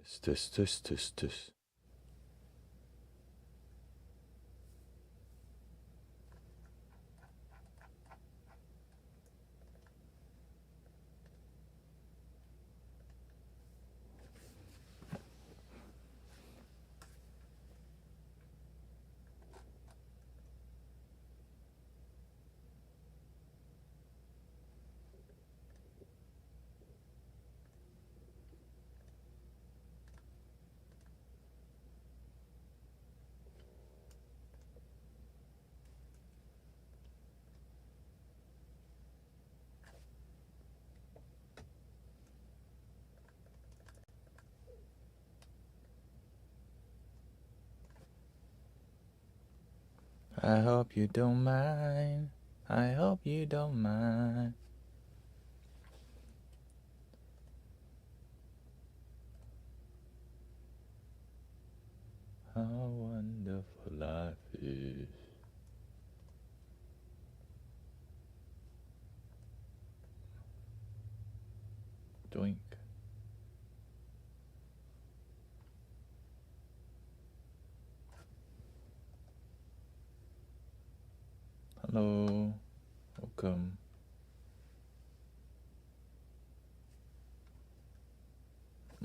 Test, test, test, test. I hope you don't mind. I hope you don't mind. How wonderful life is. Doink. Hello. Welcome.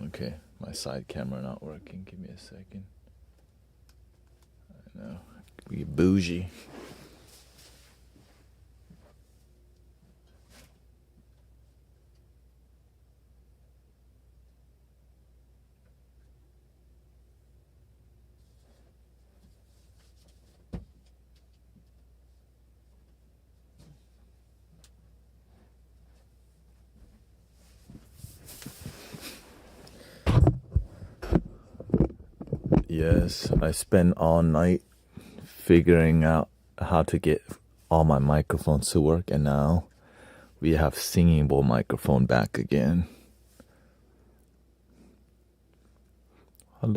Okay, my side camera not working. Give me a second. I know. Be bougie. Yes, I spent all night figuring out how to get all my microphones to work, and now we have singing bowl microphone back again. Hello.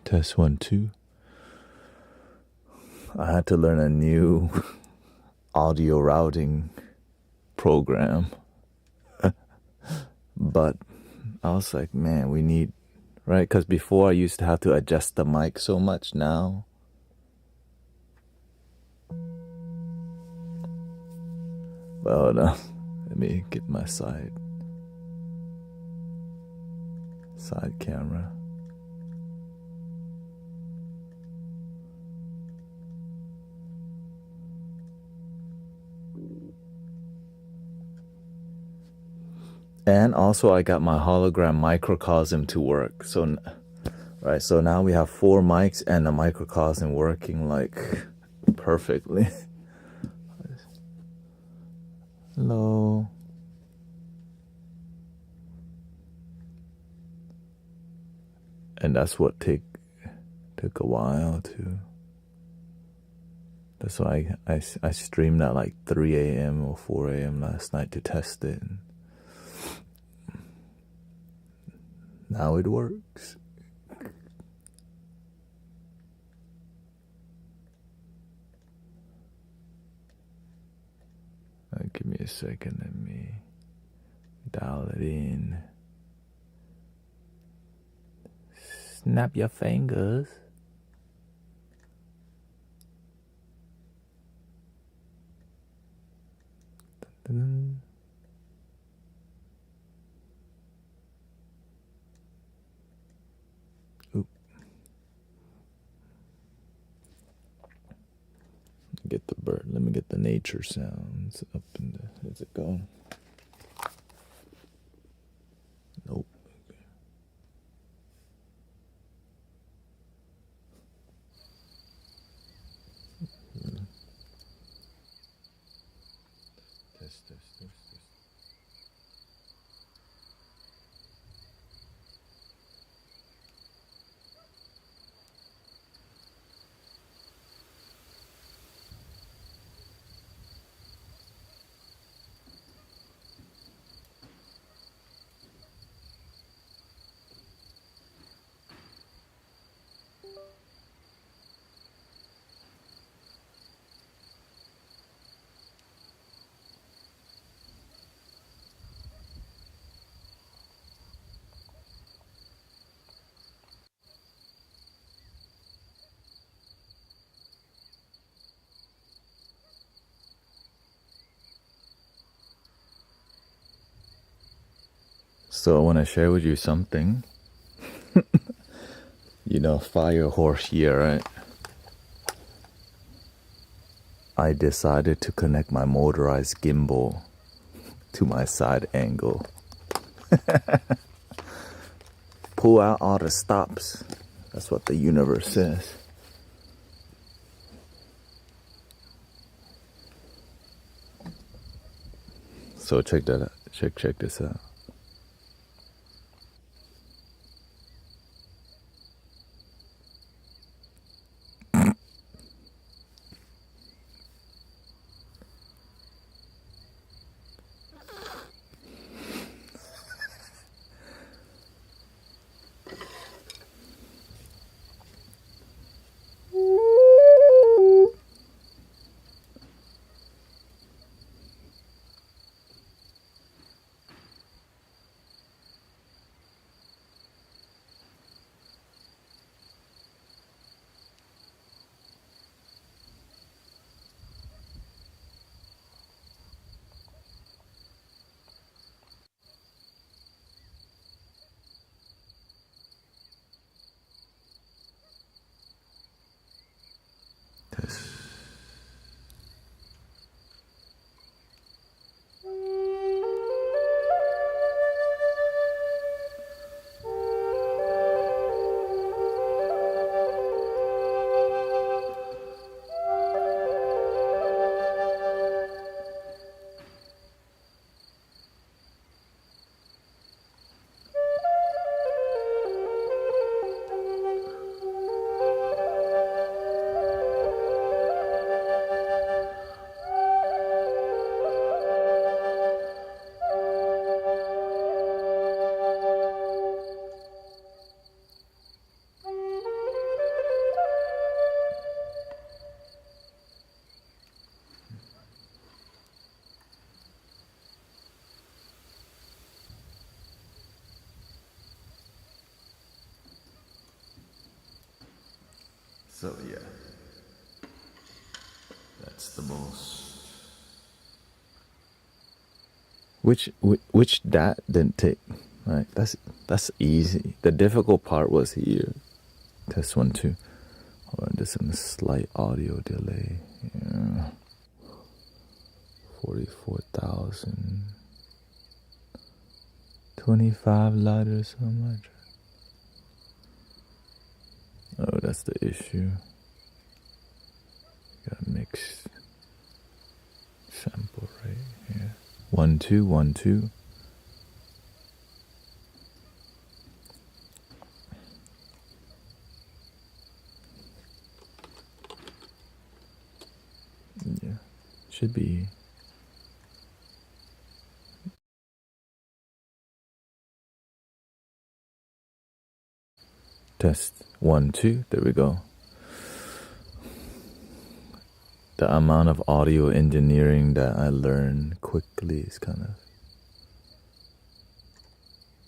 Test 1 2. I had to learn a new audio routing program, but I was like, man, we need, right? Because before I used to have to adjust the mic so much. Now well, let me get my side camera. And also I got my hologram microcosm to work. So now we have 4 mics and a microcosm working like perfectly. Hello. And that's what took a while to. That's why I streamed at like 3 a.m. or 4 a.m. last night to test it. And now it works. Give me a second. Let me dial it in. Snap your fingers. Dun-dun. Oop. Get the bird. Let me get the nature sounds up in the. Is it going? Nope. Test. So I want to share with you something. You know, fire horse here, right? I decided to connect my motorized gimbal to my side angle. Pull out all the stops. That's what the universe says. So check that out. Check this out. This. So yeah, that's the most. Which that didn't take. Right, that's easy. The difficult part was here. Test 1 2. Hold on, there's some slight audio delay. Yeah. 44,000. 25 lighters, so much. Oh, that's the issue. Got a mixed sample right here. 1 2 1 2. Yeah, should be. Test 1 2. There we go. The amount of audio engineering that I learned quickly is kind of,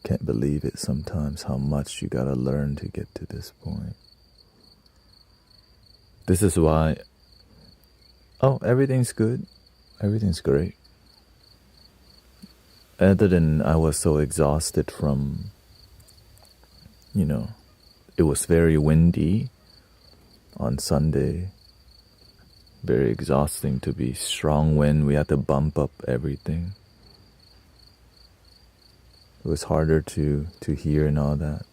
can't believe it sometimes how much you gotta learn to get to this point. This is why, oh, everything's good. Everything's great. Other than I was so exhausted from, you know, it was very windy on Sunday. Very exhausting to be strong wind. We had to bump up everything. It was harder to hear and all that.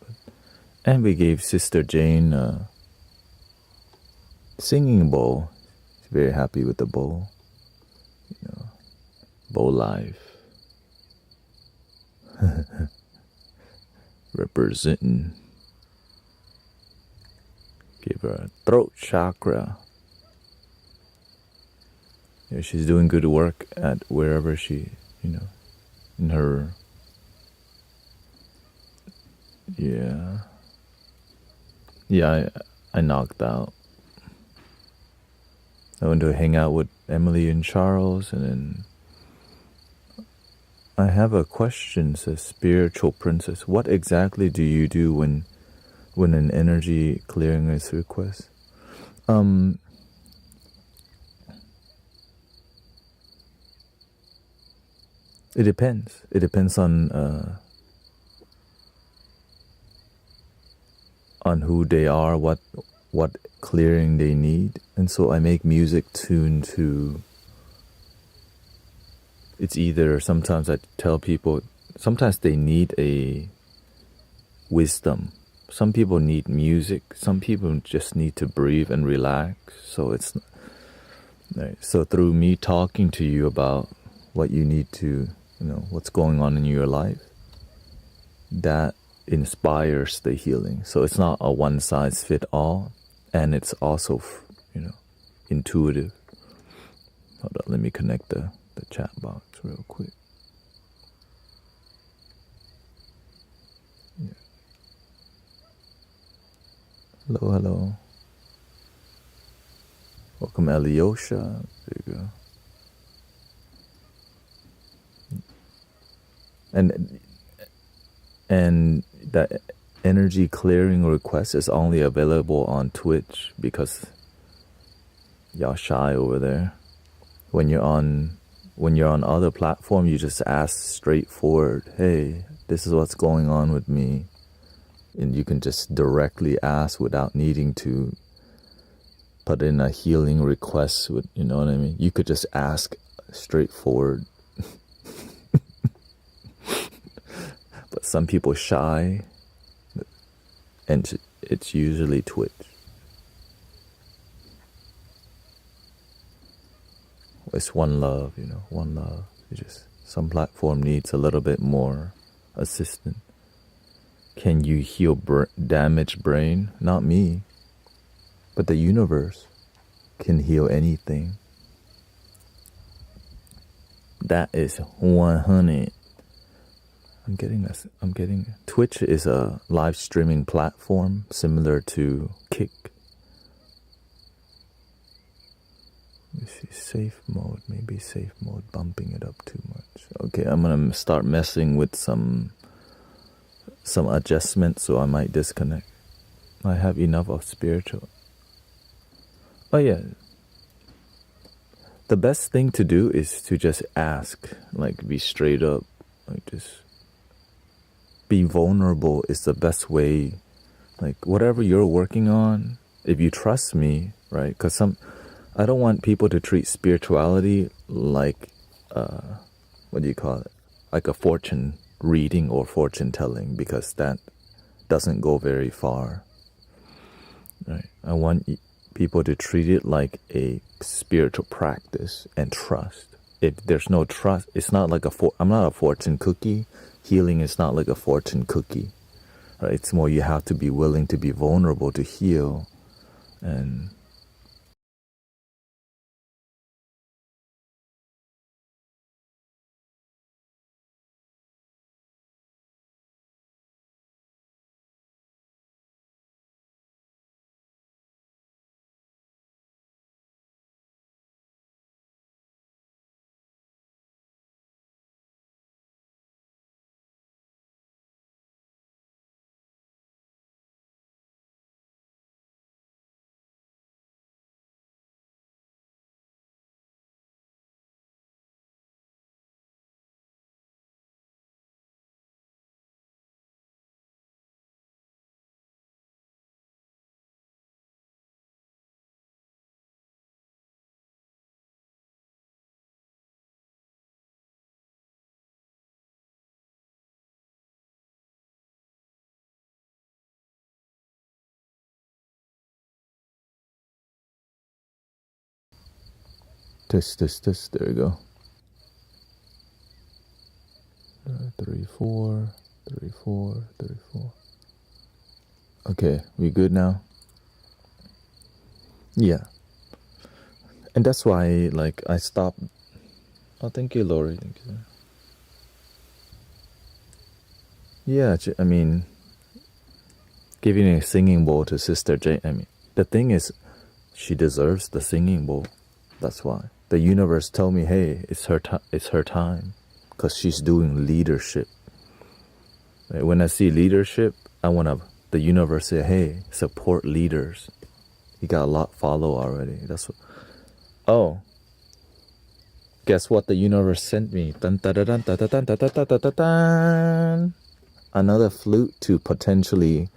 And we gave Sister Jane a singing bowl. She's very happy with the bowl. You know, bowl life. Representing. Give her a throat chakra. Yeah, she's doing good work at wherever she, you know, in her. Yeah. Yeah, I knocked out. I went to hang out with Emily and Charles, and then I have a question, says Spiritual Princess. What exactly do you do when an energy clearing is requested? It depends. It depends on on who they are, what clearing they need. And so I make music tuned to, it's either, sometimes I tell people, sometimes they need a wisdom. Some people need music. Some people just need to breathe and relax. So it's, right. So through me talking to you about what you need to, what's going on in your life, that inspires the healing. So it's not a one size fit all, and it's also, intuitive. Hold on, let me connect the chat box real quick. Yeah. Hello, hello. Welcome, Alyosha. There you go. And the energy clearing request is only available on Twitch because y'all shy over there. When you're on other platform, you just ask straightforward, hey, this is what's going on with me. And you can just directly ask without needing to put in a healing request with, you know what I mean? You could just ask straightforward. But some people shy, and it's usually Twitch. It's one love, one love. Some platform needs a little bit more assistance. Can you heal damaged brain? Not me, but the universe can heal anything. That is 100. I'm getting Twitch is a live streaming platform similar to Kick. Let me see, safe mode, maybe safe mode, bumping it up too much. Okay, I'm gonna start messing with some adjustments, so I might disconnect. I have enough of spiritual. Oh yeah. The best thing to do is to just ask, like be straight up, like just be vulnerable is the best way. Like whatever you're working on, if you trust me, right? Because I don't want people to treat spirituality like, what do you call it? Like a fortune reading or fortune telling, because that doesn't go very far, right? I want people to treat it like a spiritual practice and trust. If there's no trust, it's not like I'm not a fortune cookie. Healing is not like a fortune cookie, right? It's more you have to be willing to be vulnerable to heal. And this, there we go. 34, 34, 34. Okay, we good now? Yeah. And that's why, like, I stopped. Oh, thank you, Lori. Thank you. Yeah, I mean, giving a singing bowl to Sister Jane. I mean, the thing is, she deserves the singing bowl. That's why the universe told me, hey, it's her time, because she's doing leadership. Right? When I see leadership, I want the universe say, hey, support leaders. You got a lot follow already. That's what. Oh, guess what the universe sent me? Dun, dun, dun, dun, dun, dun, dun, dun, dun, dun, dun. Another flute to potentially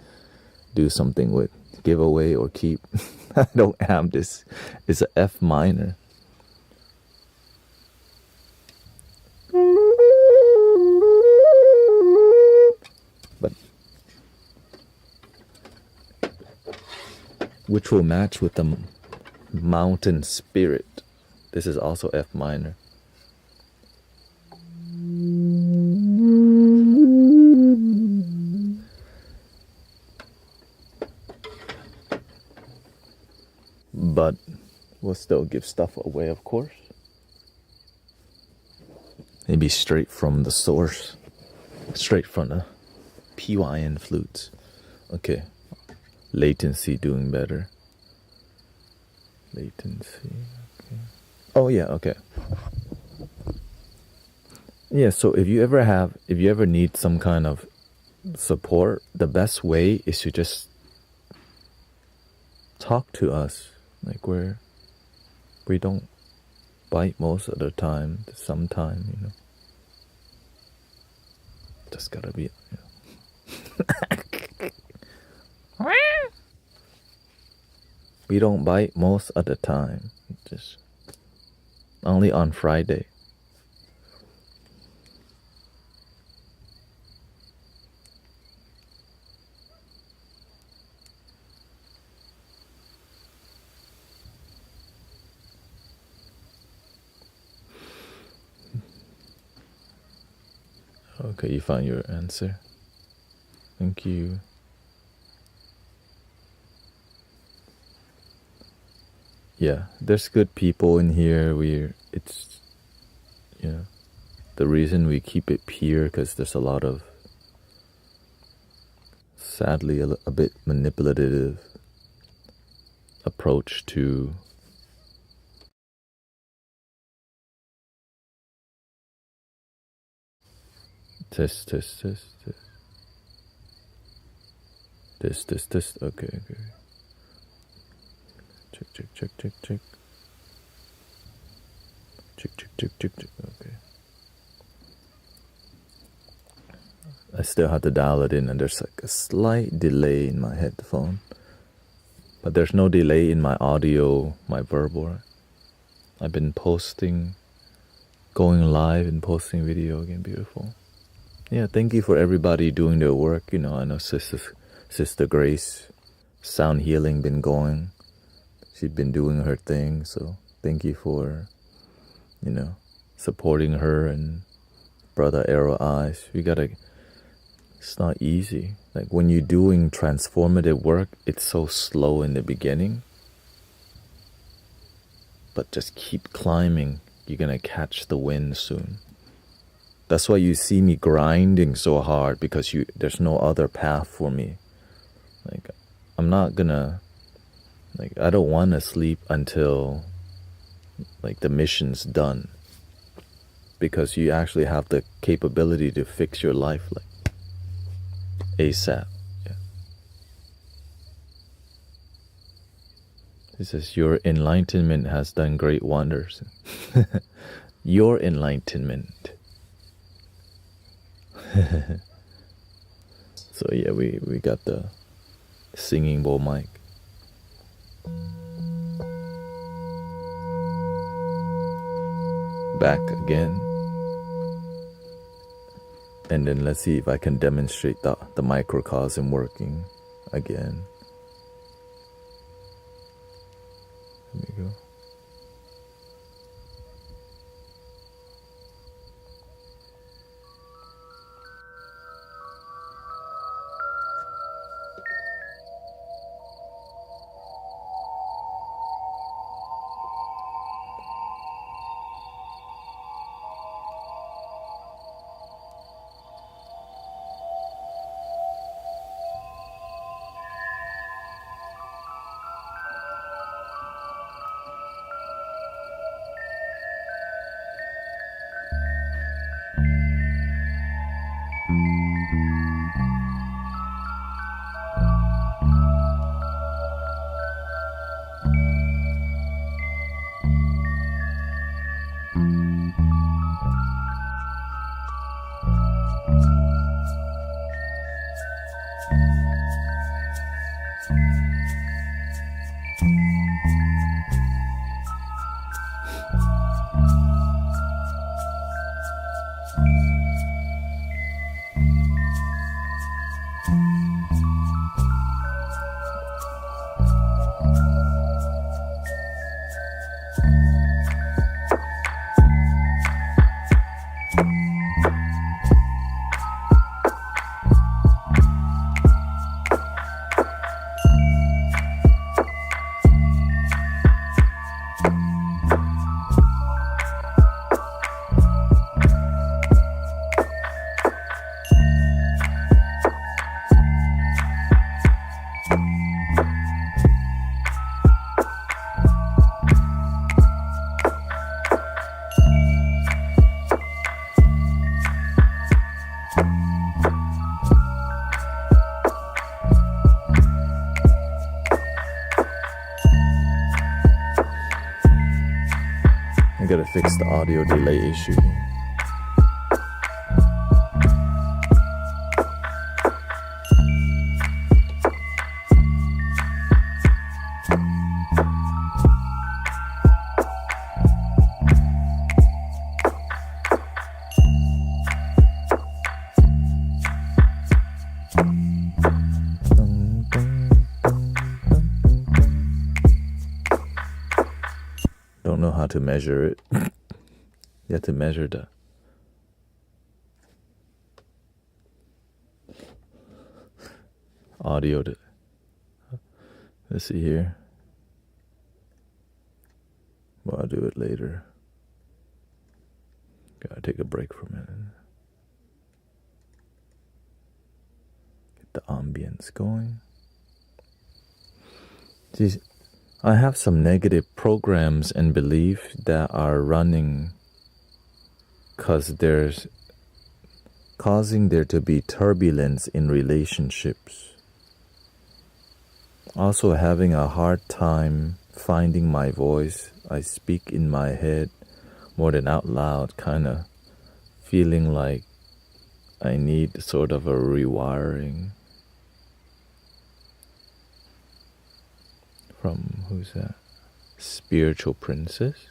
do something with, give away or keep. I don't have this. It's a F minor. But which will match with the mountain spirit. This is also F minor. But we'll still give stuff away, of course. Maybe straight from the source. Straight from the PYN flutes. Okay. Latency doing better. Latency. Okay. Oh yeah, okay. Yeah, so if you ever need some kind of support, the best way is to just talk to us. Like we don't bite most of the time, sometime, you know. Just gotta be, you know. We don't bite most of the time. Just only on Friday. Okay, you found your answer. Thank you. Yeah, there's good people in here. It's, you know, the reason we keep it pure because there's a lot of, sadly, a bit manipulative approach to test. Okay. Check. Check. Okay. I still have to dial it in, and there's like a slight delay in my headphone. But there's no delay in my audio, my verbal. I've been going live and posting video again. Beautiful. Yeah, thank you for everybody doing their work. You know, I know Sister Grace, sound healing been going. She's been doing her thing, so thank you for, you know, supporting her, and Brother Arrow Eyes. It's not easy. Like when you're doing transformative work, it's so slow in the beginning. But just keep climbing. You're gonna catch the wind soon. That's why you see me grinding so hard, because there's no other path for me. Like I'm not gonna, like I don't want to sleep until like the mission's done, because you actually have the capability to fix your life like ASAP. Yeah. He says your enlightenment has done great wonders. Your enlightenment. So yeah, we got the singing bowl mic. Back again. And then let's see if I can demonstrate the microcosm working again. There we go. I gotta fix the audio delay issue here. Don't know how to measure it. You have to measure the audio. Let's see here. Well, I'll do it later. Gotta take a break for a minute. Get the ambience going. See, I have some negative programs and beliefs that are running because there's causing there to be turbulence in relationships. Also having a hard time finding my voice. I speak in my head more than out loud, kind of feeling like I need sort of a rewiring. From, who's that? Spiritual Princess?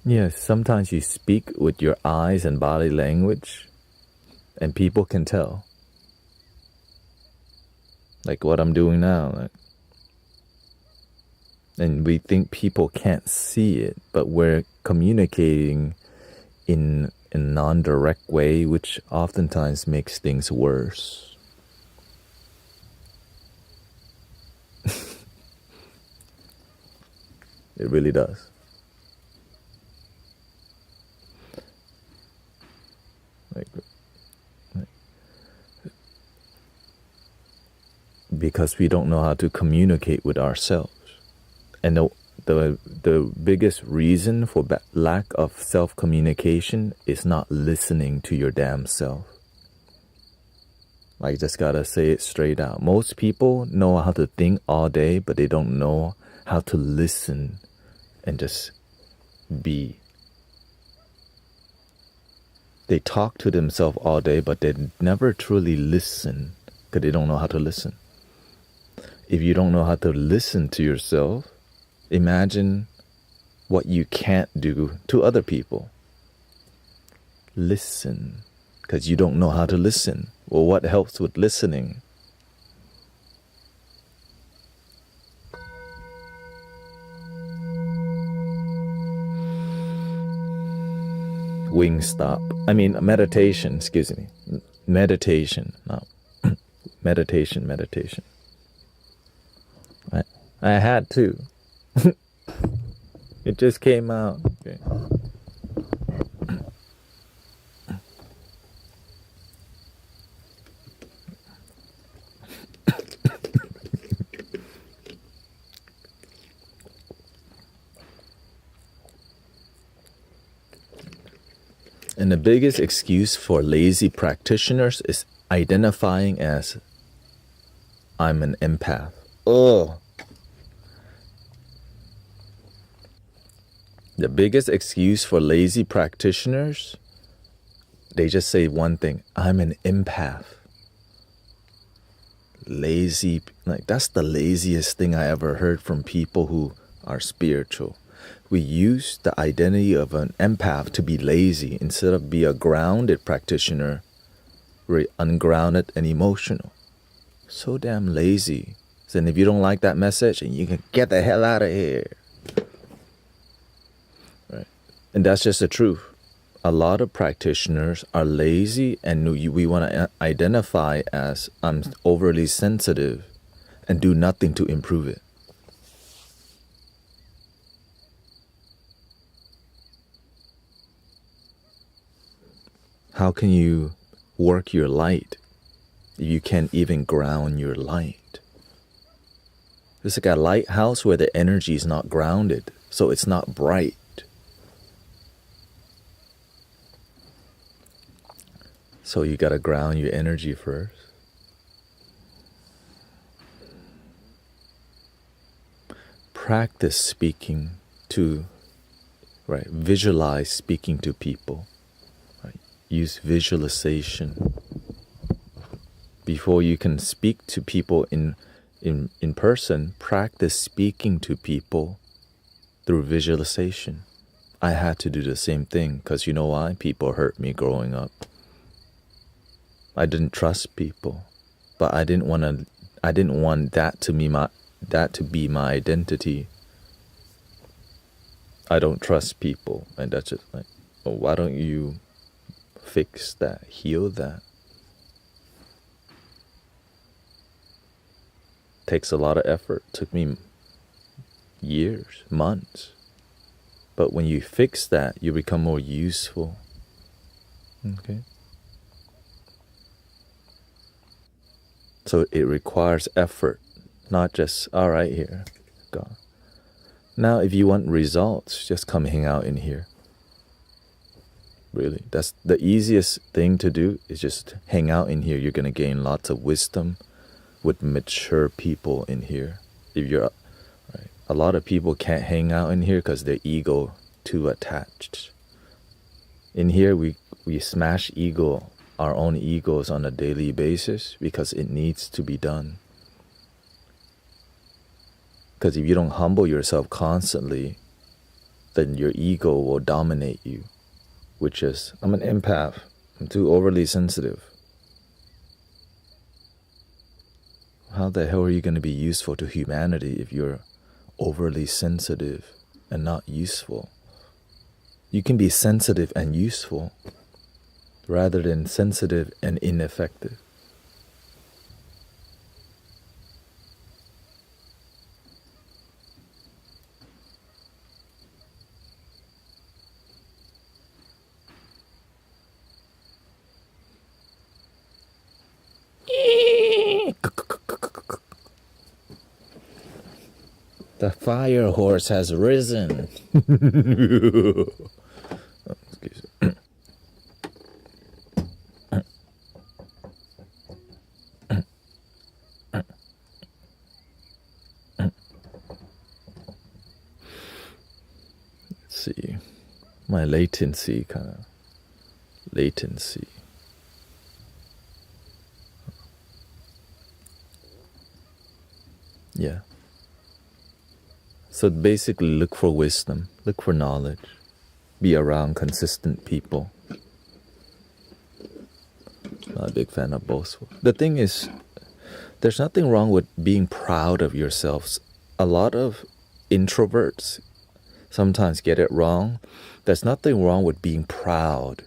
Yes, sometimes you speak with your eyes and body language, and people can tell. Like what I'm doing now. And we think people can't see it, but we're communicating in a non-direct way, which oftentimes makes things worse. It really does. Because we don't know how to communicate with ourselves. And the biggest reason for lack of self-communication is not listening to your damn self. I just gotta say it straight out. Most people know how to think all day, but they don't know how to listen and just be. They talk to themselves all day, but they never truly listen because they don't know how to listen. If you don't know how to listen to yourself, imagine what you can't do to other people. Listen, because you don't know how to listen. Well, what helps with listening? Meditation, excuse me. Meditation, no. Meditation. I had to. It just came out. Okay. And the biggest excuse for lazy practitioners is identifying as I'm an empath. Ugh. The biggest excuse for lazy practitioners, they just say one thing, I'm an empath. Lazy, like that's the laziest thing I ever heard from people who are spiritual. We use the identity of an empath to be lazy instead of be a grounded practitioner. We're ungrounded and emotional. So damn lazy. And if you don't like that message, and you can get the hell out of here. Right? And that's just the truth. A lot of practitioners are lazy, and we want to identify as I'm overly sensitive and do nothing to improve it. How can you work your light if you can't even ground your light? It's like a lighthouse where the energy is not grounded, so it's not bright. So you gotta ground your energy first. Practice speaking to right? Visualize speaking to people, right? Use visualization. Before you can speak to people in person, practice speaking to people through visualization. I had to do the same thing because you know why? People hurt me growing up. I didn't trust people, but I didn't want that to be my identity. I don't trust people, and that's just like, oh, why don't you fix that, heal that? Takes a lot of effort. Took me years, months. But when you fix that, you become more useful. Okay? So it requires effort, not just, all right, here, go. Now, if you want results, just come hang out in here. Really, that's the easiest thing to do, is just hang out in here. You're going to gain lots of wisdom with mature people in here. If you're, right, a lot of people can't hang out in here because their ego too attached. In here, we smash our own egos on a daily basis because it needs to be done. Because if you don't humble yourself constantly, then your ego will dominate you, which is, I'm an empath, I'm too overly sensitive. How the hell are you going to be useful to humanity if you're overly sensitive and not useful? You can be sensitive and useful rather than sensitive and ineffective. The fire horse has risen. Excuse me. Let's see. My latency. Yeah. So basically look for wisdom, look for knowledge, be around consistent people. Not a big fan of boastful. The thing is, there's nothing wrong with being proud of yourselves. A lot of introverts sometimes get it wrong. There's nothing wrong with being proud.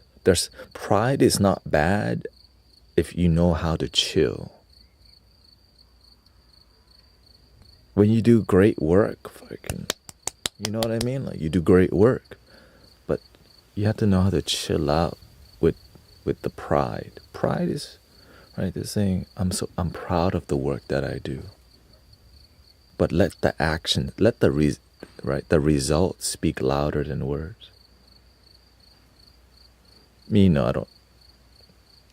Pride is not bad if you know how to chill. When you do great work, you know what I mean? Like, you do great work, but you have to know how to chill out with the pride. Pride is, right, they're saying, I'm proud of the work that I do. But let the action, the results speak louder than words. Me, no, I don't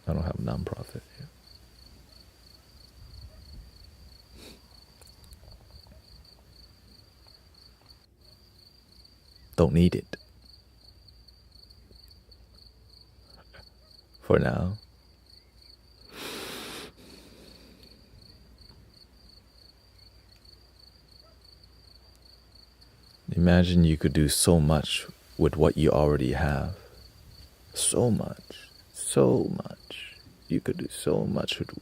have a nonprofit. Yeah. Don't need it. For now. Imagine you could do so much with what you already have. So much. You could do so much with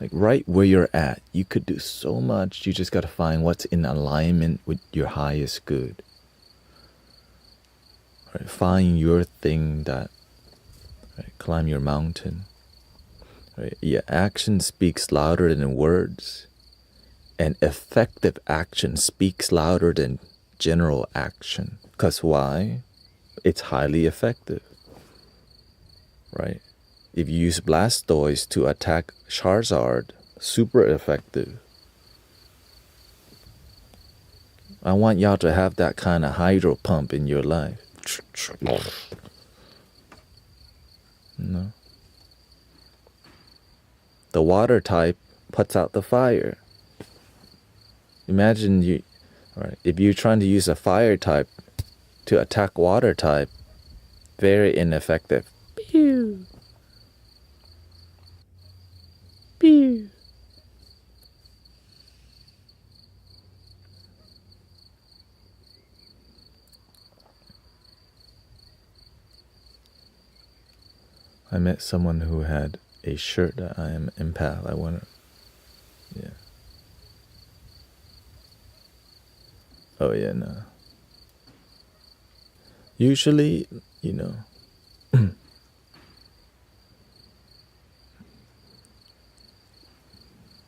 like right where you're at. You could do so much. You just got to find what's in alignment with your highest good. Right? Find your thing that, right, climb your mountain. Right? Your action speaks louder than words. And effective action speaks louder than general action. Because why? It's highly effective. Right? If you use Blastoise to attack Charizard, super effective. I want y'all to have that kind of hydro pump in your life. No. The water type puts out the fire. Imagine right? If you're trying to use a fire type to attack water type, very ineffective. Pew! Pew! I met someone who had a shirt that I am empath. I want to, yeah. Oh yeah, no. Usually, you know,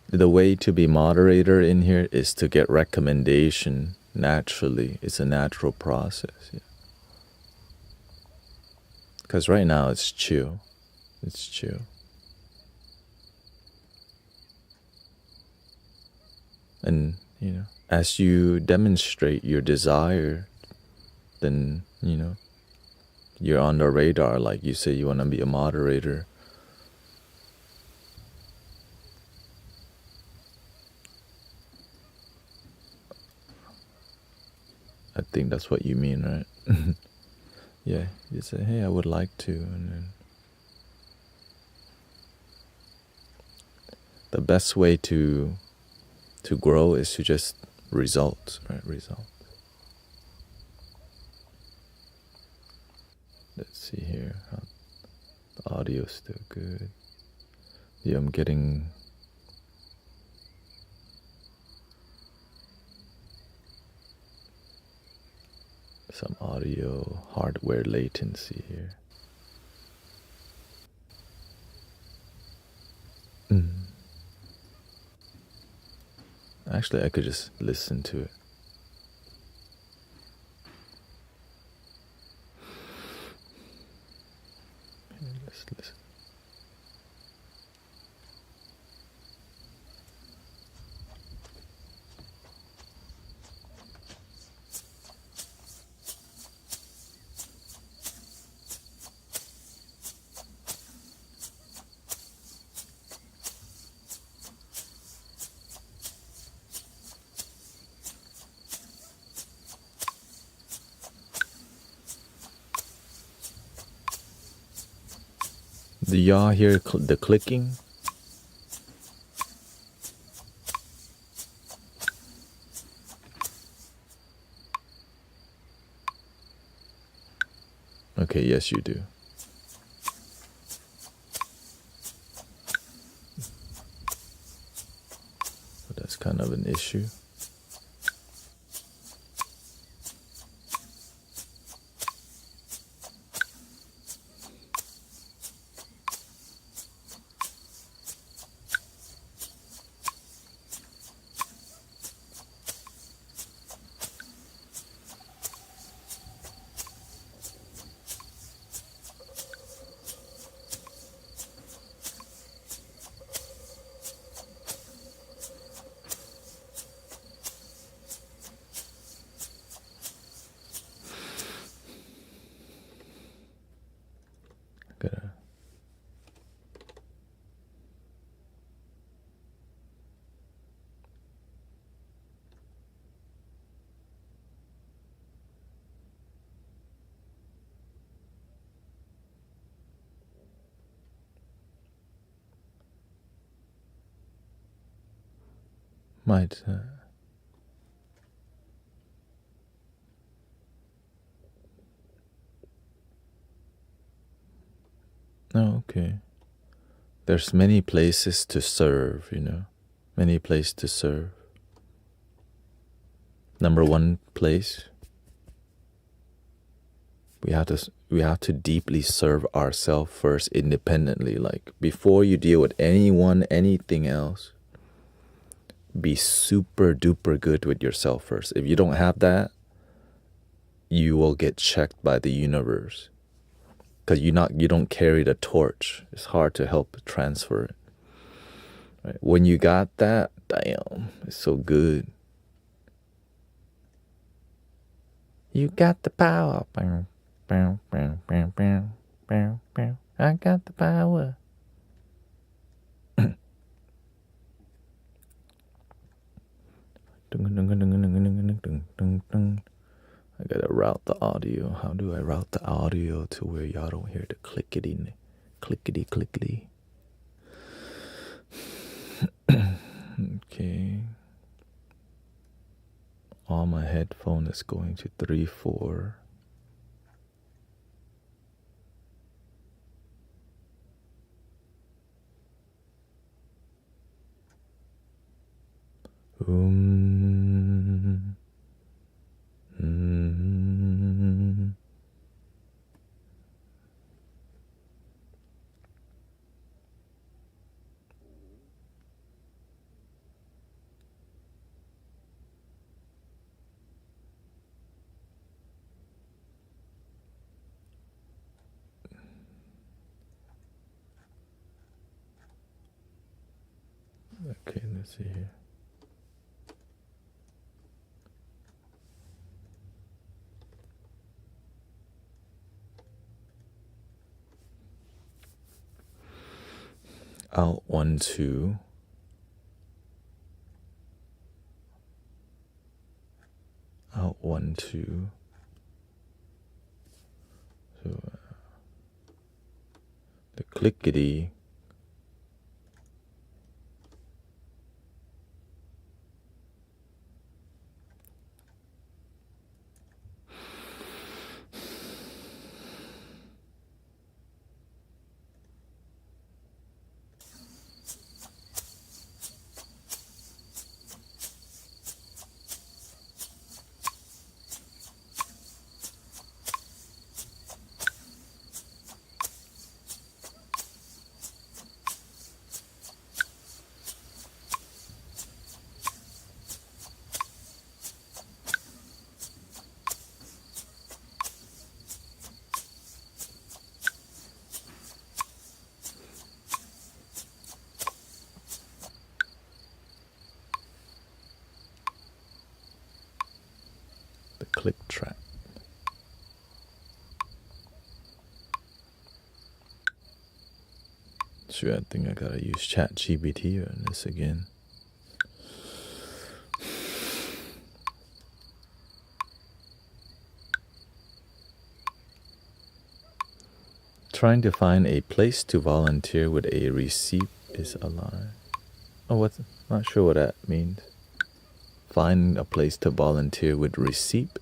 the way to be moderator in here is to get recommendation naturally. It's a natural process. Yeah. Because right now it's chill. It's chill. And, you know, as you demonstrate your desire, then, you know, you're on the radar. Like you say, you want to be a moderator. I think that's what you mean, right? Yeah, you say, hey, I would like to, and then the best way to grow is to just results, right? Results. Let's see here. The audio's still good. Yeah, I'm getting some audio hardware latency here. Actually, I could just listen to it. Let's listen. Do y'all hear the clicking? Okay, yes you do. So that's kind of an issue. Gotta might oh, okay. There's many places to serve, you know. Many places to serve. Number one place, we have to deeply serve ourselves first independently. Like before you deal with anyone, anything else, be super duper good with yourself first. If you don't have that, you will get checked by the universe. Because you don't carry the torch. It's hard to help transfer it. Right? When you got that, damn, it's so good. You got the power. I got the power. route the audio? How do I route the audio to where y'all don't hear the clickety, clickety, clickety? Okay. On my headphone is going to 3-4. Mm. Okay, let's see here. Out 1, 2. Out 1, 2. So the clickety. The click track. Sure, I think I gotta use ChatGPT on this again. Trying to find a place to volunteer with a receipt is allowed. Oh, what's? Not sure what that means. Find a place to volunteer with receipt.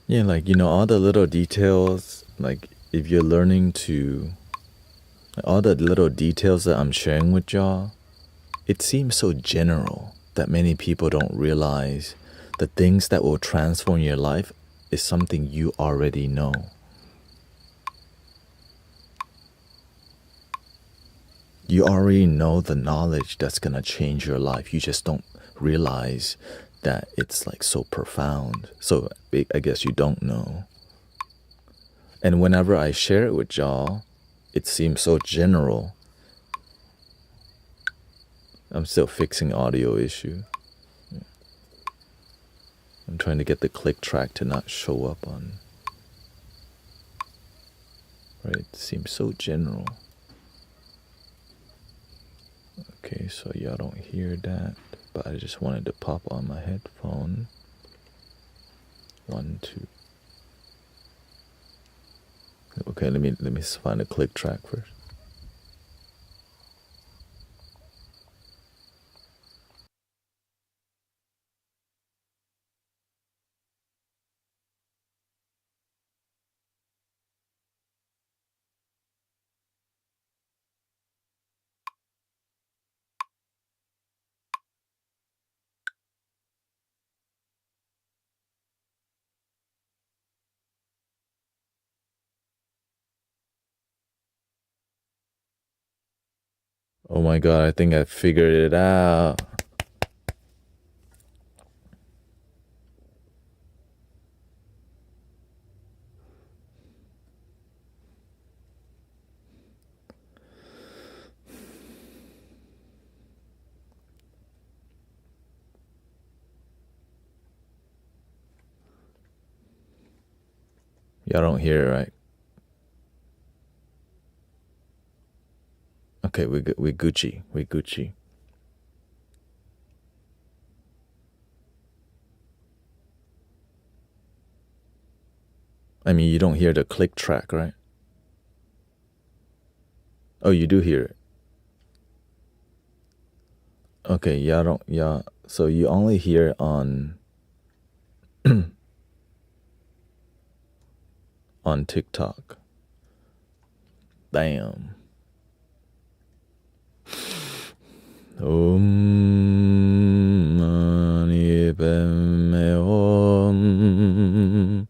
Yeah, like, all the little details, like if you're learning to, all the little details that I'm sharing with y'all, it seems so general that many people don't realize the things that will transform your life is something you already know. You already know the knowledge that's gonna change your life. You just don't realize that it's like so profound. So I guess you don't know. And whenever I share it with y'all, it seems so general. I'm still fixing audio issue. I'm trying to get the click track to not show up on. Right? It seems so general. Okay, so y'all don't hear that, but I just wanted to pop on my headphone. 1, 2. Okay, let me find a click track first. Oh my god, I think I figured it out. Y'all don't hear it, right? Okay, we Gucci. We Gucci. I mean, you don't hear the click track, right? Oh, you do hear it. Okay, y'all don't, y'all, so you only hear it on on TikTok. Damn. Mani padme hum.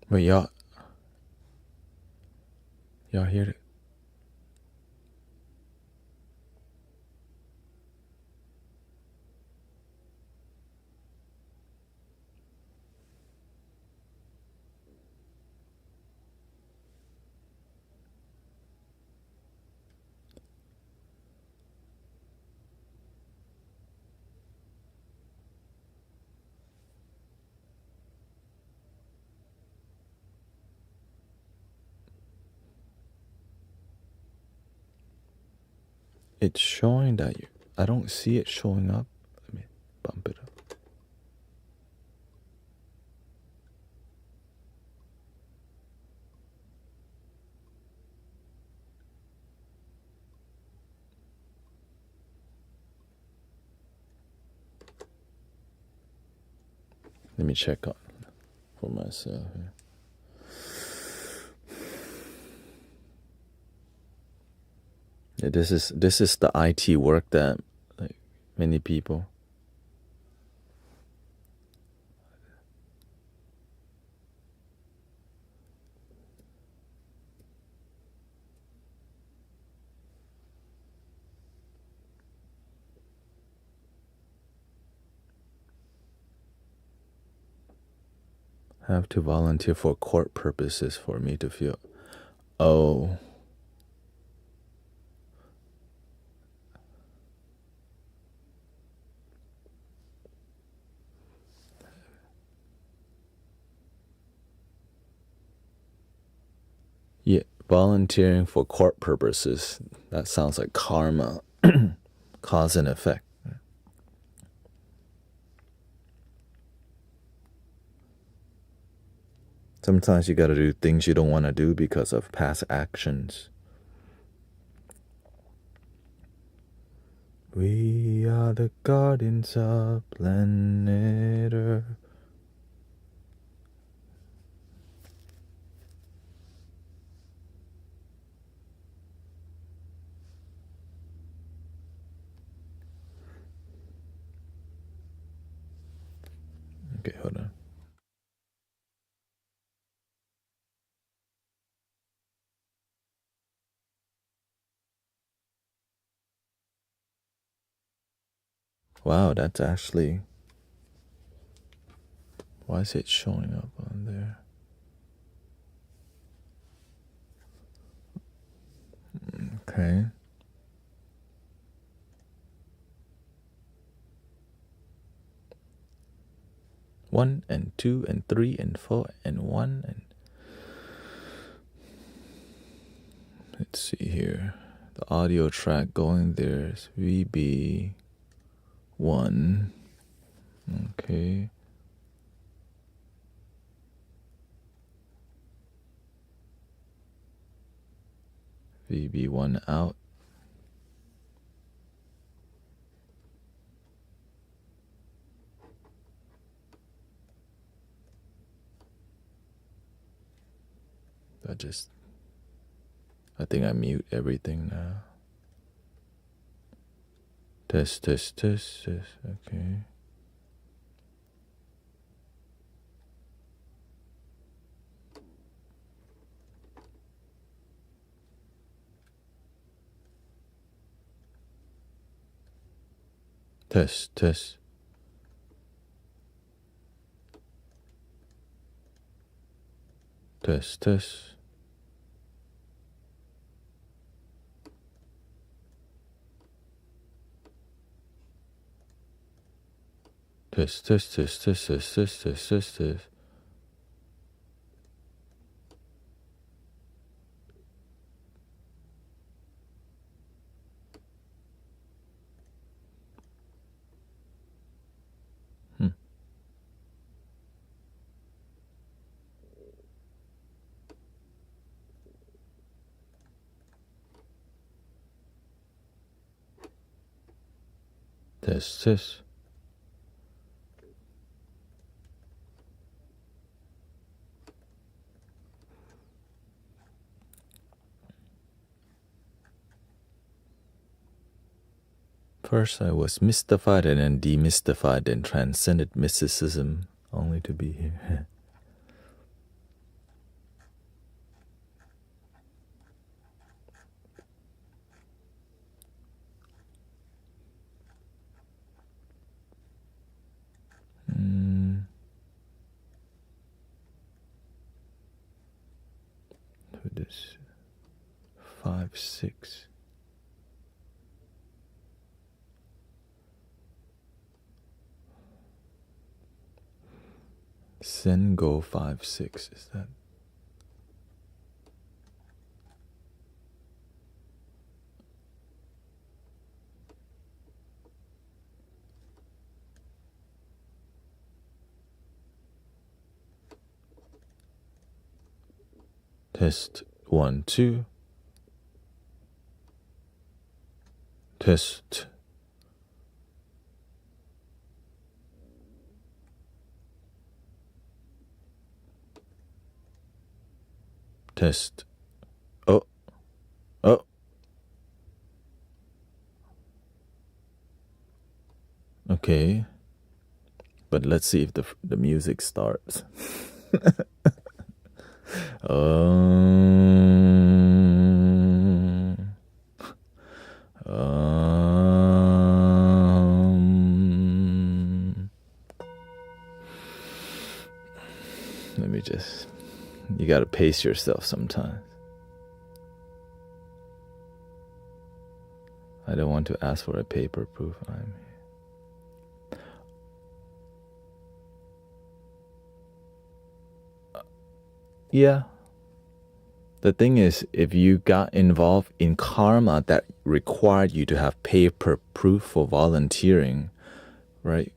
But y'all hear it? It's showing that you. I don't see it showing up. Let me bump it up. Let me check on for myself here. Yeah, this is the IT work that like many people have to volunteer for court purposes for me to feel. Oh, yeah, volunteering for court purposes. That sounds like karma, cause and effect. Sometimes you gotta do things you don't want to do because of past actions. We are the guardians of planet Earth. Okay, hold on. Wow, that's actually. Why is it showing up on there? Okay. One and two and three and four and one and. Let's see here. The audio track going there is VB1. Okay. VB1 out. I think I mute everything now. Test, test, test, test. Okay. Test, test. Test, test. Test, test, test, test, test, test, test, test, test. Test, test. First I was mystified and then demystified and transcended mysticism only to be here. Who this? 5, 6. Sen go 5, 6. Is that? Test 1, 2. Test. Test. Oh. Oh. Okay. But let's see if the music starts. Let me just... You gotta pace yourself sometimes. I don't want to ask for a paper proof. I'm here. Yeah. The thing is, if you got involved in karma that required you to have paper proof for volunteering, right?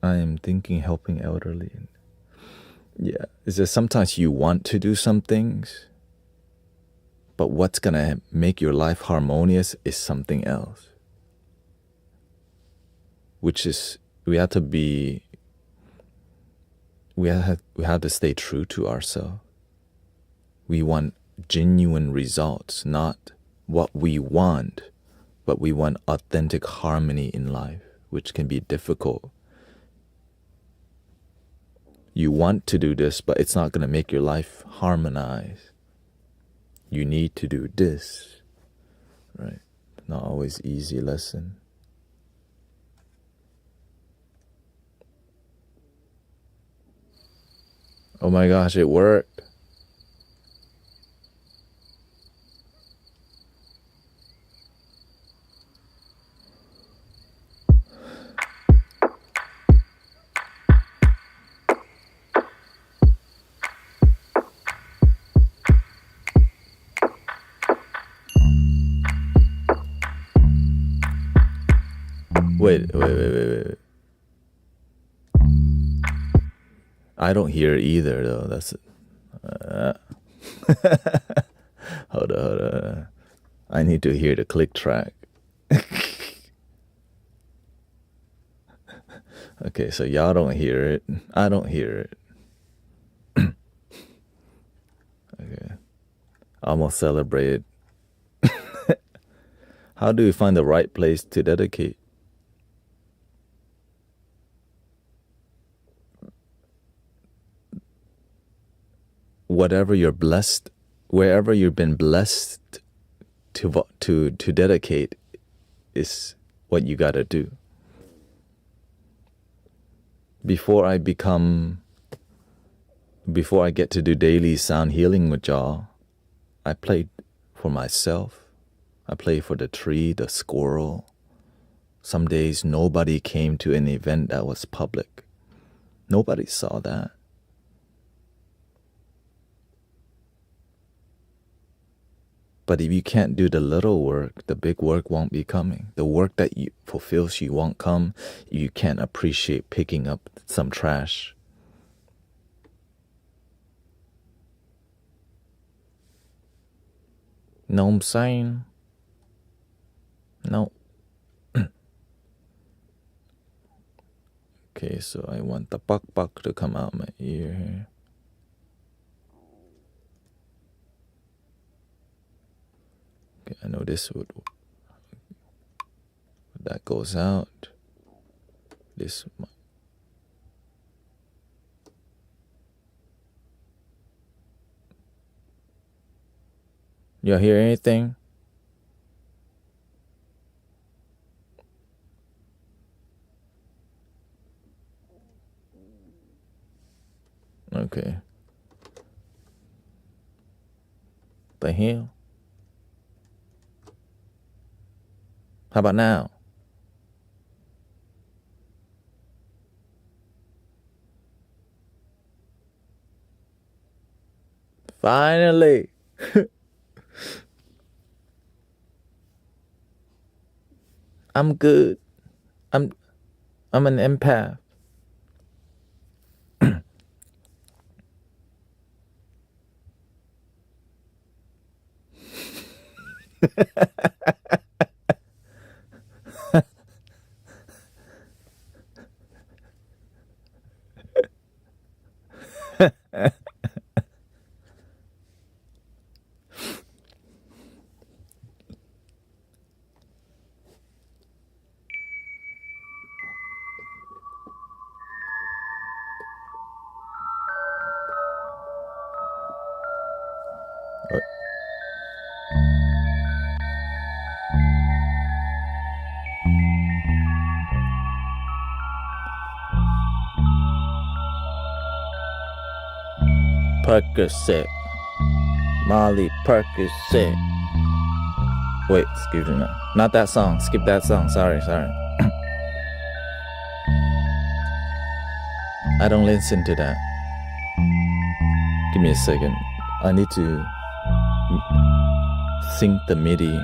I am thinking helping elderly. Yeah, it's just sometimes you want to do some things, but what's gonna make your life harmonious is something else. Which is, we have to stay true to ourselves. We want genuine results, not what we want, but we want authentic harmony in life, which can be difficult. You want to do this, but it's not going to make your life harmonize. You need to do this, right? Not always easy lesson. Oh my gosh, it worked. Wait. I don't hear it either, though. That's hold on. I need to hear the click track. Okay, so y'all don't hear it. I don't hear it. Okay. Almost celebrated. How do you find the right place to dedicate? Whatever you're blessed, wherever you've been blessed to dedicate is what you gotta do. Before I become before I get to do daily sound healing with y'all, I played for myself. I played for the tree, the squirrel. Some days nobody came to an event that was public. Nobody saw that. But if you can't do the little work, the big work won't be coming. The work that fulfills you won't come. You can't appreciate picking up some trash. Know what I'm saying? No. Okay, so I want the buck to come out my ear here. Okay, I know this would. That goes out. This. Y'all hear anything? Okay. The hell? How about now? Finally. I'm good. I'm an empath. Percocet. Molly Percocet. Wait, excuse me. Not that song. Skip that song. Sorry. I don't listen to that. Give me a second. I need to sync the MIDI.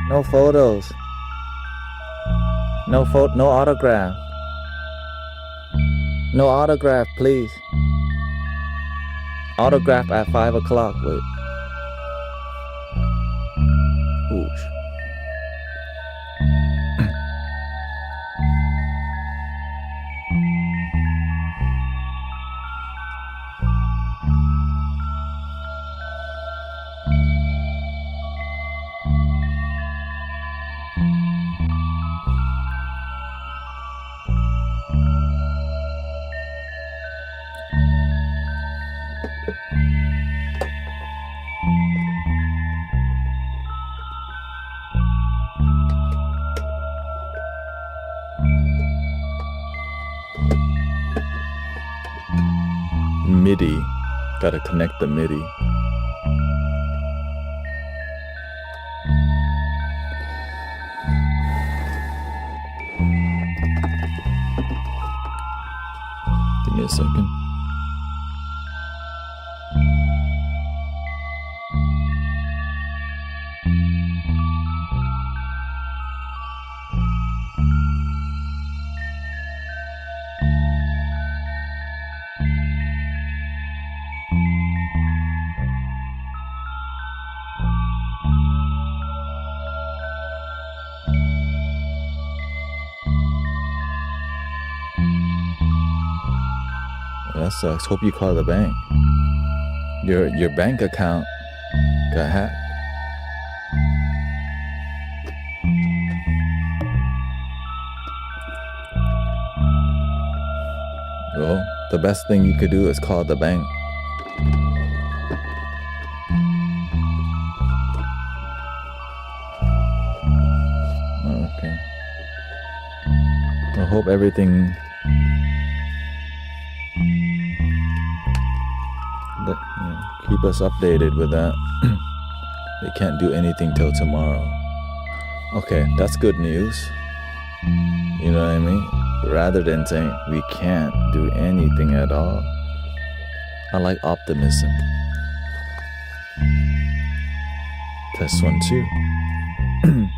No photos. No autograph. No autograph, please. Autograph at 5 o'clock. Wait. Oosh. Gotta connect the MIDI. Give me a second. That sucks. Hope you call the bank. Your bank account got hacked. Well, the best thing you could do is call the bank. Okay. I hope everything keep us updated with that. They can't do anything till tomorrow. Okay, that's good news. You know what I mean? Rather than saying we can't do anything at all. I like optimism. Test 1, 2.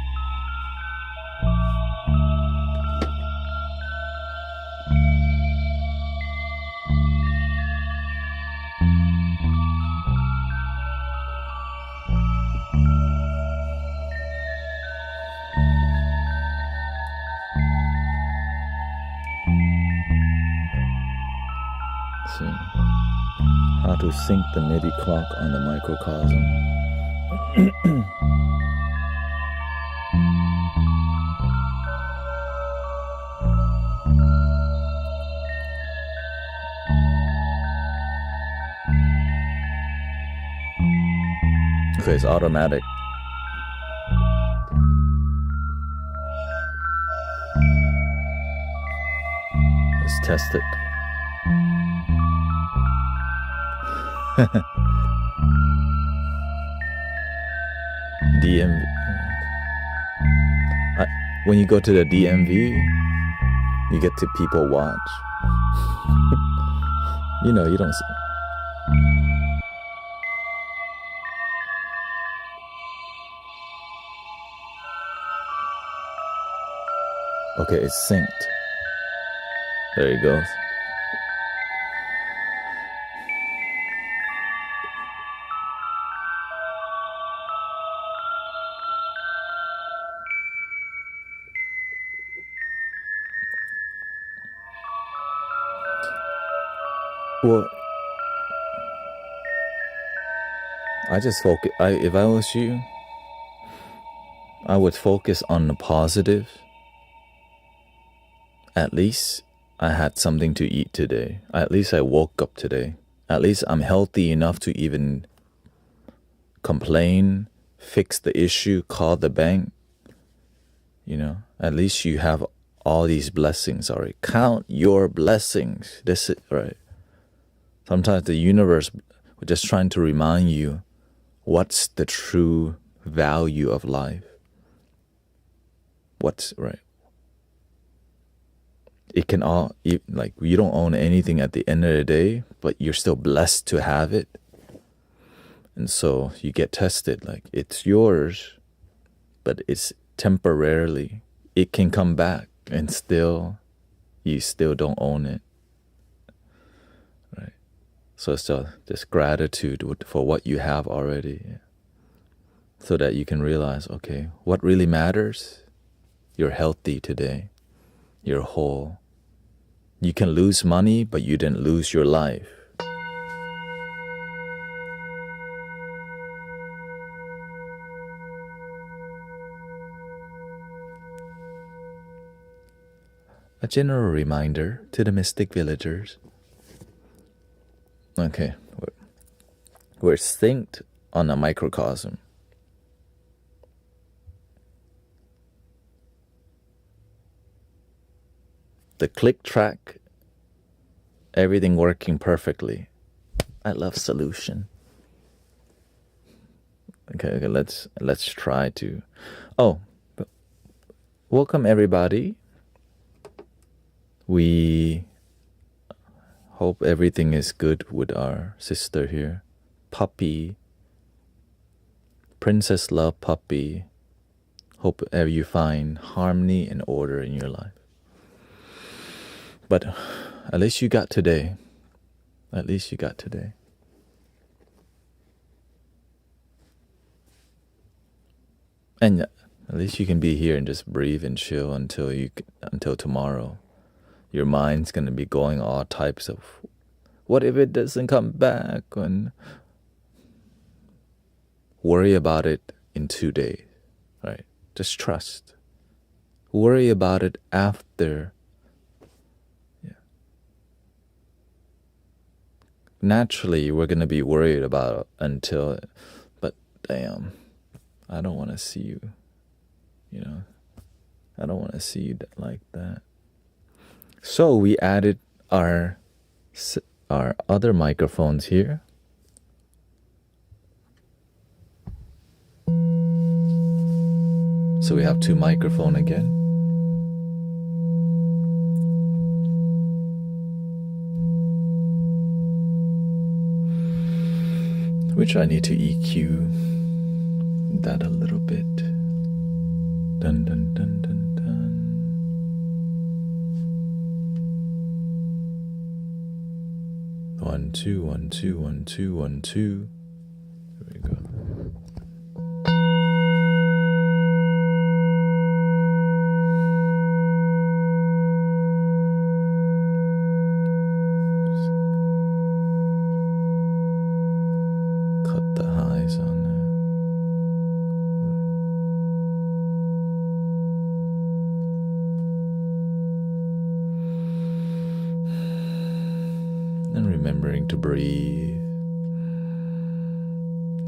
See how to sync the MIDI clock on the microcosm. Okay, it's automatic. Let's test it. DMV. When you go to the DMV, you get to people watch. You know, you don't see. Okay, it's synced. There he goes. Well, I just focus. If I was you, I would focus on the positive. At least I had something to eat today. At least I woke up today. At least I'm healthy enough to even complain, fix the issue, call the bank. You know, at least you have all these blessings already. Count your blessings. This is right. Sometimes the universe was just trying to remind you what's the true value of life. What's right. It can all, like, you don't own anything at the end of the day, but you're still blessed to have it. And so you get tested, like, it's yours, but it's temporarily. It can come back and still, you still don't own it. Right? So it's just gratitude for what you have already. Yeah. So that you can realize, okay, what really matters? You're healthy today. You're whole. You can lose money, but you didn't lose your life. A general reminder to the mystic villagers. Okay, we're synced on a microcosm. The click track, everything working perfectly. I love solution. Okay, let's try to. Oh, welcome everybody. We hope everything is good with our sister here, Puppy, Princess Love Puppy. Hope you find harmony and order in your life. But at least you got today. At least you got today. And at least you can be here and just breathe and chill until tomorrow. Your mind's gonna be going all types of, what if it doesn't come back? And worry about it in 2 days, right? Just trust. Worry about it after. Yeah. Naturally, we're gonna be worried about it until, but damn, I don't want to see you. I don't want to see you like that. So we added our other microphones here. So we have 2 microphones again. Which I need to EQ that a little bit. Dun dun dun dun dun. One, two, 1, 2, 1, 2, 1, 2. There we go. Cut the highs on there. And remembering to breathe.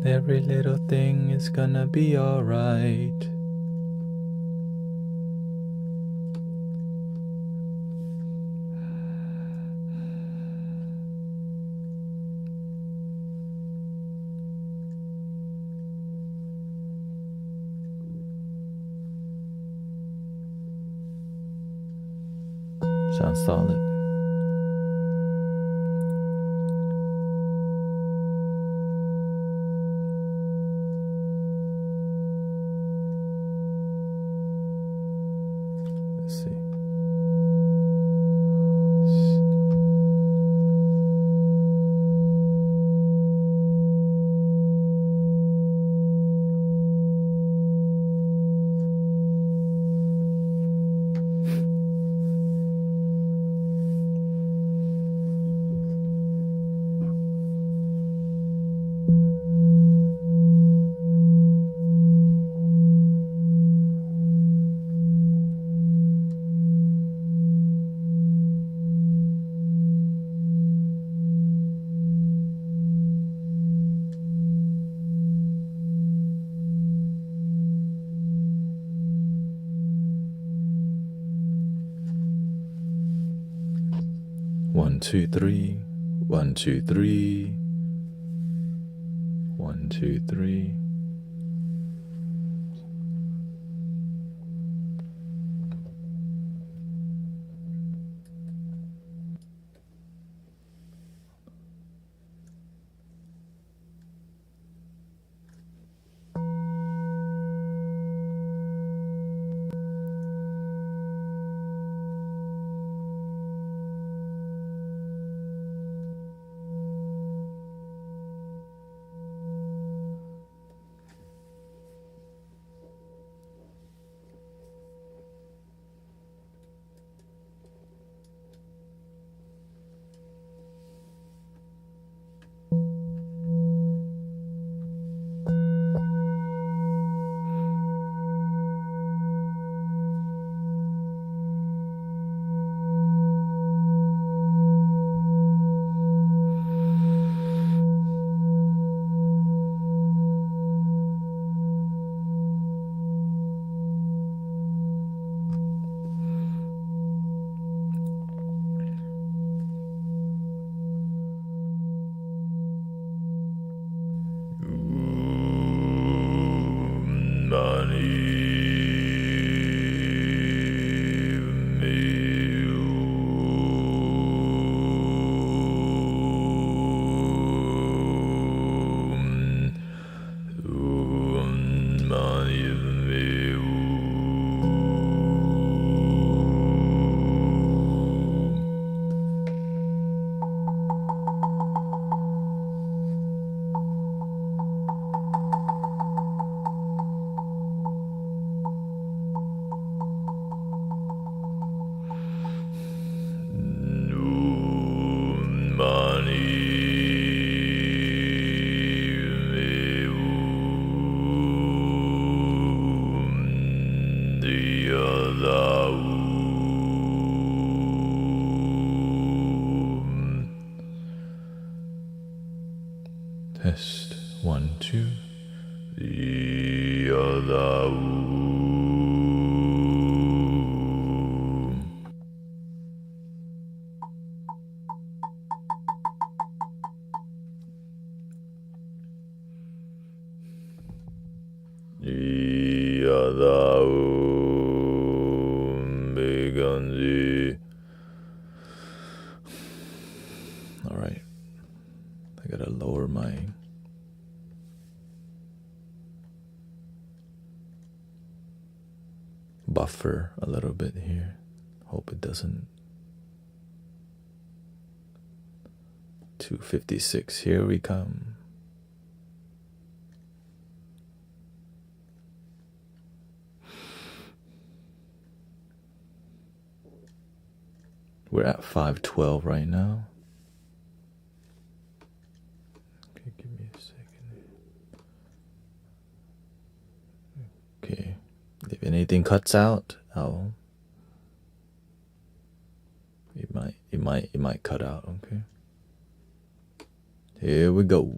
Every little thing is gonna be alright. Sounds solid. Let's see. One, two, three. 1, 2, 3. 1, 2, 3. Test 1, 2. The other the other began the. All right, I gotta lower my buffer a little bit here. Hope it doesn't. 256. Here we come. We're at 512 right now. Okay, give me a second. Okay. If anything cuts out, it might cut out, okay? Here we go.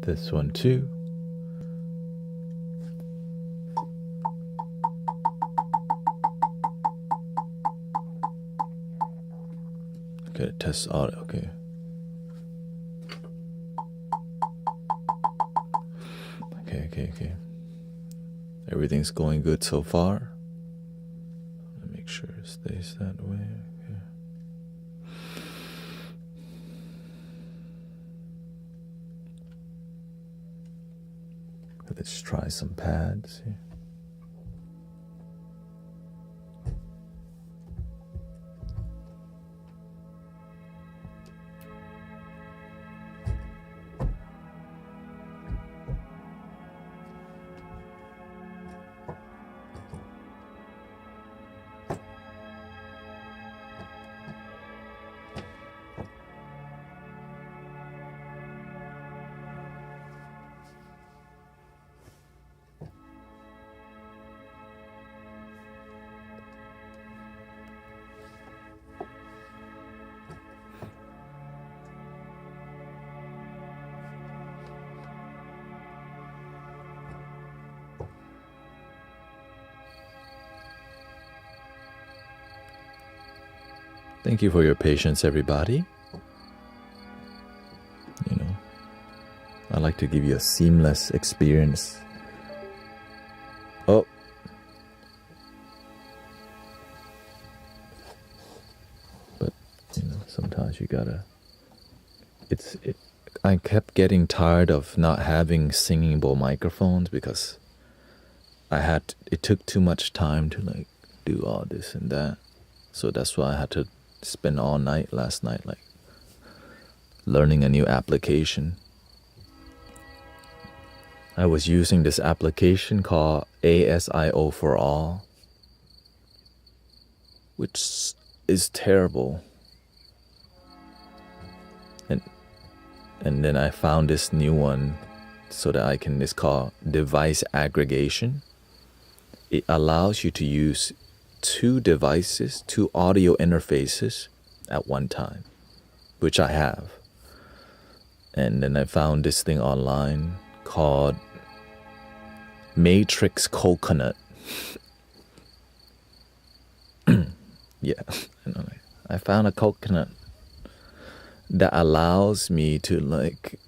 This one too. Okay, test audio. Okay. Okay. Everything's going good so far. Let me make sure it stays that way. Okay. Let's try some pads here. Thank you for your patience, everybody. You know, I like to give you a seamless experience. Oh. But, you know, sometimes you gotta... I kept getting tired of not having singing bowl microphones because it took too much time to like do all this and that. So that's why I had to spend all night last night like learning a new application. I was using this application called ASIO for All, which is terrible. And then I found this new one so that it's called device aggregation. It allows you to use two devices, two audio interfaces at one time, which I have. And then I found this thing online called Matrix Coconut. Yeah, I found a coconut that allows me to like,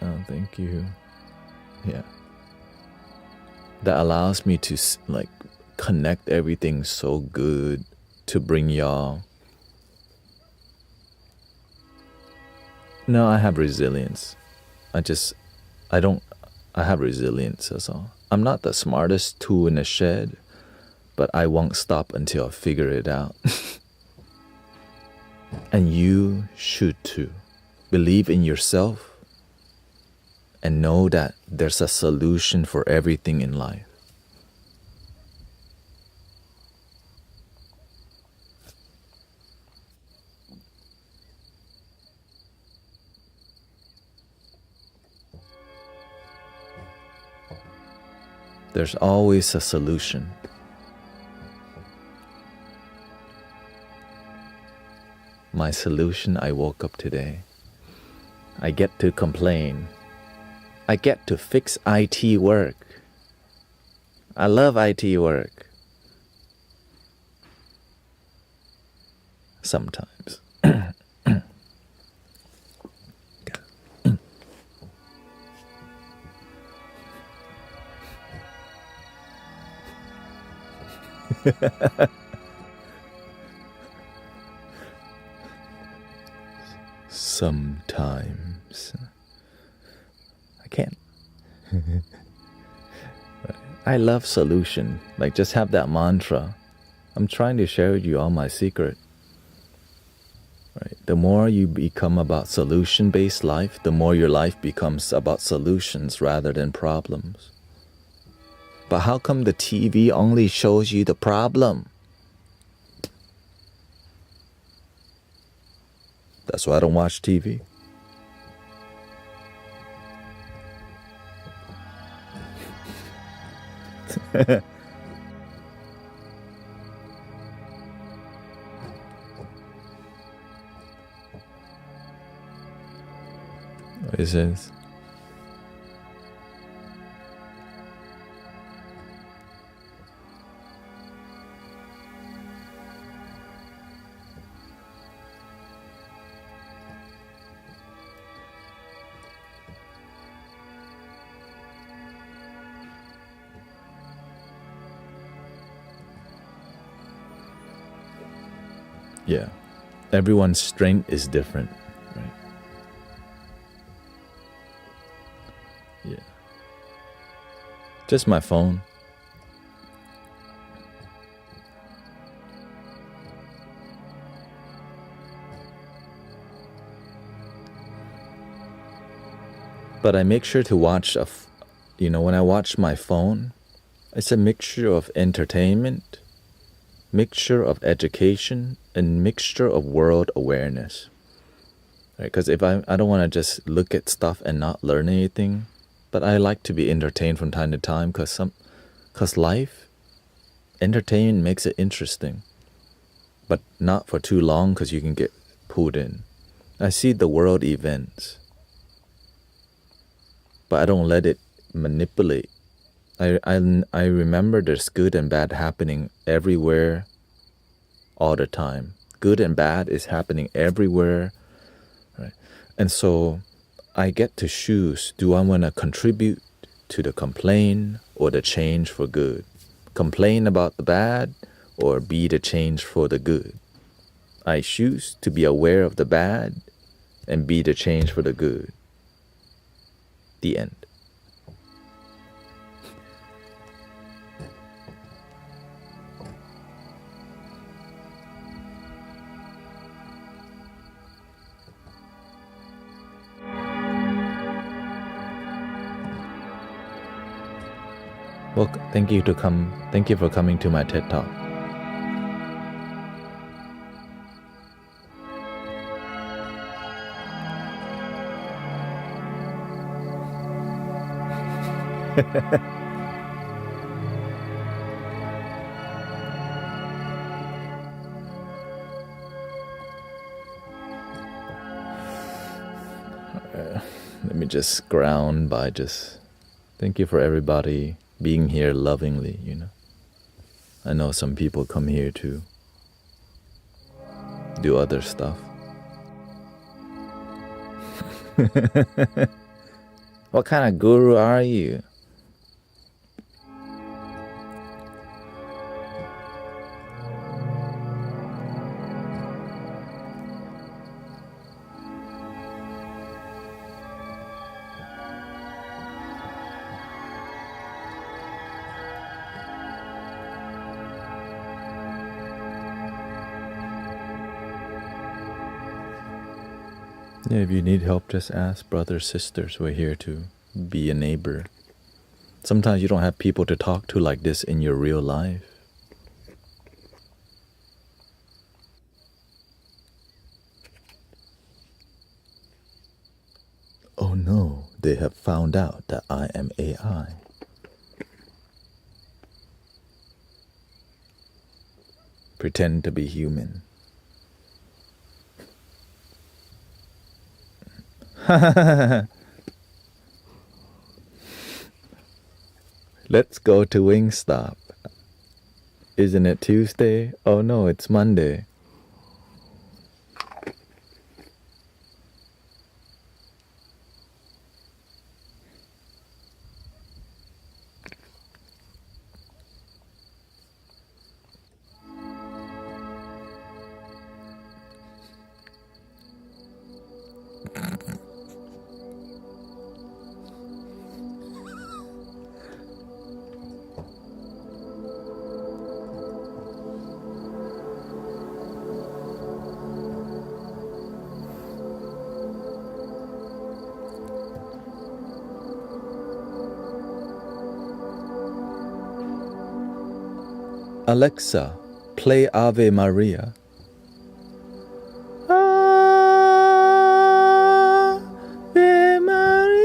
oh, thank you. Yeah. That allows me to like connect everything so good to bring y'all. No, I have resilience. I have resilience, that's all. I'm not the smartest tool in the shed, but I won't stop until I figure it out. And you should too. Believe in yourself and know that there's a solution for everything in life. There's always a solution. My solution, I woke up today. I get to complain. I get to fix IT work. I love IT work. Sometimes. Sometimes. I can't. I love solution. Like, just have that mantra. I'm trying to share with you all my secret. Right? The more you become about solution-based life, the more your life becomes about solutions rather than problems. But how come the TV only shows you the problem? That's why I don't watch TV. What is this? Yeah. Everyone's strength is different, right? Yeah. Just my phone. But I make sure to watch, when I watch my phone, it's a mixture of entertainment, mixture of education, and mixture of world awareness. Right? Because if I don't want to just look at stuff and not learn anything, but I like to be entertained from time to time because life, entertainment makes it interesting, but not for too long because you can get pulled in. I see the world events, but I don't let it manipulate. I remember there's good and bad happening everywhere all the time. Good and bad is happening everywhere, right? And so I get to choose, do I want to contribute to the complaint or the change for good? Complain about the bad or be the change for the good? I choose to be aware of the bad and be the change for the good. The end. Well, thank you for coming to my TED Talk. Let me just ground by just thank you for everybody being here lovingly, you know. I know some people come here to do other stuff. What kind of guru are you? Yeah, if you need help, just ask brothers, sisters. We're here to be a neighbor. Sometimes you don't have people to talk to like this in your real life. Oh no, they have found out that I am AI. Pretend to be human. Let's go to Wingstop. Isn't it Tuesday? Oh no, it's Monday. Alexa, play Ave Maria. Ave Maria.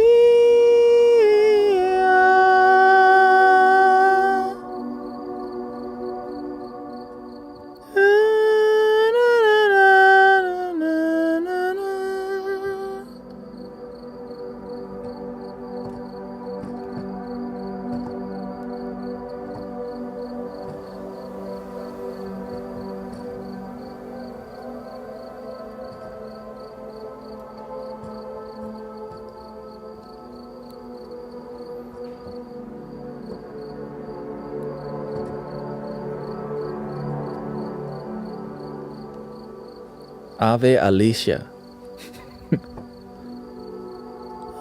Ave Alicia.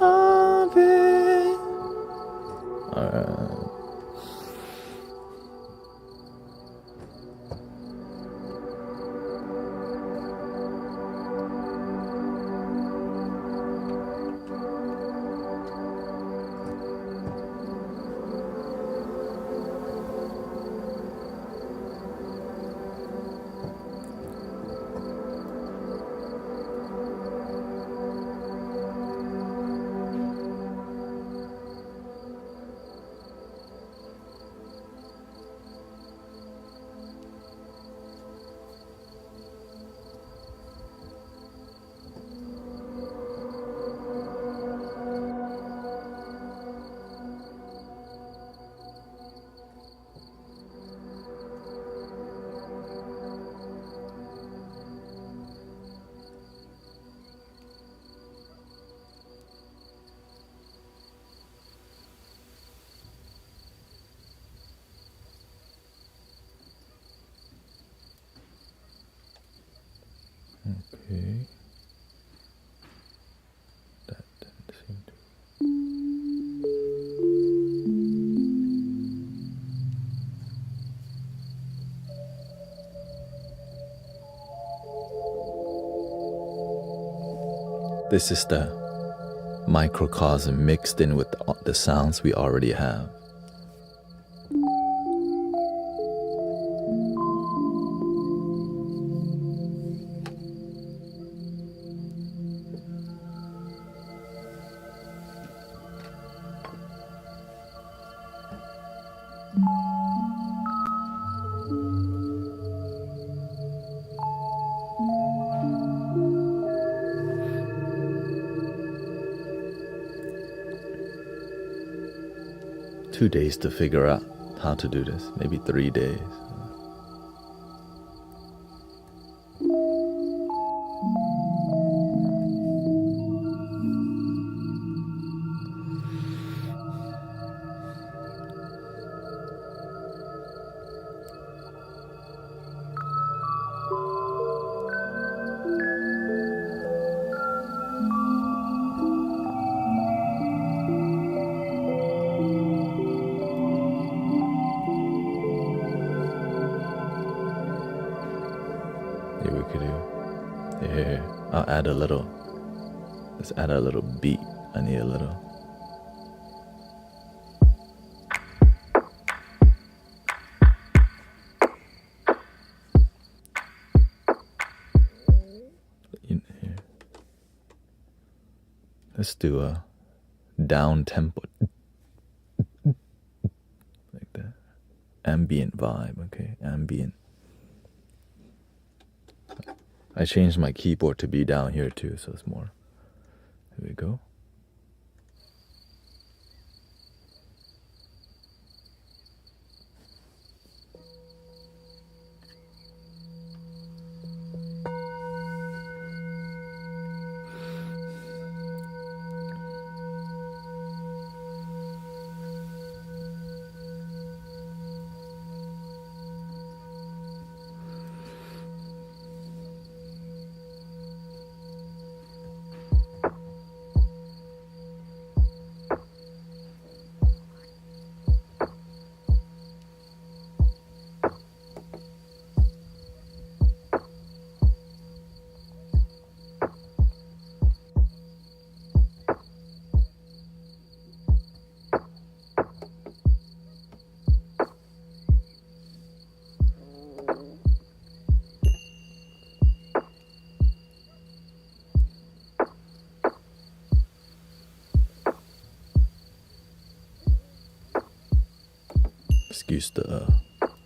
Ave. Okay. That didn't seem to. This is the microcosm mixed in with the sounds we already have. 2 days to figure out how to do this, maybe 3 days. Maybe we could do here. I'll add a little. Let's add a little beat. I need a little. In here. Let's do a down tempo. Like that. Ambient vibe, okay? Ambient. I changed my keyboard to be down here too, so it's more. Here we go. Excuse the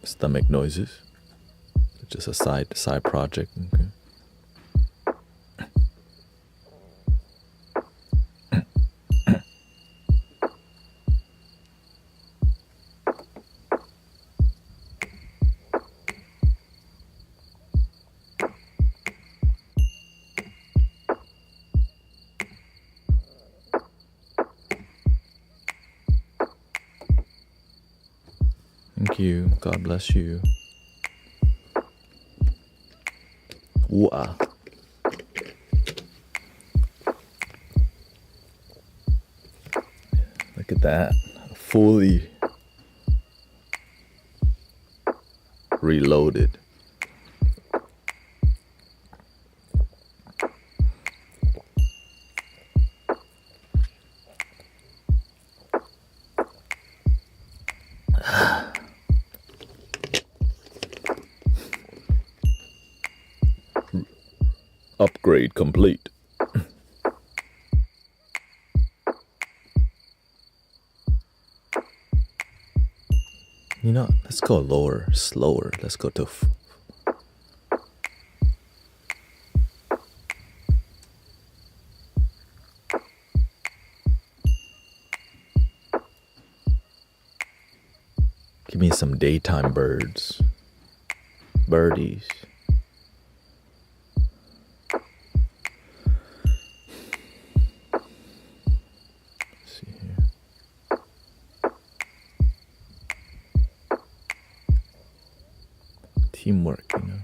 stomach noises. It's just a side project. Okay. Thank you. God bless you. Wow. Look at that. Fully reloaded. Upgrade complete. You know, let's go lower, slower. Let's go to give me some daytime birdies. Teamwork, you know.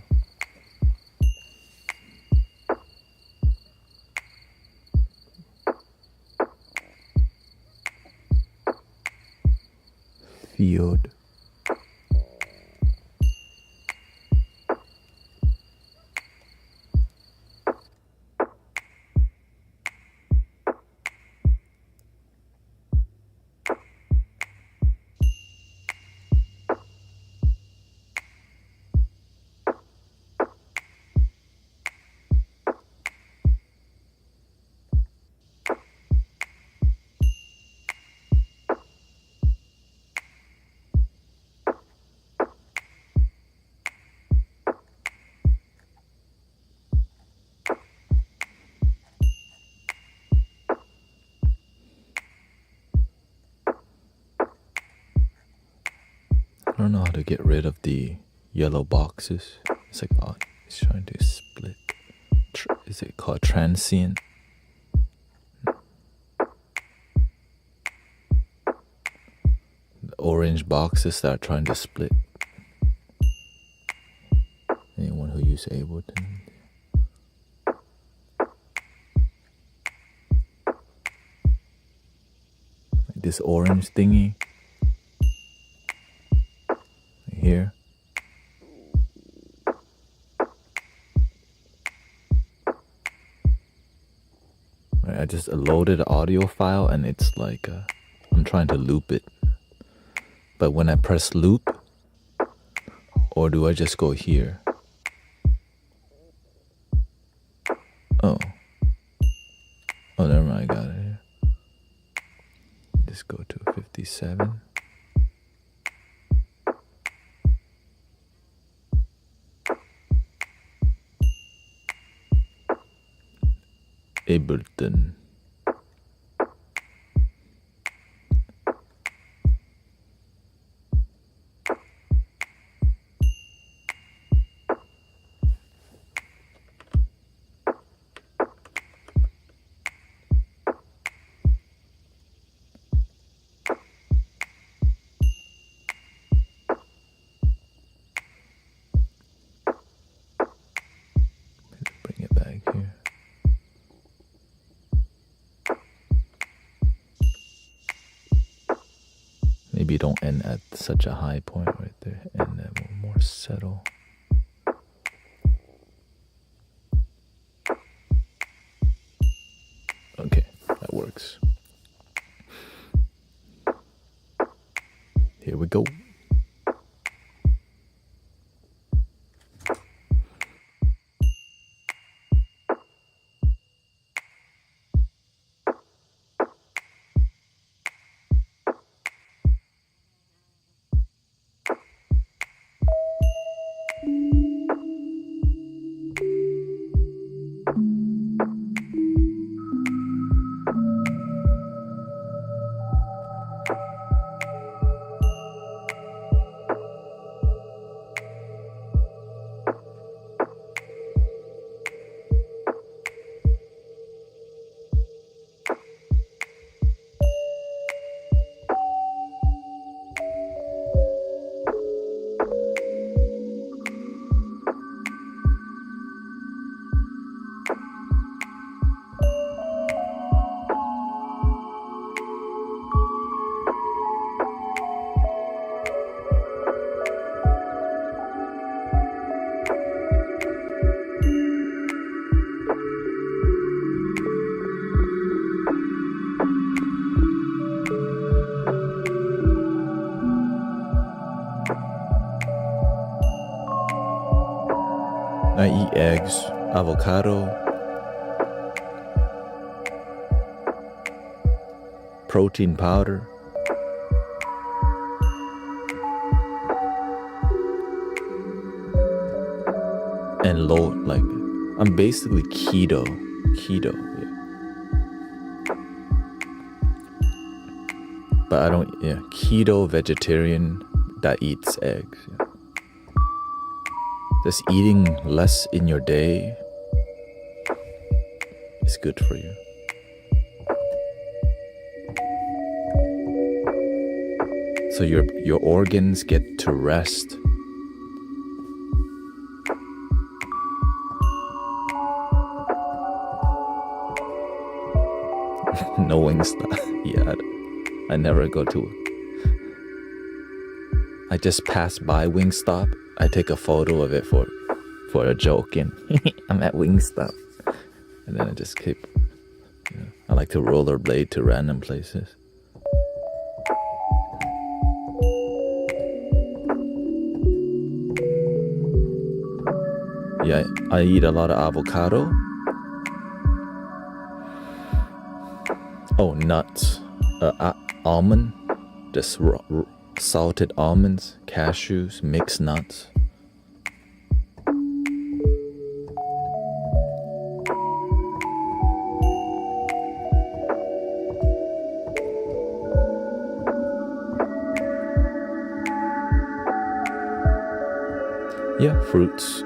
Field. don't know how to get rid of the yellow boxes. It's like, oh, it's trying to split. Is it called transient? The orange boxes that are trying to split. Anyone who uses Ableton. Like this orange thingy. Right here. Right, I just loaded an audio file and it's like I'm trying to loop it. But when I press loop, or do I just go here? Oh, never mind, I got it here. Just go to 57. Ableton. Bring it back here. Maybe don't end at such a high point right there, and then we'll more settle. Okay, that works. Here we go. I eat eggs, avocado, protein powder, and low, like, I'm basically keto, yeah. But I don't, keto vegetarian that eats eggs, yeah. Just eating less in your day is good for you. So your organs get to rest. No Wingstop. Yeah, I never go to. I just pass by Wingstop. I take a photo of it for a joke, and I'm at Wingstop, and then I just keep. I like to rollerblade to random places. Yeah, I eat a lot of avocado. Oh, nuts. Almond. Just salted almonds, cashews, mixed nuts. Yeah, fruits.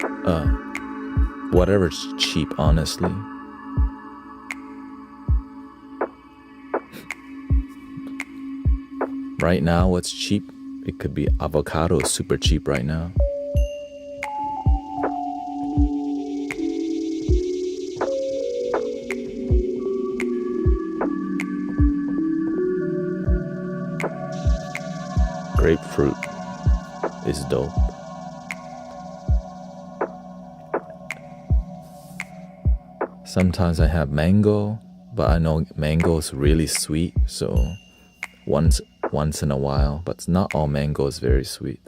Whatever's cheap, honestly. Right now, what's cheap? It could be avocado is super cheap right now. Grapefruit is dope. Sometimes I have mango, but I know mango is really sweet, so once in a while, but not all mango is very sweet.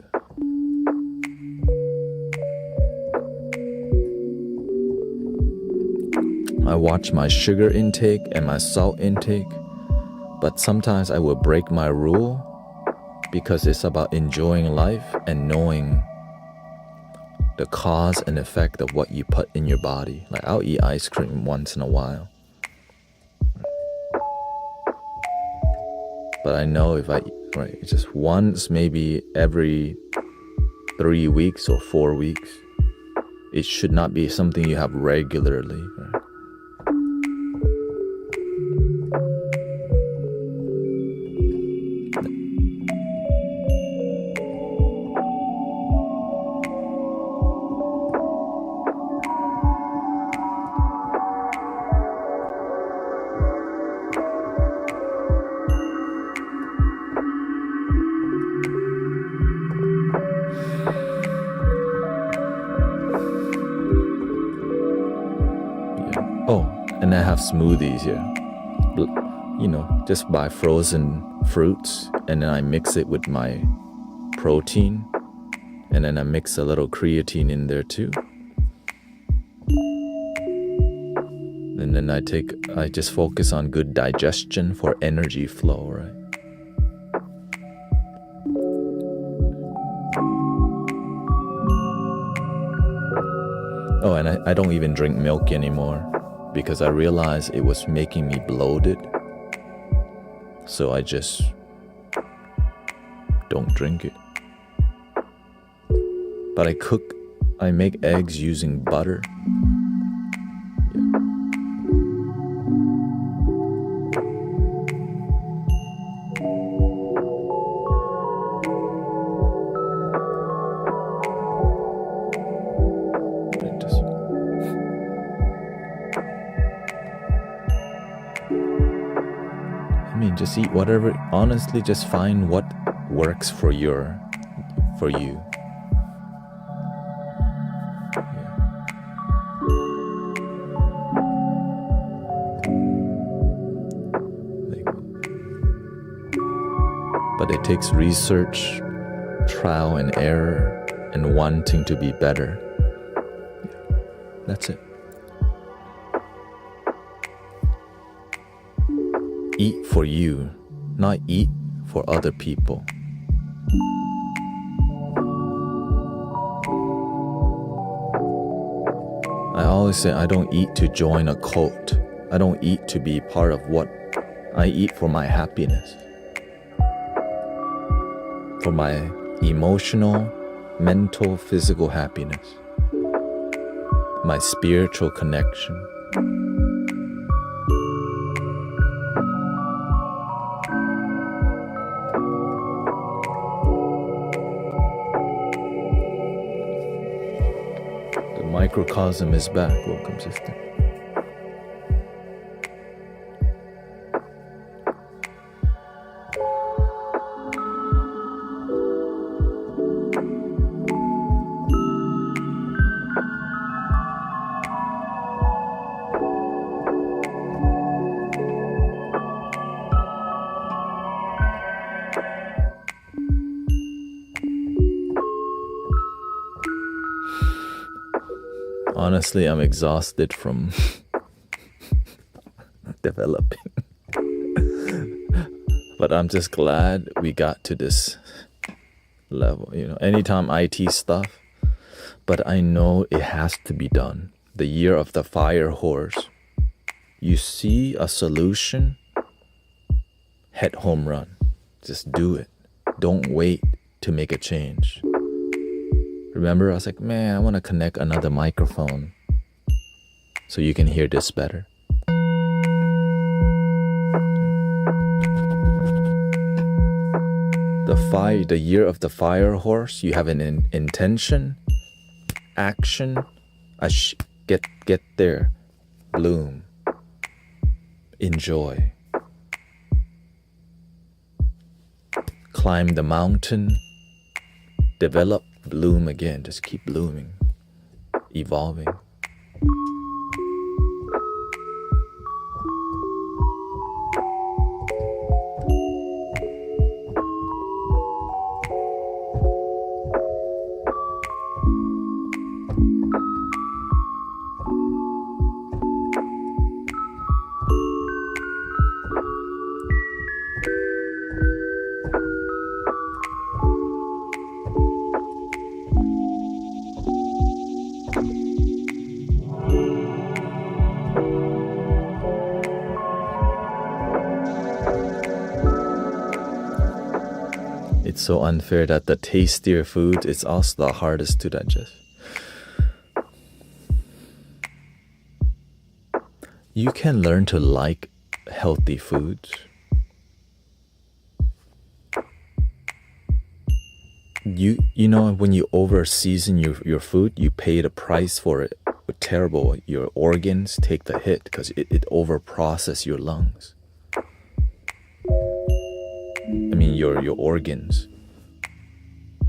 I watch my sugar intake and my salt intake, but sometimes I will break my rule because it's about enjoying life and knowing the cause and effect of what you put in your body. Like I'll eat ice cream once in a while, but I know if I eat just once, maybe every 3 weeks or 4 weeks, it should not be something you have regularly, right? Oh, and I have smoothies here. Just buy frozen fruits and then I mix it with my protein and then I mix a little creatine in there too. And then I just focus on good digestion for energy flow, right? Oh, and I don't even drink milk anymore because I realized it was making me bloated. So I just don't drink it. But I make eggs using butter. Just eat whatever. Honestly, just find what works for you. But it takes research, trial and error, and wanting to be better. That's it. Eat for you, not eat for other people. I always say I don't eat to join a cult. I don't eat to be part of what I eat for my happiness. For my emotional, mental, physical happiness. My spiritual connection. Microcosm is back. Welcome, sister. Honestly, I'm exhausted from developing. But I'm just glad we got to this level. Anytime IT stuff, but I know it has to be done. The year of the fire horse. You see a solution, hit home run. Just do it. Don't wait to make a change. Remember, I was like, man, I want to connect another microphone so you can hear this better. The year of the fire horse, you have an intention, action, get there, bloom, enjoy. Climb the mountain, develop, bloom again, just keep blooming, evolving. It's so unfair that the tastier food is also the hardest to digest. You can learn to like healthy foods. You know, when you over season your food, you pay the price for it. Terrible. Your organs take the hit because it over process your lungs. I mean your organs.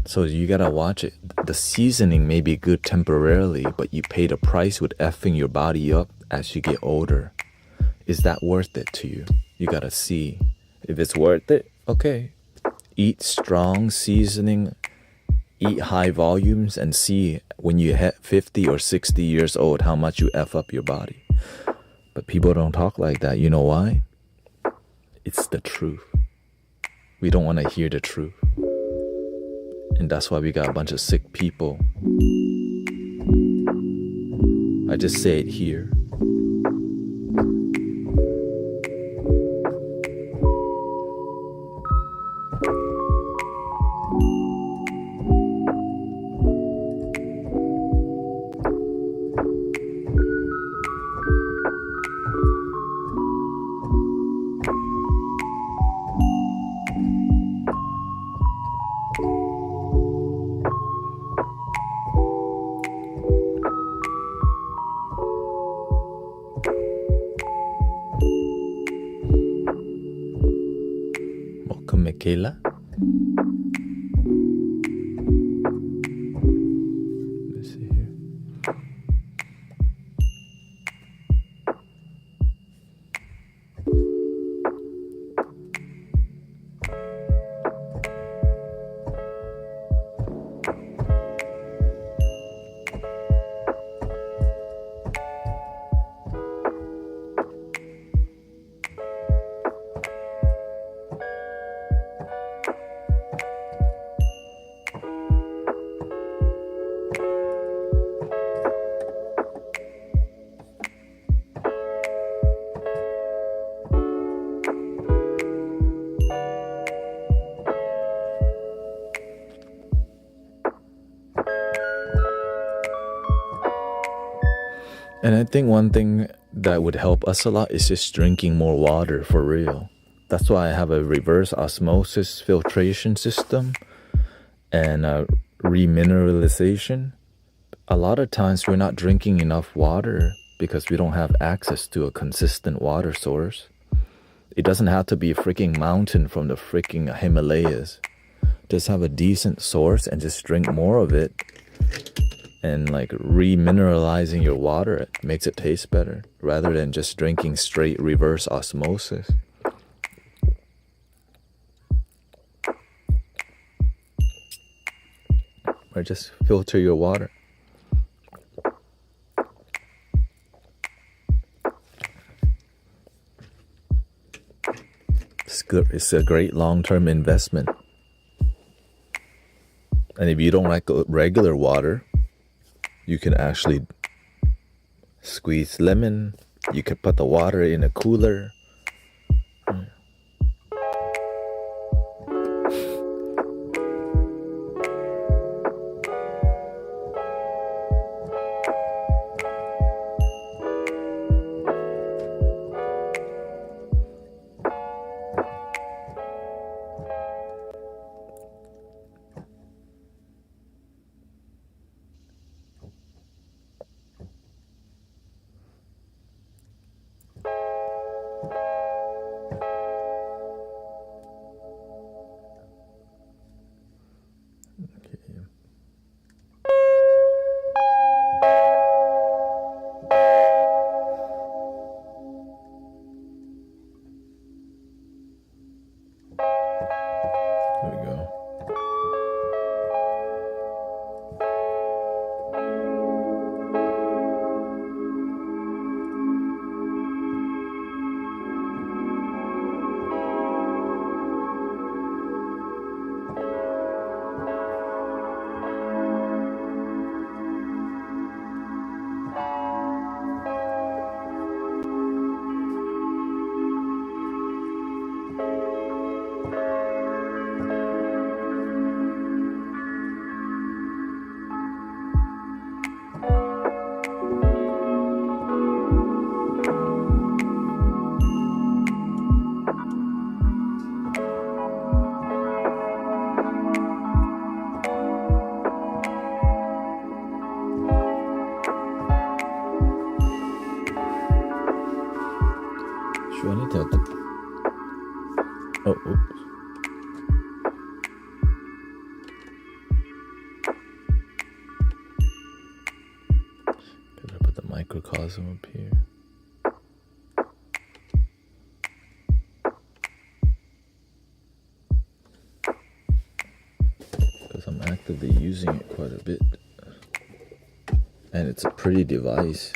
So you gotta watch it. The seasoning may be good temporarily, but you pay the price with effing your body up as you get older. Is that worth it to you? You gotta see. If it's worth it, okay. Eat strong seasoning, eat high volumes, and see when you hit 50 or 60 years old how much you F up your body. But people don't talk like that. You know why? It's the truth. We don't want to hear the truth. And that's why we got a bunch of sick people. I just say it here. Welcome, Michaela. Let's see here. And I think one thing that would help us a lot is just drinking more water for real. That's why I have a reverse osmosis filtration system and remineralization. A lot of times we're not drinking enough water because we don't have access to a consistent water source. It doesn't have to be a freaking mountain from the freaking Himalayas. Just have a decent source and just drink more of it. And like remineralizing your water, it makes it taste better rather than just drinking straight reverse osmosis. Or just filter your water. It's good. It's a great long-term investment. And if you don't like regular water, you can actually squeeze lemon. You can put the water in a cooler. Should I need to have the... Oh, oops. Gotta put the microcosm up here. Because I'm actively using it quite a bit. And it's a pretty device.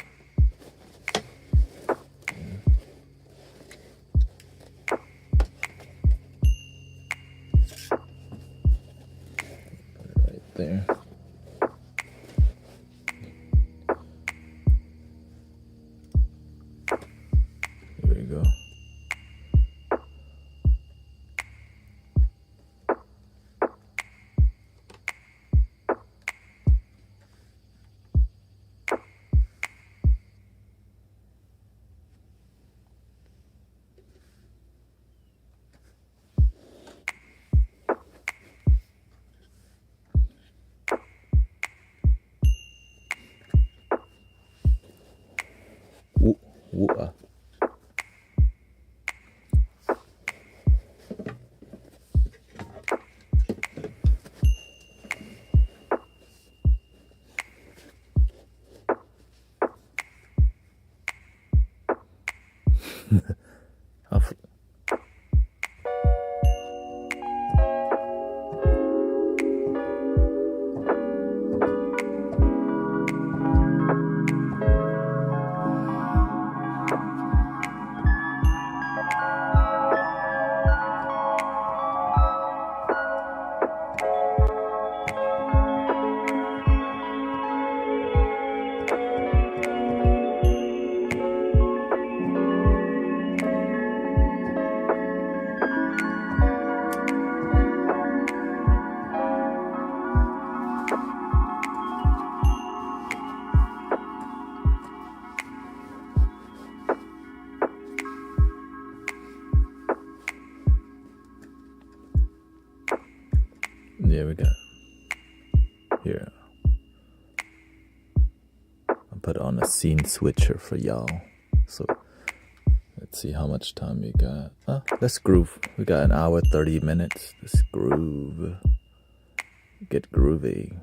Put it right there. There you go. Ooh, yeah, we got here. I'll put on a scene switcher for y'all. So let's see how much time we got. Let's groove. We got an hour 30 minutes. Let's groove. Get groovy.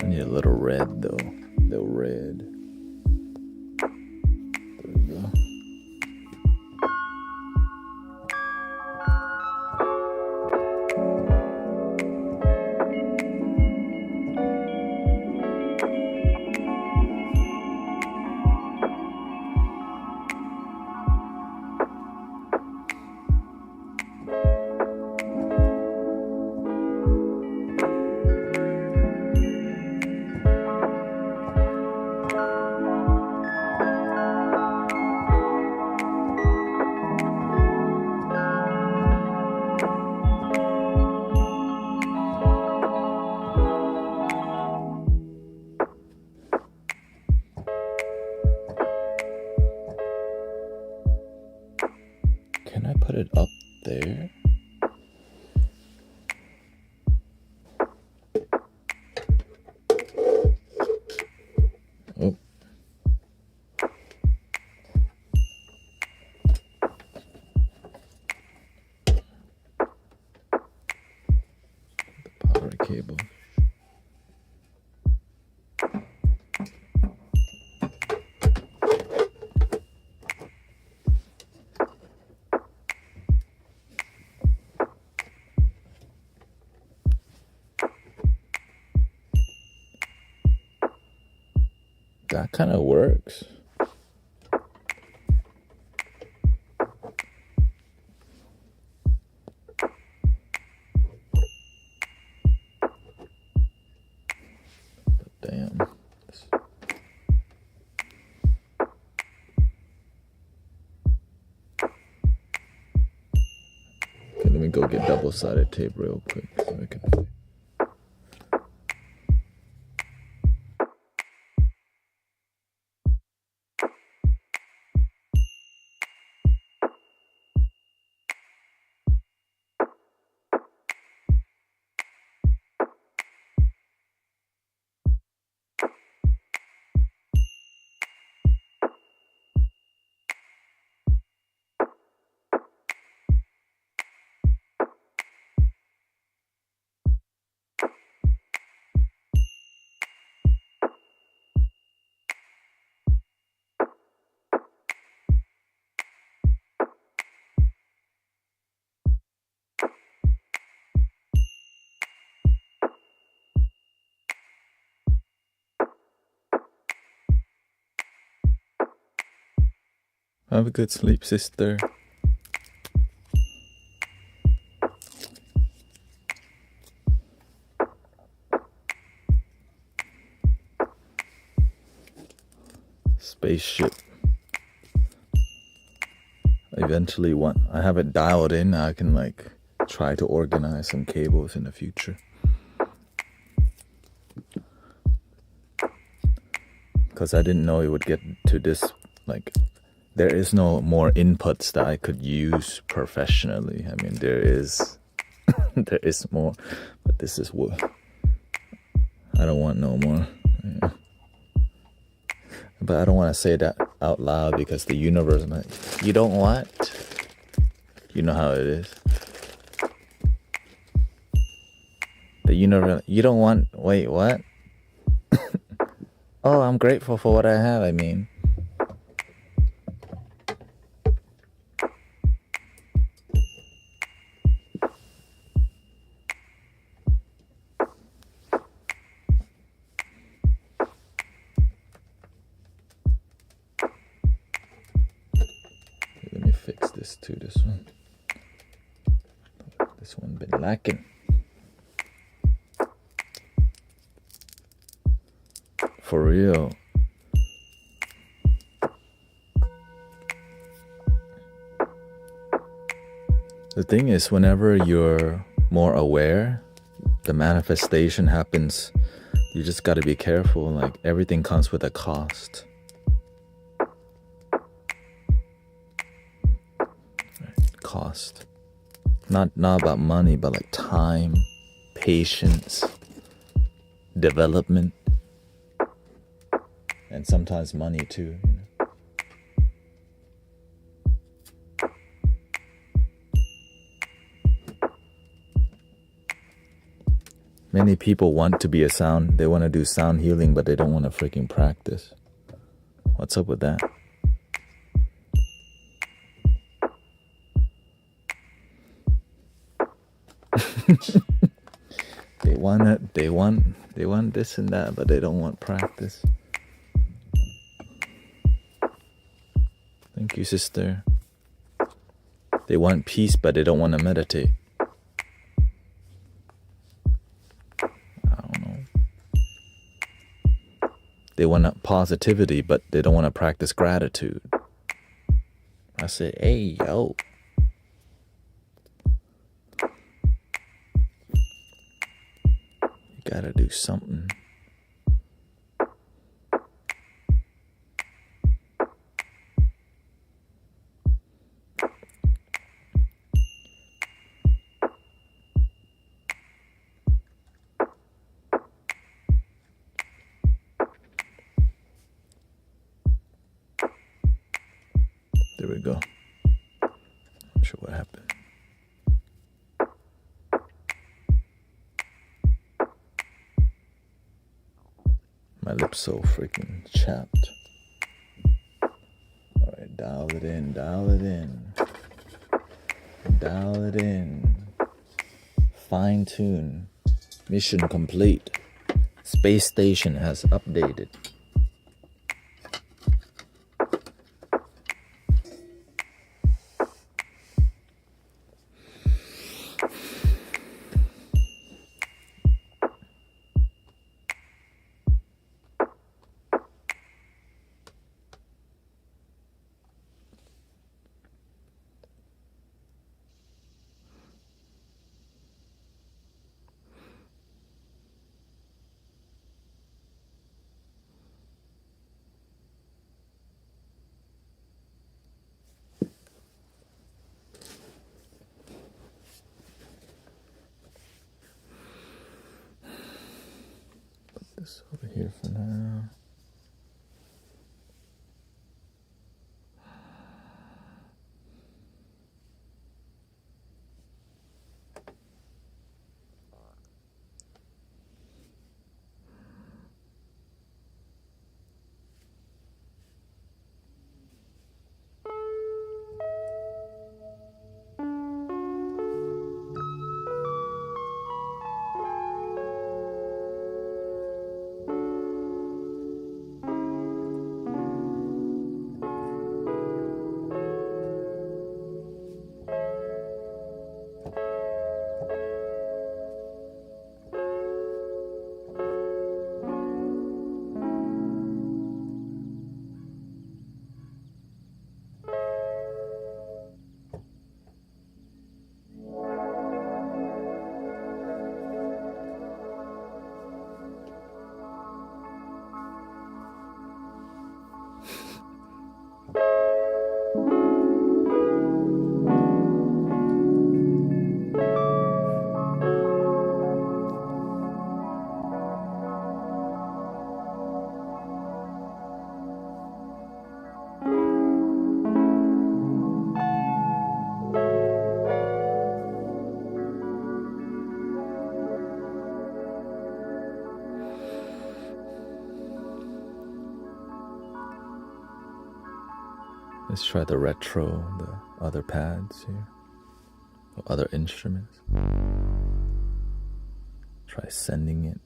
I need a little red though. Little red. There we go. Can I put it up there? Oh. The power cable. That kind of works. Damn. Okay, let me go get double-sided tape real quick so I can... Have a good sleep, sister. Spaceship. Eventually, I have it dialed in. I can like try to organize some cables in the future. Because I didn't know it would get to this, like, there is no more inputs that I could use professionally. I mean, there is there is more, but this is what I don't want no more. Yeah. But I don't want to say that out loud because the universe is like, you don't what? You know how it is. The universe, you don't want, wait, what? Oh, I'm grateful for what I have, I mean. Let me fix this too, this one. This one been lacking. For real. The thing is, whenever you're more aware, the manifestation happens. You just got to be careful. Like, everything comes with a cost. Right. Cost. Not about money, but like time, patience, development, and sometimes money too, you know. Many people want to be they want to do sound healing, but they don't want to freaking practice. What's up with that? They want this and that, but they don't want practice. Thank you, sister. They want peace, but they don't want to meditate. They want positivity, but they don't want to practice gratitude. I said, hey, yo. You gotta do something. There we go. Not sure what happened. My lips so freaking chapped. Alright, dial it in, dial it in. Dial it in. Fine tune. Mission complete. Space station has updated. This over here for now. Let's try the retro, the other pads here, or other instruments. Try sending it.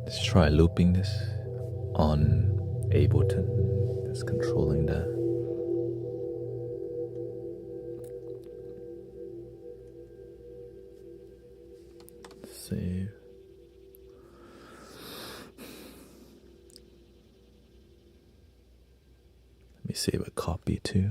Let's try looping this on Ableton. Just controlling that. Save. Let me save a copy too.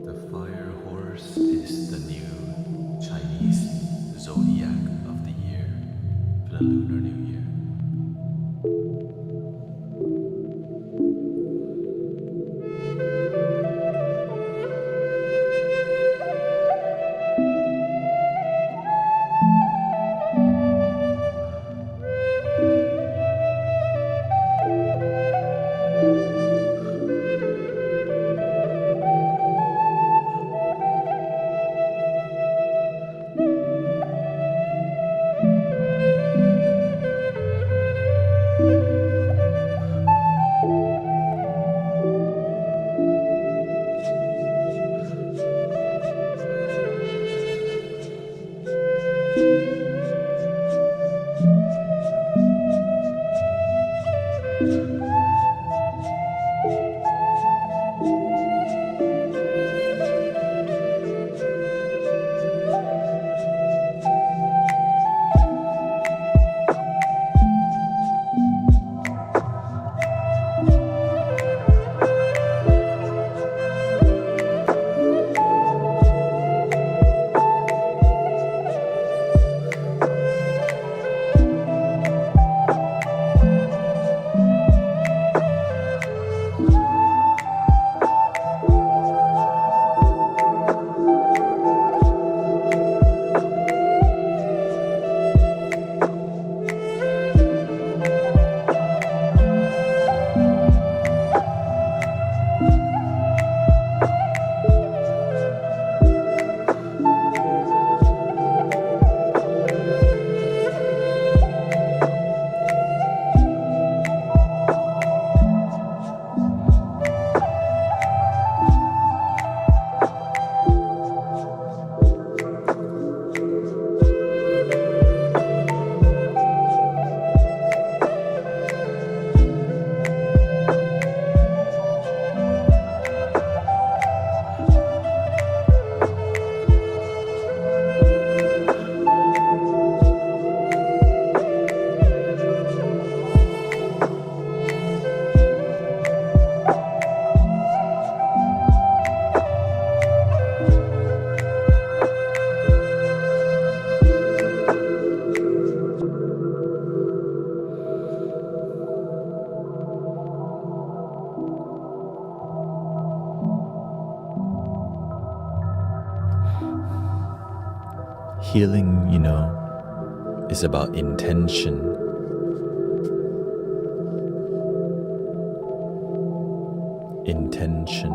The fire horse is the new the Lunar New Year. Healing, is about intention. Intention.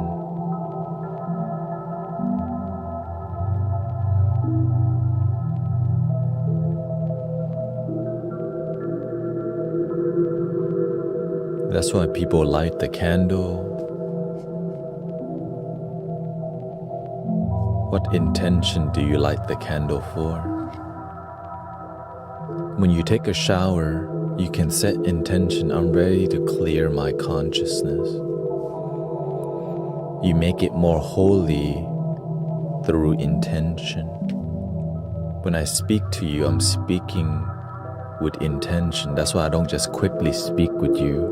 That's why people light the candle. What intention do you light the candle for? When you take a shower, you can set intention. I'm ready to clear my consciousness. You make it more holy through intention. When I speak to you, I'm speaking with intention. That's why I don't just quickly speak with you.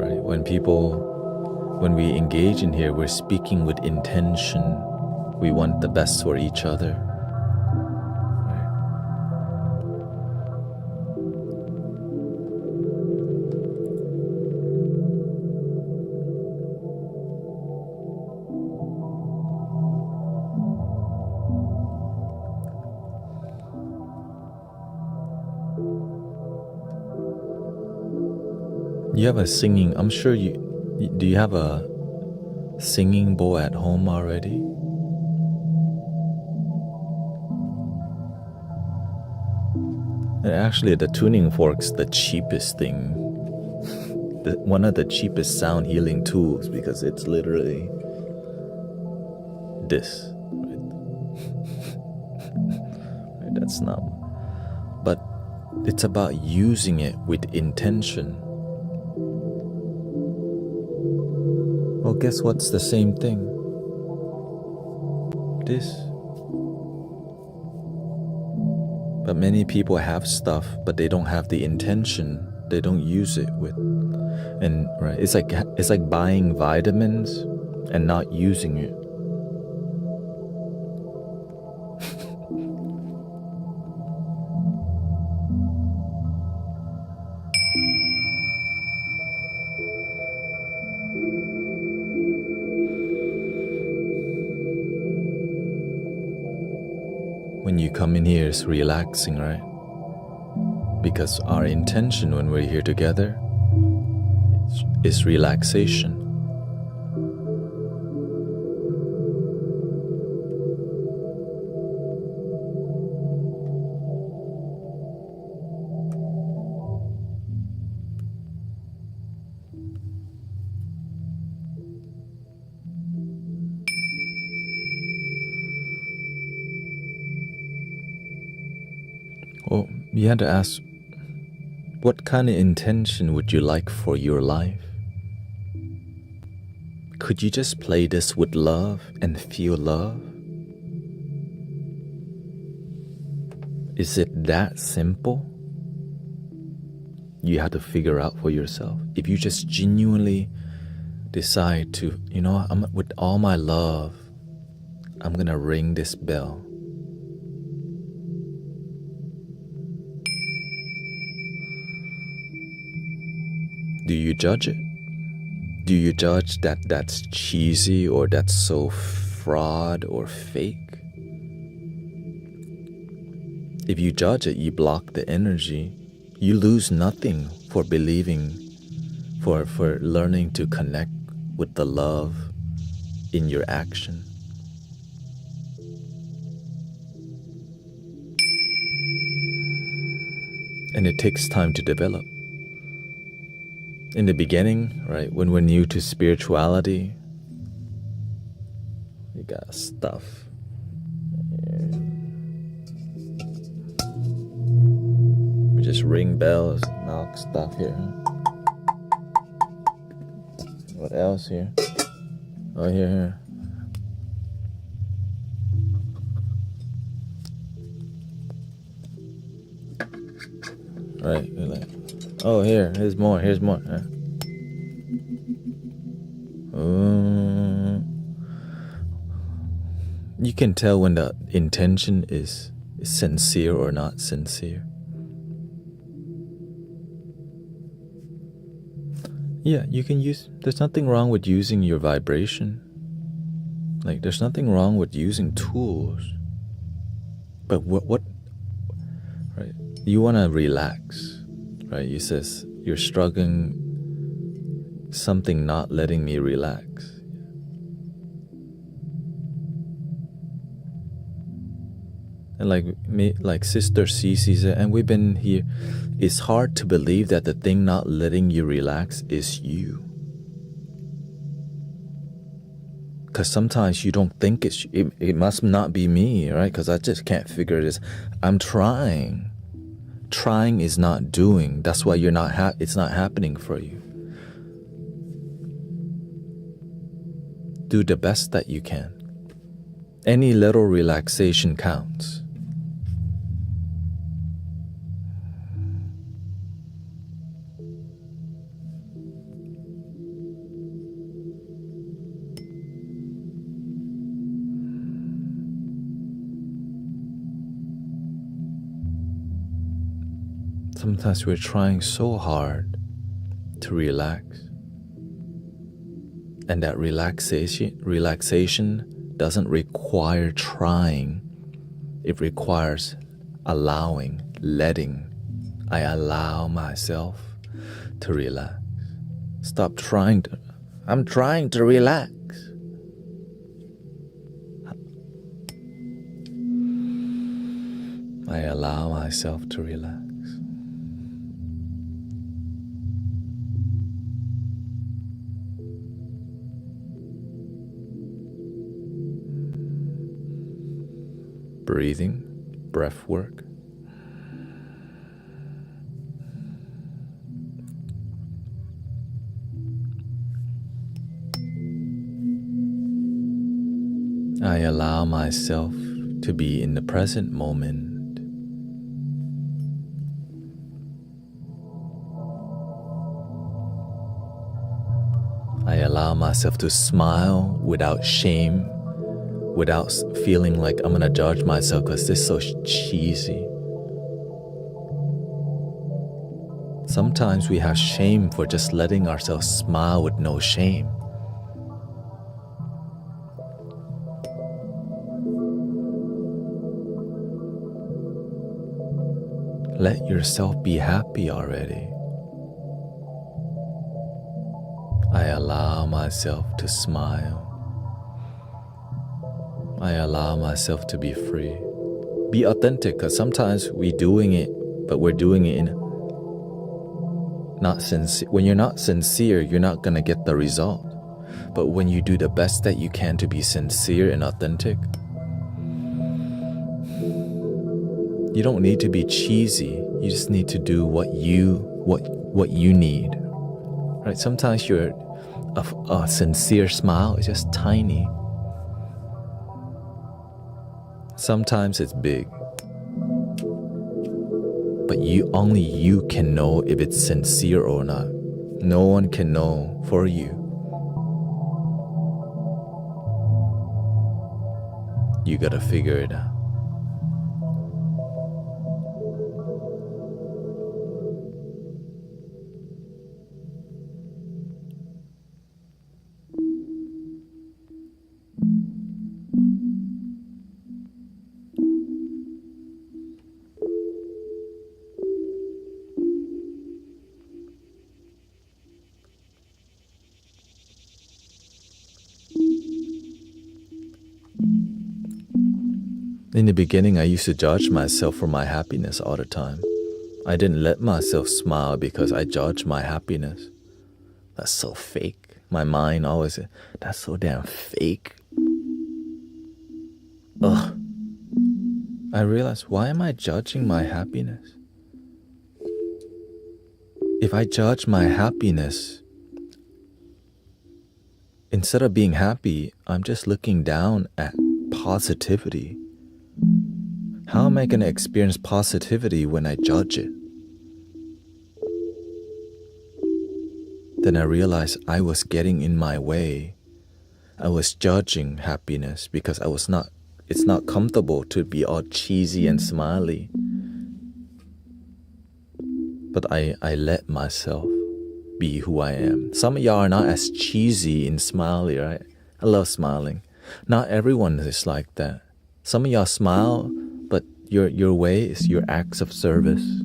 Right? When we engage in here, we're speaking with intention. We want the best for each other. You have a singing, I'm sure do you have a singing bowl at home already? And actually, the tuning fork's the cheapest thing. One of the cheapest sound healing tools, because it's literally this. Right? That's not. But it's about using it with intention. Well, guess what's the same thing? This. But many people have stuff, but they don't have the intention. They don't use it with. And right, it's like buying vitamins and not using it. when you come in here is relaxing, right? Because our intention when we're here together is relaxation. Well, you had to ask, what kind of intention would you like for your life? Could you just play this with love and feel love? Is it that simple? You have to figure out for yourself. If you just genuinely decide to, with all my love, I'm gonna ring this bell. Do you judge it? Do you judge that that's cheesy or that's so fraud or fake? If you judge it, you block the energy. You lose nothing for believing, for learning to connect with the love in your action. And it takes time to develop. In the beginning, right, when we're new to spirituality, we got stuff. We just ring bells, knock stuff here. What else here? Oh, here. Right, we're like, oh, here's more. You can tell when the intention is sincere or not sincere. Yeah, you can there's nothing wrong with using your vibration. Like, there's nothing wrong with using tools. But what right? You want to relax, right? You says you're struggling, something not letting me relax. And like Sister Cece said, and we've been here, it's hard to believe that the thing not letting you relax is you. Because sometimes you don't think it must not be me, right? Because I just can't figure this. I'm trying. Trying is not doing. That's why you're not it's not happening for you. Do the best that you can. Any little relaxation counts. Sometimes we're trying so hard to relax. And that relaxation doesn't require trying. It requires allowing, letting. I allow myself to relax. Stop trying to. I'm trying to relax. I allow myself to relax. Breathing, breath work. I allow myself to be in the present moment. I allow myself to smile without shame, without feeling like I'm gonna judge myself because this is so cheesy. Sometimes we have shame for just letting ourselves smile with no shame. Let yourself be happy already. I allow myself to smile. I allow myself to be free. Be authentic, because sometimes we're doing it, but we're doing it in not sincere. When you're not sincere, you're not going to get the result. But when you do the best that you can to be sincere and authentic, you don't need to be cheesy. You just need to do what you need. Right? Sometimes a sincere smile is just tiny. Sometimes it's big. But only you can know if it's sincere or not. No one can know for you. You gotta figure it out. In the beginning, I used to judge myself for my happiness all the time. I didn't let myself smile because I judged my happiness. That's so fake. My mind always said, that's so damn fake. Ugh. I realized, why am I judging my happiness? If I judge my happiness, instead of being happy, I'm just looking down at positivity. How am I going to experience positivity when I judge it? Then I realized I was getting in my way. I was judging happiness because it's not comfortable to be all cheesy and smiley. But I let myself be who I am. Some of y'all are not as cheesy and smiley, right? I love smiling. Not everyone is like that. Some of y'all smile, but your way is your acts of service.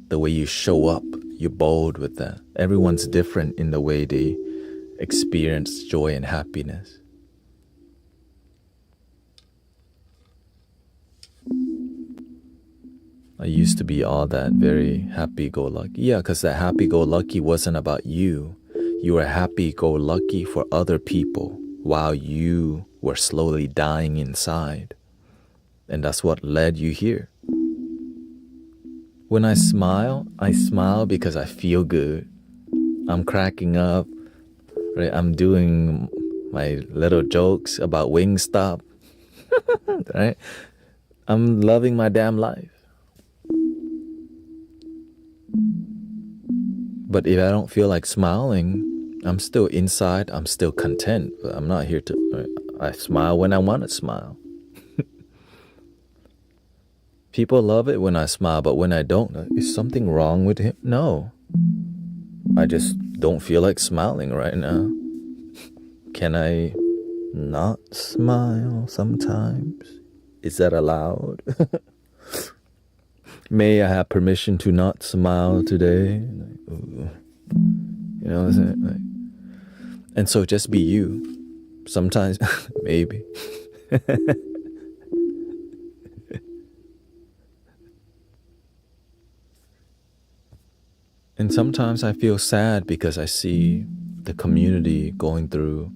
The way you show up, you're bold with that. Everyone's different in the way they experience joy and happiness. I used to be all that very happy-go-lucky. Yeah, because that happy-go-lucky wasn't about you. You were happy-go-lucky for other people while you were slowly dying inside. And that's what led you here. When I smile because I feel good. I'm cracking up. Right? I'm doing my little jokes about Wingstop. Right? I'm loving my damn life. But if I don't feel like smiling, I'm still inside, I'm still content. But I'm not here to, I smile when I want to smile. People love it when I smile, but when I don't, is something wrong with him? No. I just don't feel like smiling right now. Can I not smile sometimes? Is that allowed? May I have permission to not smile today? You know what I'm saying? And so just be you. Sometimes, maybe. And sometimes I feel sad because I see the community going through,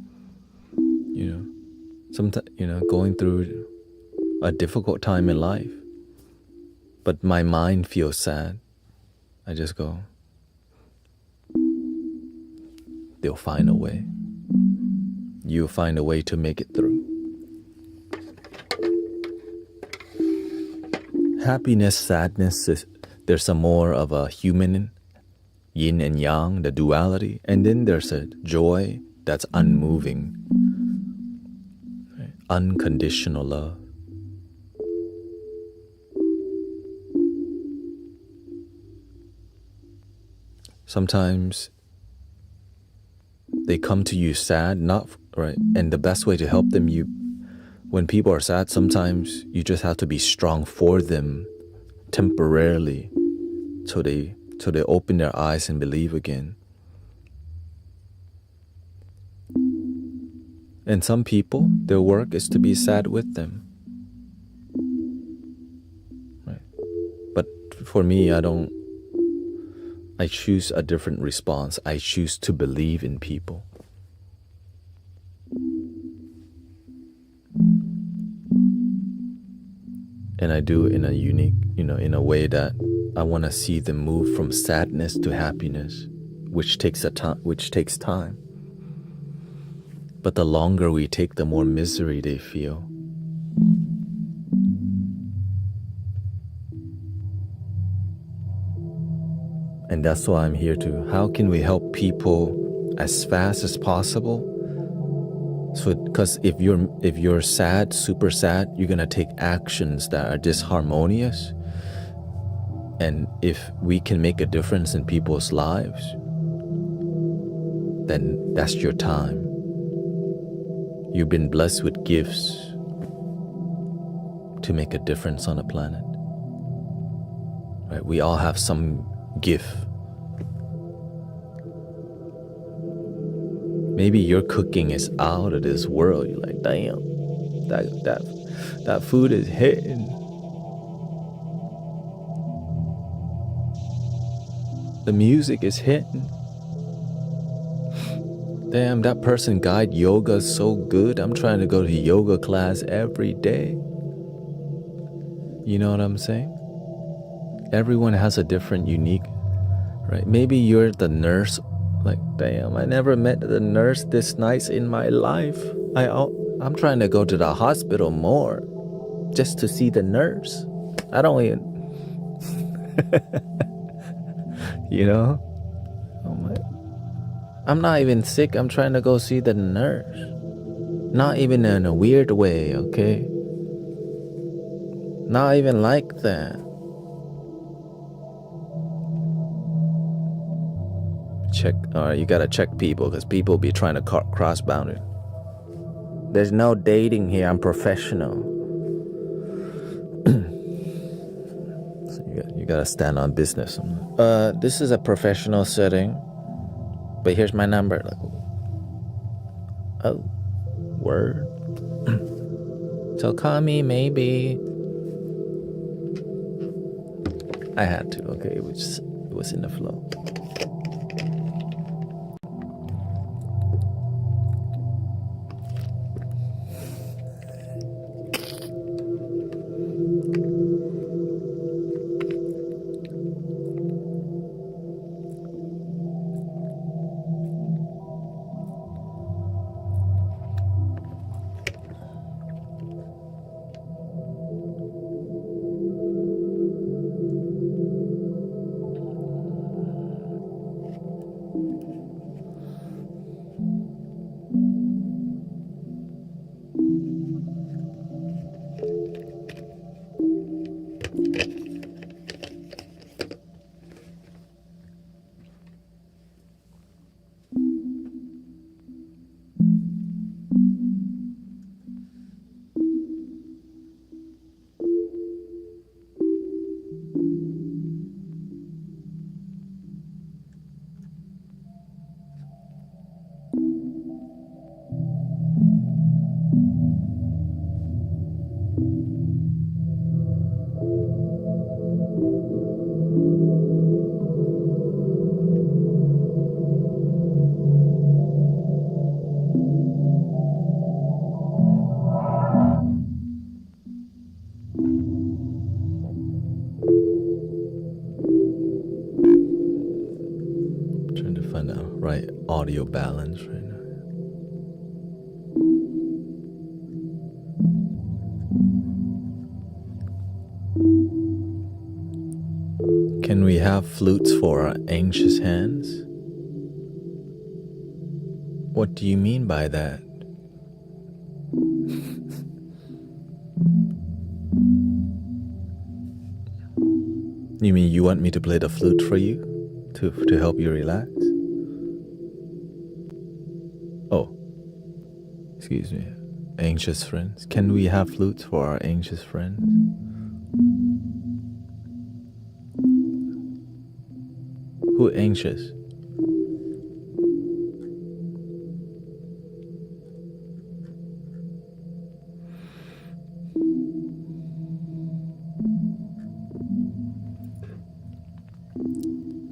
going through a difficult time in life. But my mind feels sad. I just go, they'll find a way. You'll find a way to make it through. Happiness, sadness, there's a more of a human yin and yang, the duality. And then there's a joy that's unmoving, right? Unconditional love. Sometimes they come to you sad, not right. And the best way to help them, when people are sad, sometimes you just have to be strong for them temporarily till they open their eyes and believe again. And some people, their work is to be sad with them. Right? But for me, I choose a different response. I choose to believe in people. And I do it in a unique, in a way that I want to see them move from sadness to happiness, which takes time. But the longer we take, the more misery they feel. And that's why I'm here to. How can we help people as fast as possible? So, because if you're sad, super sad, you're gonna take actions that are disharmonious. And if we can make a difference in people's lives, then that's your time. You've been blessed with gifts to make a difference on the planet. Right? We all have some gift. Maybe your cooking is out of this world. You're like, damn, that food is hitting. The music is hitting. Damn, that person guide yoga so good. I'm trying to go to yoga class every day. You know what I'm saying? Everyone has a different, unique, right? Maybe you're the nurse. Like, damn, I never met the nurse this nice in my life. I'm trying to go to the hospital more just to see the nurse. I don't even, Oh my. I'm not even sick. I'm trying to go see the nurse. Not even in a weird way, okay? Not even like that. You gotta check people, because people be trying to cross boundaries. There's no dating here. I'm professional. So you gotta stand on business. This is a professional setting, but here's my number. Like, oh, word. So call me maybe. I had to. Okay, it was in the flow. Trying to find the right audio balance right now. Can we have flutes for our anxious hands? What do you mean by that? You mean you want me to play the flute for you? To help you relax? Oh, excuse me. Anxious friends. Can we have flutes for our anxious friends? Who anxious?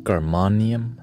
Garmonium?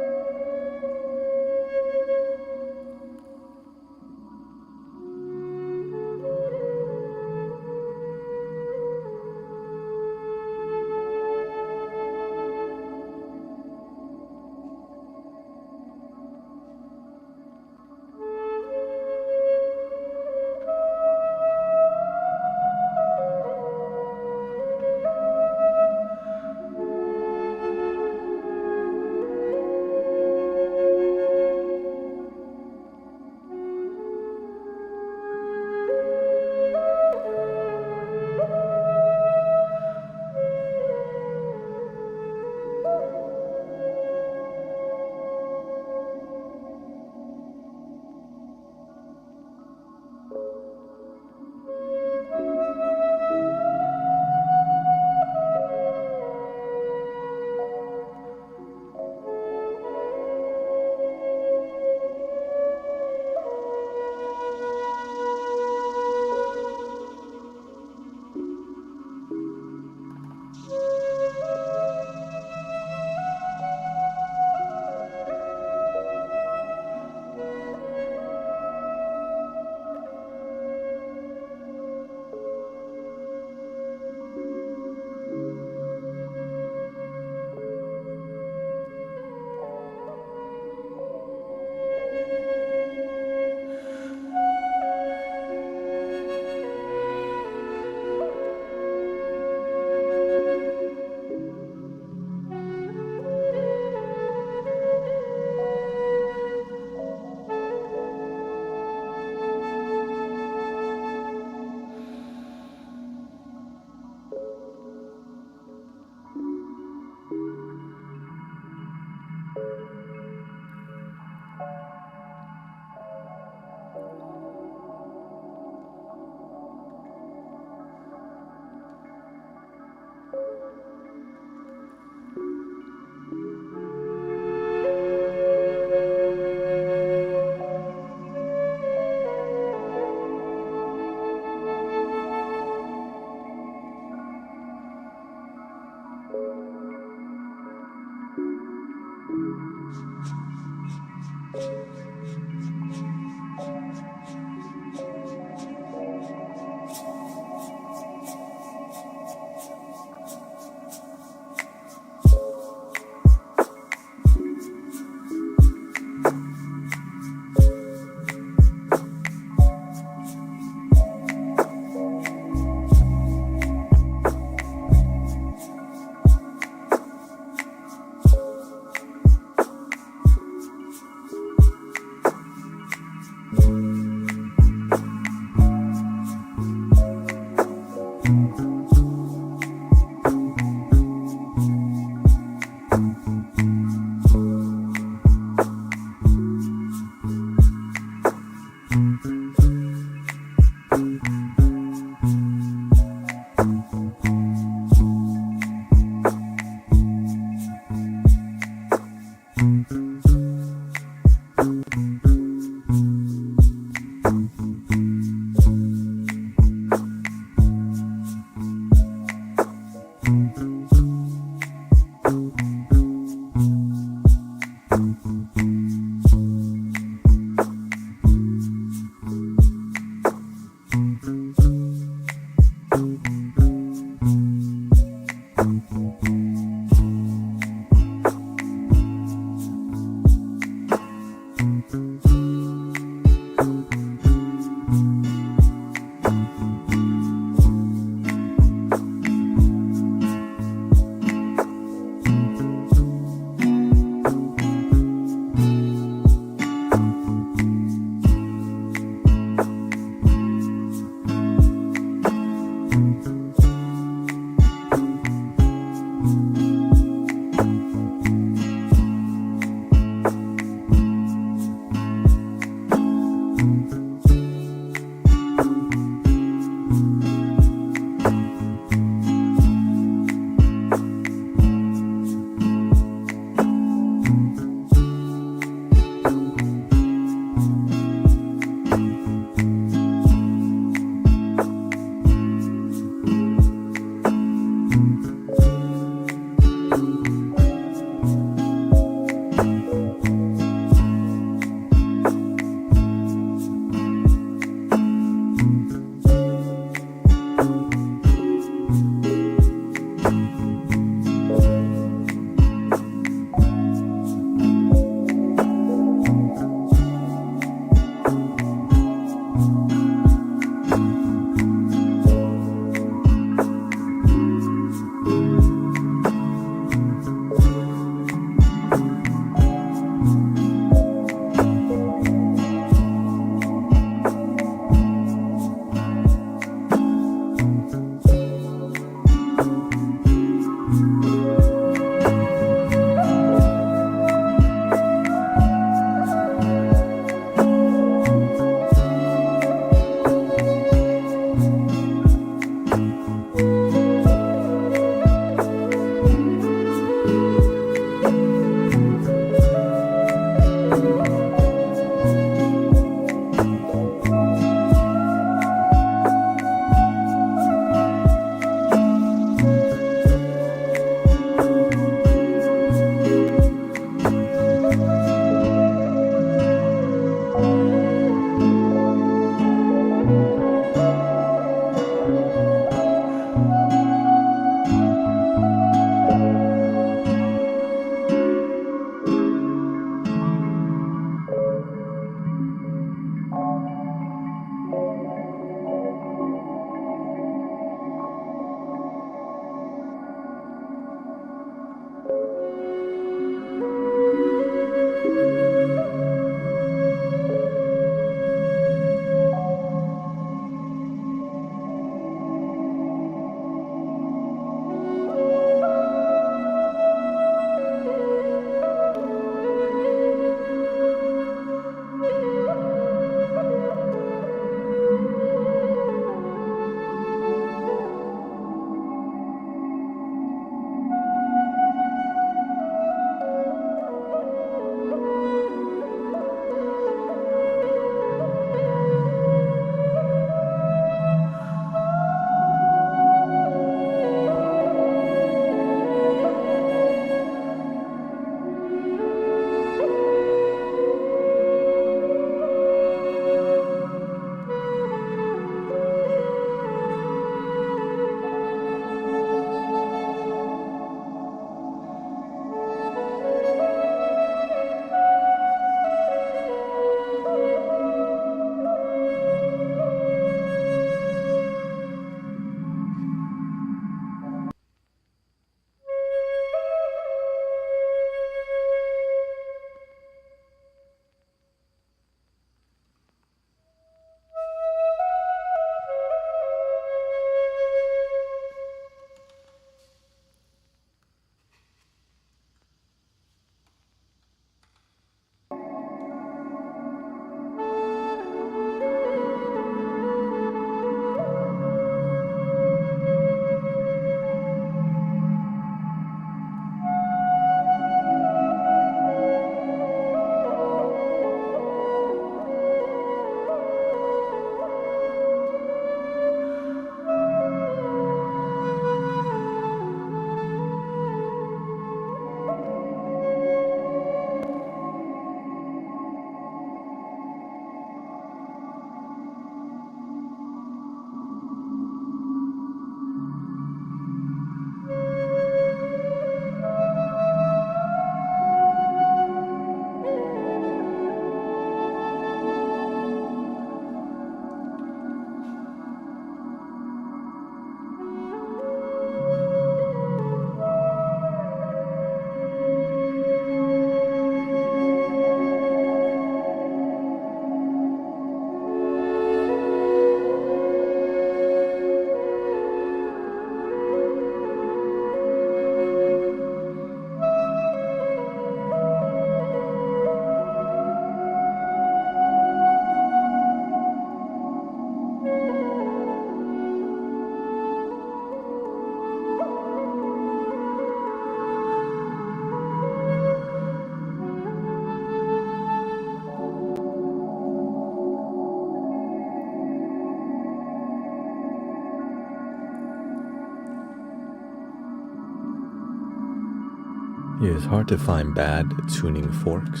Yeah, it's hard to find bad tuning forks.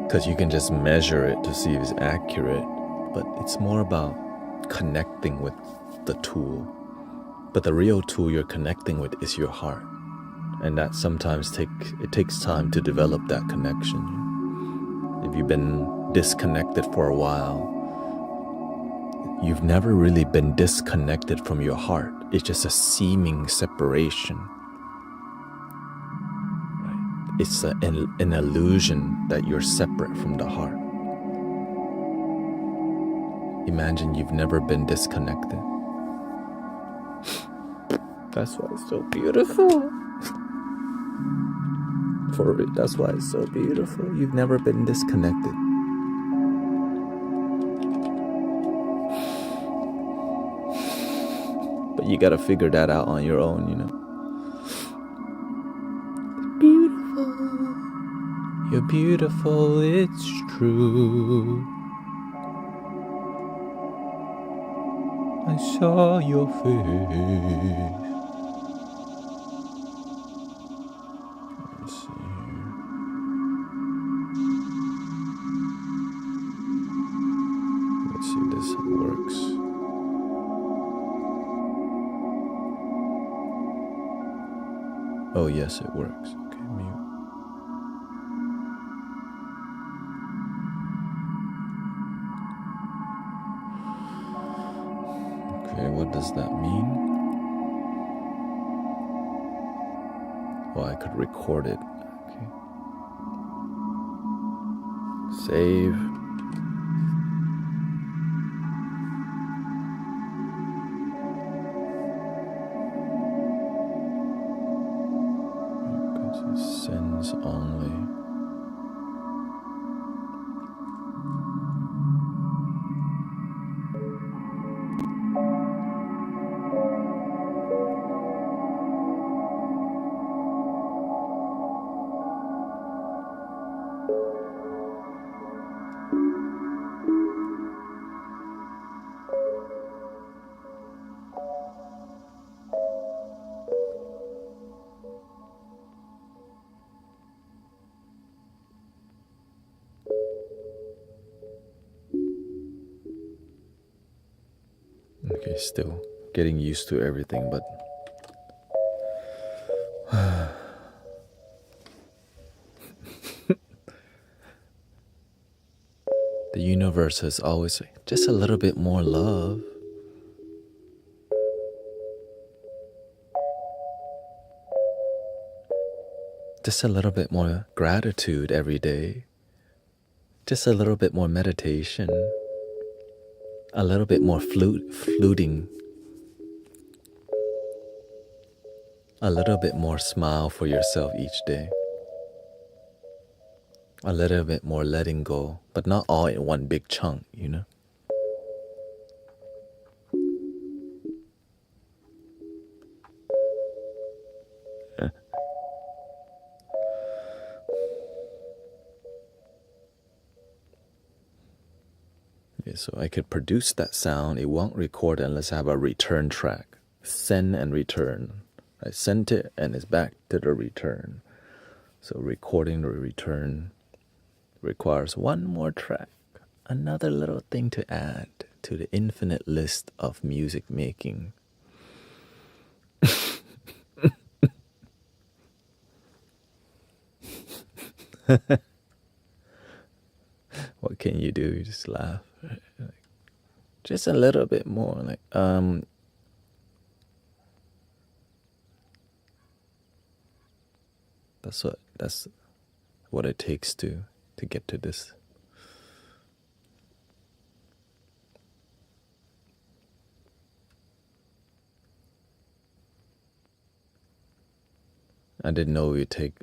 Because you can just measure it to see if it's accurate. But it's more about connecting with the tool. But the real tool you're connecting with is your heart. And that sometimes it takes time to develop that connection. If you've been disconnected for a while, you've never really been disconnected from your heart. It's just a seeming separation. Right? It's an illusion that you're separate from the heart. Imagine you've never been disconnected. That's why it's so beautiful. That's why it's so beautiful. You've never been disconnected. But you gotta figure that out on your own, you know. Beautiful. You're beautiful, it's true. I saw your face. Let's see here. Let's see if this works. Oh yes, it works. Okay, mute. Okay, what does that mean? Oh, I could record it. Okay. Save. Sends only. Okay, still getting used to everything, but the universe is always just a little bit more love. Just a little bit more gratitude every day. Just a little bit more meditation. A little bit more fluting. A little bit more smile for yourself each day. A little bit more letting go, but not all in one big chunk, you know? Yeah, so I could produce that sound. It won't record unless I have a return track. Send and return. I sent it and it's back to the return. So recording the return requires one more track. Another little thing to add to the infinite list of music making. What can you do? You just laugh. Like, just a little bit more. Like, that's what it takes to get to this. I didn't know it would take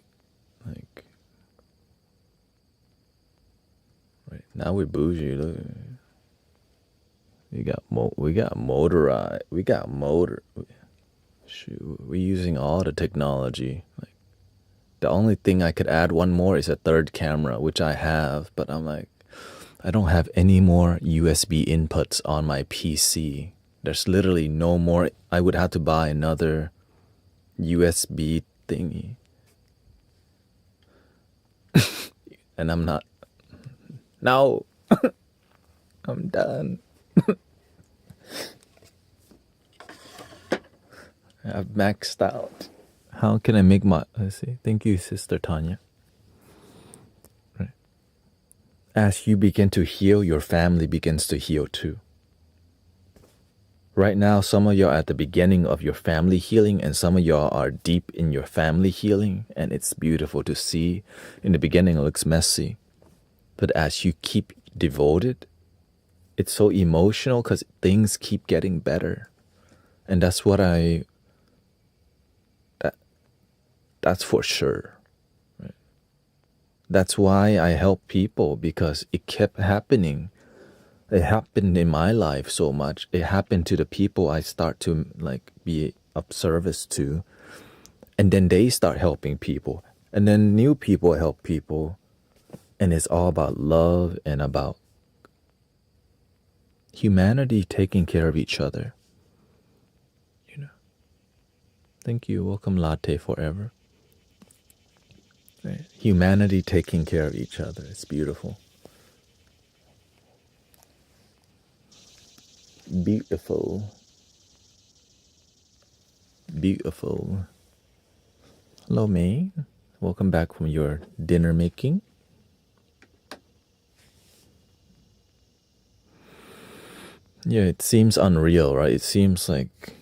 like. Right now we're bougie. Look, we got motorized. We got motor. Shoot, we're using all the technology. Like, the only thing I could add one more is a third camera, which I have, but I'm like, I don't have any more USB inputs on my PC. There's literally no more. I would have to buy another USB thingy. And I'm not. No, I'm done. I've maxed out. How can I make my, let's see. Thank you, Sister Tanya. Right. As you begin to heal, your family begins to heal too. Right now, some of y'all are at the beginning of your family healing, and some of y'all are deep in your family healing, and it's beautiful to see. In the beginning, it looks messy. But as you keep devoted, it's so emotional because things keep getting better. And that's what that's for sure. Right? That's why I help people, because it kept happening. It happened in my life so much. It happened to the people I start to like be of service to. And then they start helping people. And then new people help people. And it's all about love and about humanity taking care of each other. You know. Thank you. Welcome, Latte Forever. Right. Humanity taking care of each other. It's beautiful. Beautiful. Beautiful. Hello, May. Welcome back from your dinner making. Yeah, it seems unreal, right? It seems like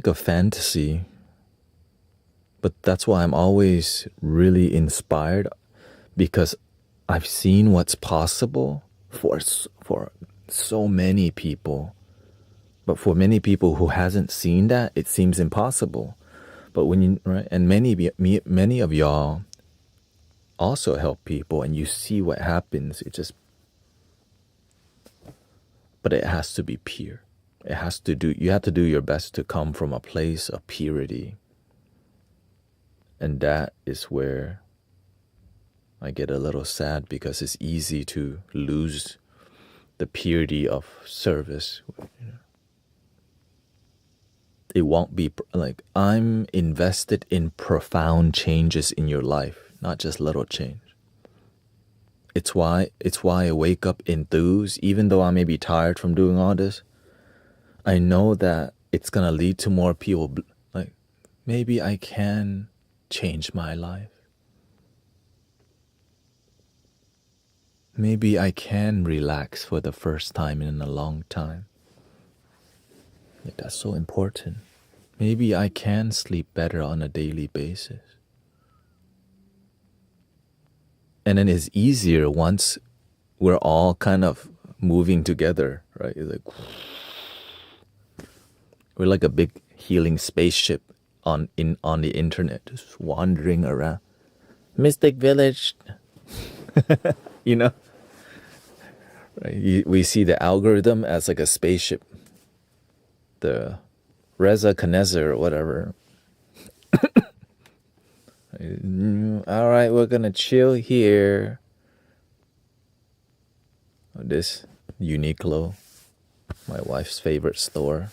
a fantasy. But that's why I'm always really inspired, because I've seen what's possible for so many people. But for many people who hasn't seen that, it seems impossible. But when you, right, and many of y'all also help people, and you see what happens. But it has to be pure. You have to do your best to come from a place of purity. And that is where I get a little sad, because it's easy to lose the purity of service. You know? It won't be like, I'm invested in profound changes in your life, not just little change. It's why I wake up enthused, even though I may be tired from doing all this. I know that it's gonna lead to more people. Like, maybe I can change my life. Maybe I can relax for the first time in a long time. Yeah, that's so important. Maybe I can sleep better on a daily basis. And then it's easier once we're all kind of moving together, right? It's like we're like a big healing spaceship on the internet, just wandering around. Mystic Village. You know? Right? We see the algorithm as like a spaceship. The Reza Knezer or whatever. All right, we're gonna chill here. This Uniqlo, my wife's favorite store.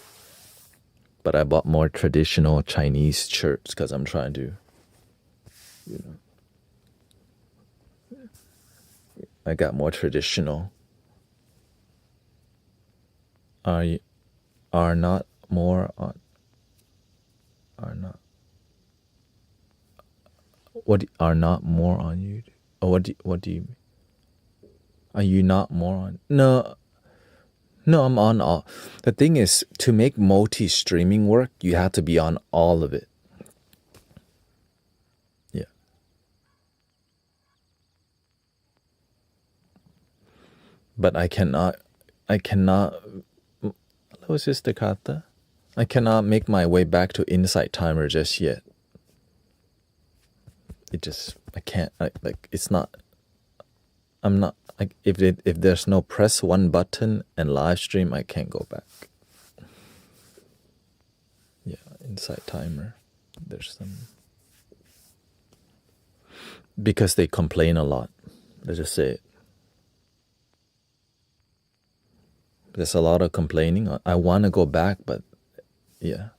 But I bought more traditional Chinese shirts because I'm trying to, you know, I got more traditional. Are not more on. Are not. What are not more on you? Oh, what do you mean? Are you not more on? No, I'm on all. The thing is, to make multi-streaming work, you have to be on all of it. Yeah. But I cannot. Hello, Sister Kata. I cannot make my way back to Insight Timer just yet. I can't. It's not. I'm not. Like, if there's no press one button and live stream, I can't go back. Yeah, Insight Timer. There's some. Because they complain a lot. Let's just say it. There's a lot of complaining. I want to go back, but yeah.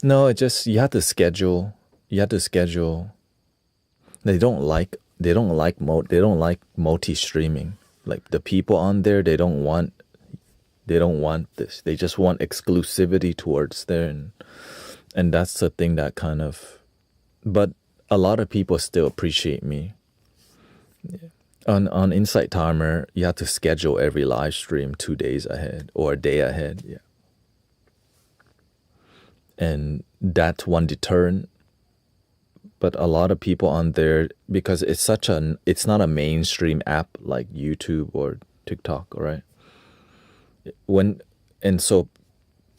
No, it just you have to schedule. You have to schedule. They don't like multi-streaming. Like the people on there, they don't want this. They just want exclusivity towards there, and that's the thing that kind of. But a lot of people still appreciate me. On Insight Timer, you have to schedule every live stream 2 days ahead or a day ahead. Yeah, and that's one deterrent. But a lot of people on there, because it's not a mainstream app like YouTube or TikTok, right? When and so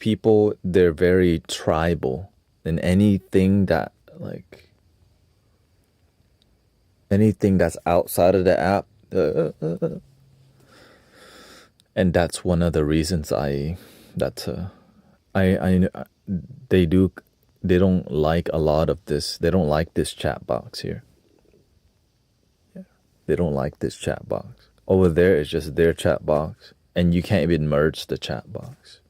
people, they're very tribal, and anything that's outside of the app, and that's one of the reasons I they don't like a lot of this. They don't like this chat box here. Yeah. They don't like this chat box. Over there is just their chat box, and you can't even merge the chat box.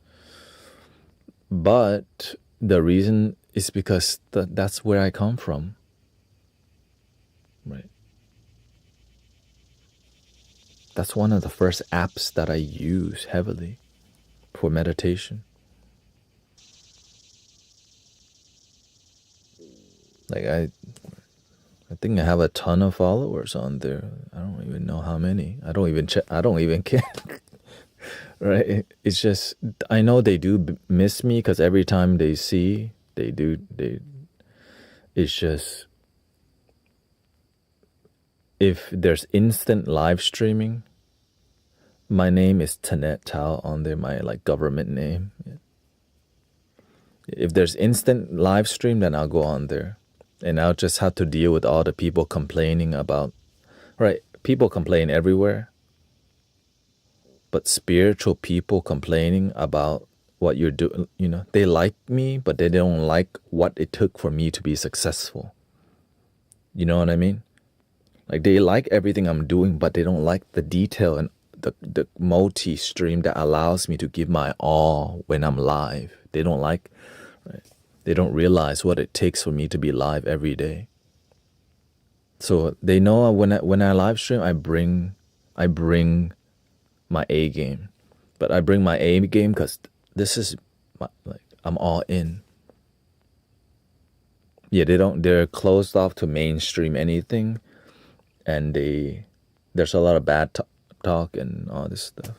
But the reason is because that's where I come from. Right. That's one of the first apps that I use heavily for meditation. Like I think I have a ton of followers on there. I don't even know how many. I don't even check. I don't even care. Right? It's just I know they do miss me because every time they see, it's just if there's instant live streaming, my name is Tanet Tao on there, my like government name. Yeah. If there's instant live stream, then I'll go on there. And I'll just have to deal with all the people complaining about, right? People complain everywhere. But spiritual people complaining about what you're doing, they like me, but they don't like what it took for me to be successful. You know what I mean? Like they like everything I'm doing, but they don't like the detail and the multi-stream that allows me to give my all when I'm live. They don't like, right? They don't realize what it takes for me to be live every day. So they know when I live stream, I bring my A game, but I bring my A game because this is I'm all in. Yeah, they're closed off to mainstream anything, and there's a lot of bad talk and all this stuff,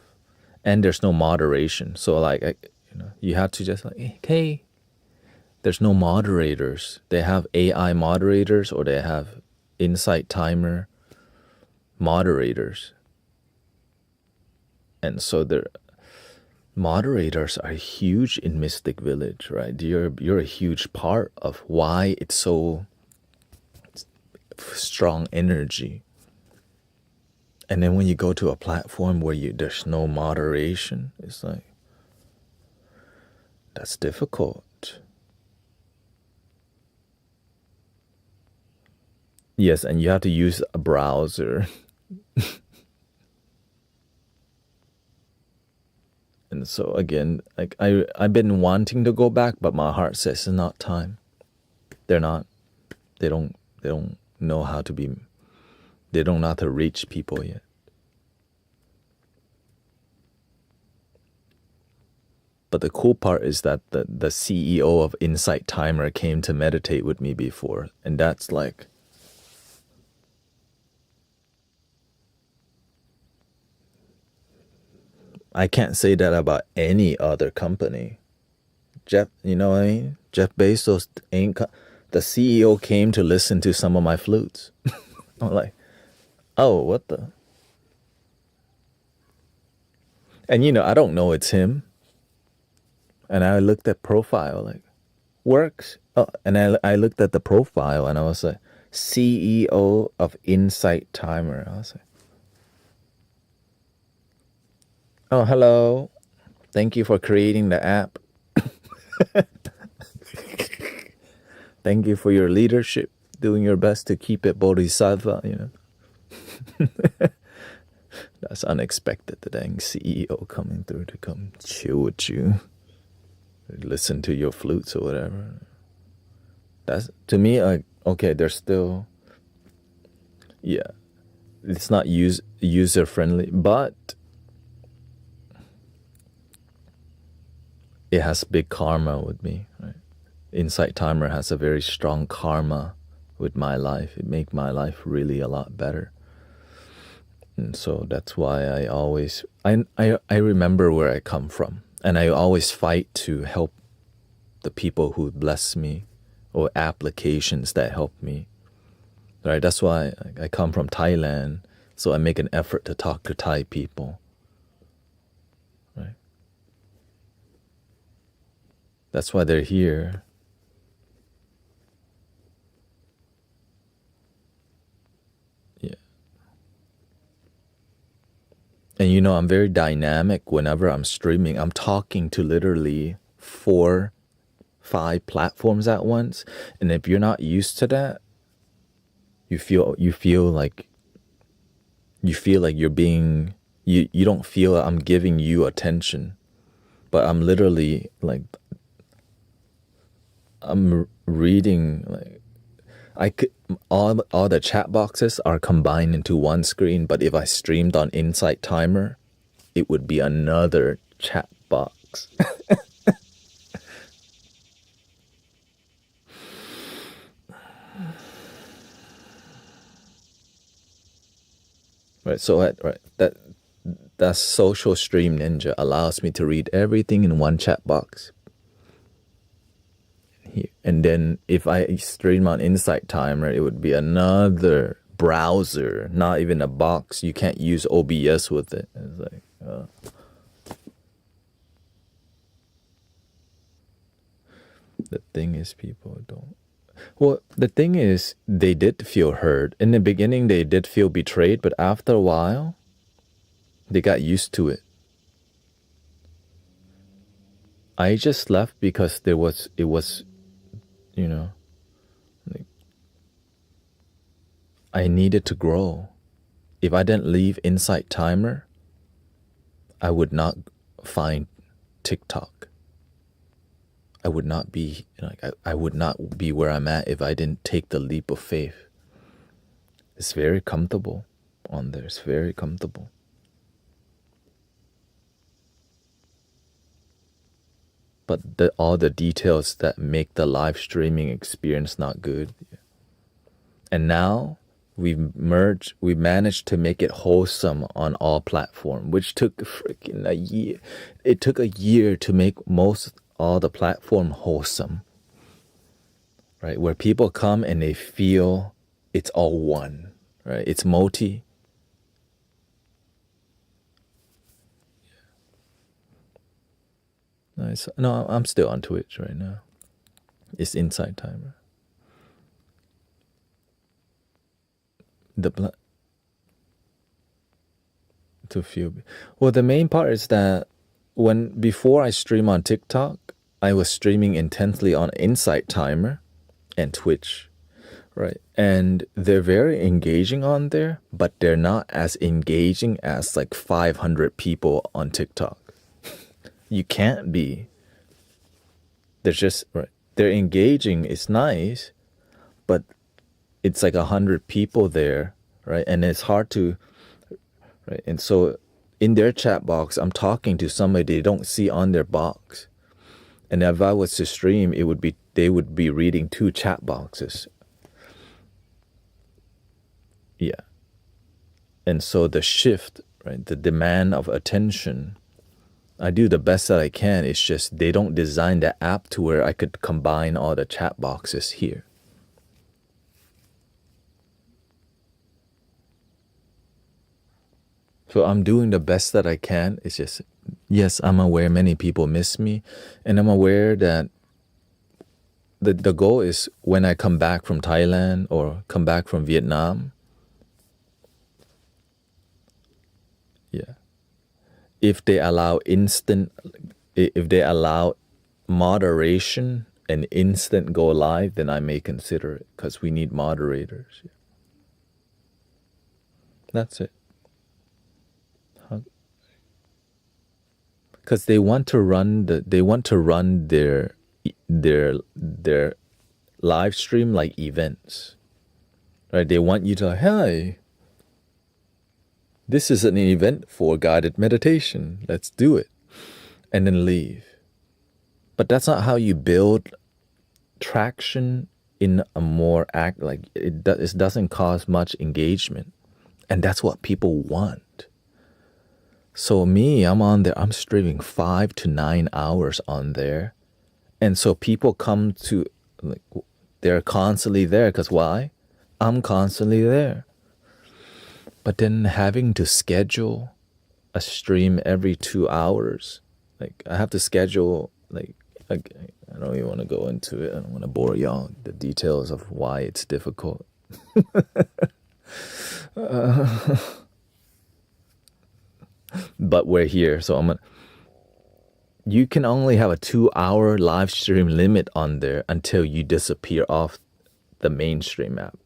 and there's no moderation. So you have to just hey. There's no moderators. They have AI moderators or they have Insight Timer moderators. And so the moderators are huge in Mystic Village, right? You're a huge part of why it's so strong energy. And then when you go to a platform where there's no moderation, it's like that's difficult. Yes, and you have to use a browser. And so again, like I've been wanting to go back, but my heart says it's not time. They don't know how to be, they don't know how to reach people yet. But the cool part is that the CEO of Insight Timer came to meditate with me before, and that's like, I can't say that about any other company. Jeff, you know what I mean? Jeff Bezos the CEO came to listen to some of my flutes. I'm like, oh, what the? And I don't know it's him. And I looked at profile, like, works. Oh, and I looked at the profile and I was like, CEO of Insight Timer. I was like, oh, hello. Thank you for creating the app. Thank you for your leadership, doing your best to keep it bodhisattva, That's unexpected, the dang CEO coming through to come chill with you. listen to your flutes or whatever. That's, to me, like, okay, they're still, yeah, it's not user friendly, but it has big karma with me, right? Insight Timer has a very strong karma with my life. It make my life really a lot better. And so that's why I always, I remember where I come from, and I always fight to help the people who bless me or applications that help me, right? That's why I come from Thailand, so I make an effort to talk to Thai people, right? That's why they're here. Yeah. And you know, I'm very dynamic whenever I'm streaming. I'm talking to literally 4, 5 platforms at once. And if you're not used to that, you feel like you're being, you don't feel I'm giving you attention. But I'm literally like, I'm reading, like, I could, all the chat boxes are combined into one screen, but if I streamed on Insight Timer, it would be another chat box. Right, so that social stream ninja allows me to read everything in one chat box. Here. And then if I stream on Insight Timer, it would be another browser, not even a box. You can't use OBS with it. It's like, the thing is, people don't. Well, the thing is, they did feel hurt. In the beginning, they did feel betrayed, but after a while, they got used to it. I just left because it was, you know, like, I needed to grow. If I didn't leave Insight Timer, I would not find TikTok. I would not be, like, I would not be where I'm at if I didn't take the leap of faith. It's very comfortable on there. It's very comfortable. But all the details that make the live streaming experience not good. And now we've managed to make it wholesome on all platforms, which took freaking a year. It took a year to make all the platform wholesome, right? Where people come and they feel it's all one, right? It's multi. Nice. No, I'm still on Twitch right now. It's Insight Timer. To feel. Well, the main part is that before I stream on TikTok, I was streaming intensely on Insight Timer and Twitch, right? And they're very engaging on there, but they're not as engaging as like 500 people on TikTok. You can't be. They're just, right. They're engaging. It's nice, but it's like 100 people there, right? And it's hard to, right? And so in their chat box, I'm talking to somebody they don't see on their box. And if I was to stream, they would be reading 2 chat boxes. Yeah. And so the shift, right? The demand of attention, I do the best that I can. It's just they don't design the app to where I could combine all the chat boxes here. So I'm doing the best that I can. It's just, yes, I'm aware many people miss me. And I'm aware that the goal is when I come back from Thailand or come back from Vietnam, yeah. If they allow moderation and instant go live, then I may consider it, because we need moderators. Yeah. That's it. because they want to run their live stream like events, right? They want you to, hey, this is an event for guided meditation. Let's do it, and then leave. But that's not how you build traction in a more it doesn't cause much engagement, and that's what people want. So me, I'm on there, I'm streaming 5 to 9 hours on there, and so people come to, like, they're constantly there because why? I'm constantly there. But then having to schedule a stream every 2 hours, like I have to schedule, like, I don't even want to go into it. I don't want to bore y'all the details of why it's difficult. But we're here, so you can only have a 2-hour live stream limit on there until you disappear off the mainstream app.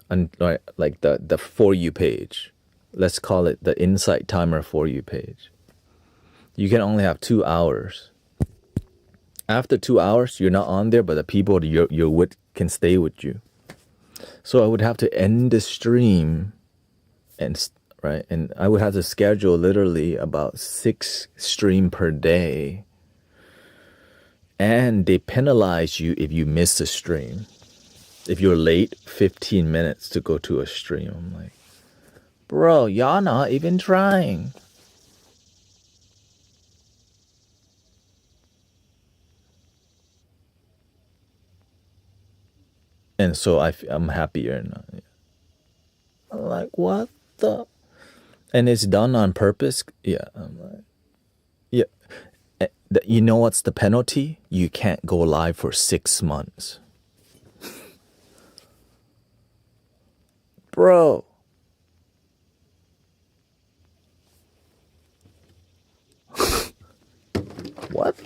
And like the For You page. Let's call it the Insight Timer For You page. You can only have 2 hours. After 2 hours, you're not on there, but the people you're with can stay with you. So I would have to end the stream, and I would have to schedule literally about 6 stream per day. And they penalize you if you miss a stream. If you're late 15 minutes to go to a stream, I'm like, bro, y'all not even trying. And so I'm happier now. I'm like, what the? And it's done on purpose. Yeah, I'm like, yeah. You know what's the penalty? You can't go live for 6 months. Bro. What?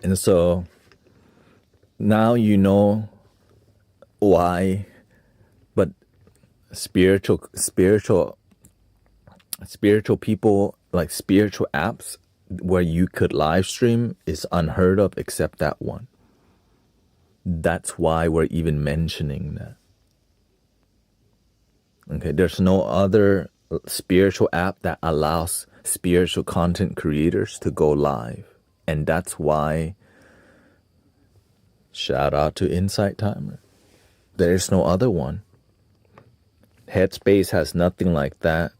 And so now you know why, but spiritual people, like spiritual apps where you could live stream, is unheard of except that one. That's why we're even mentioning that. Okay, there's no other spiritual app that allows spiritual content creators to go live. And that's why, shout out to Insight Timer. There's no other one. Headspace has nothing like that.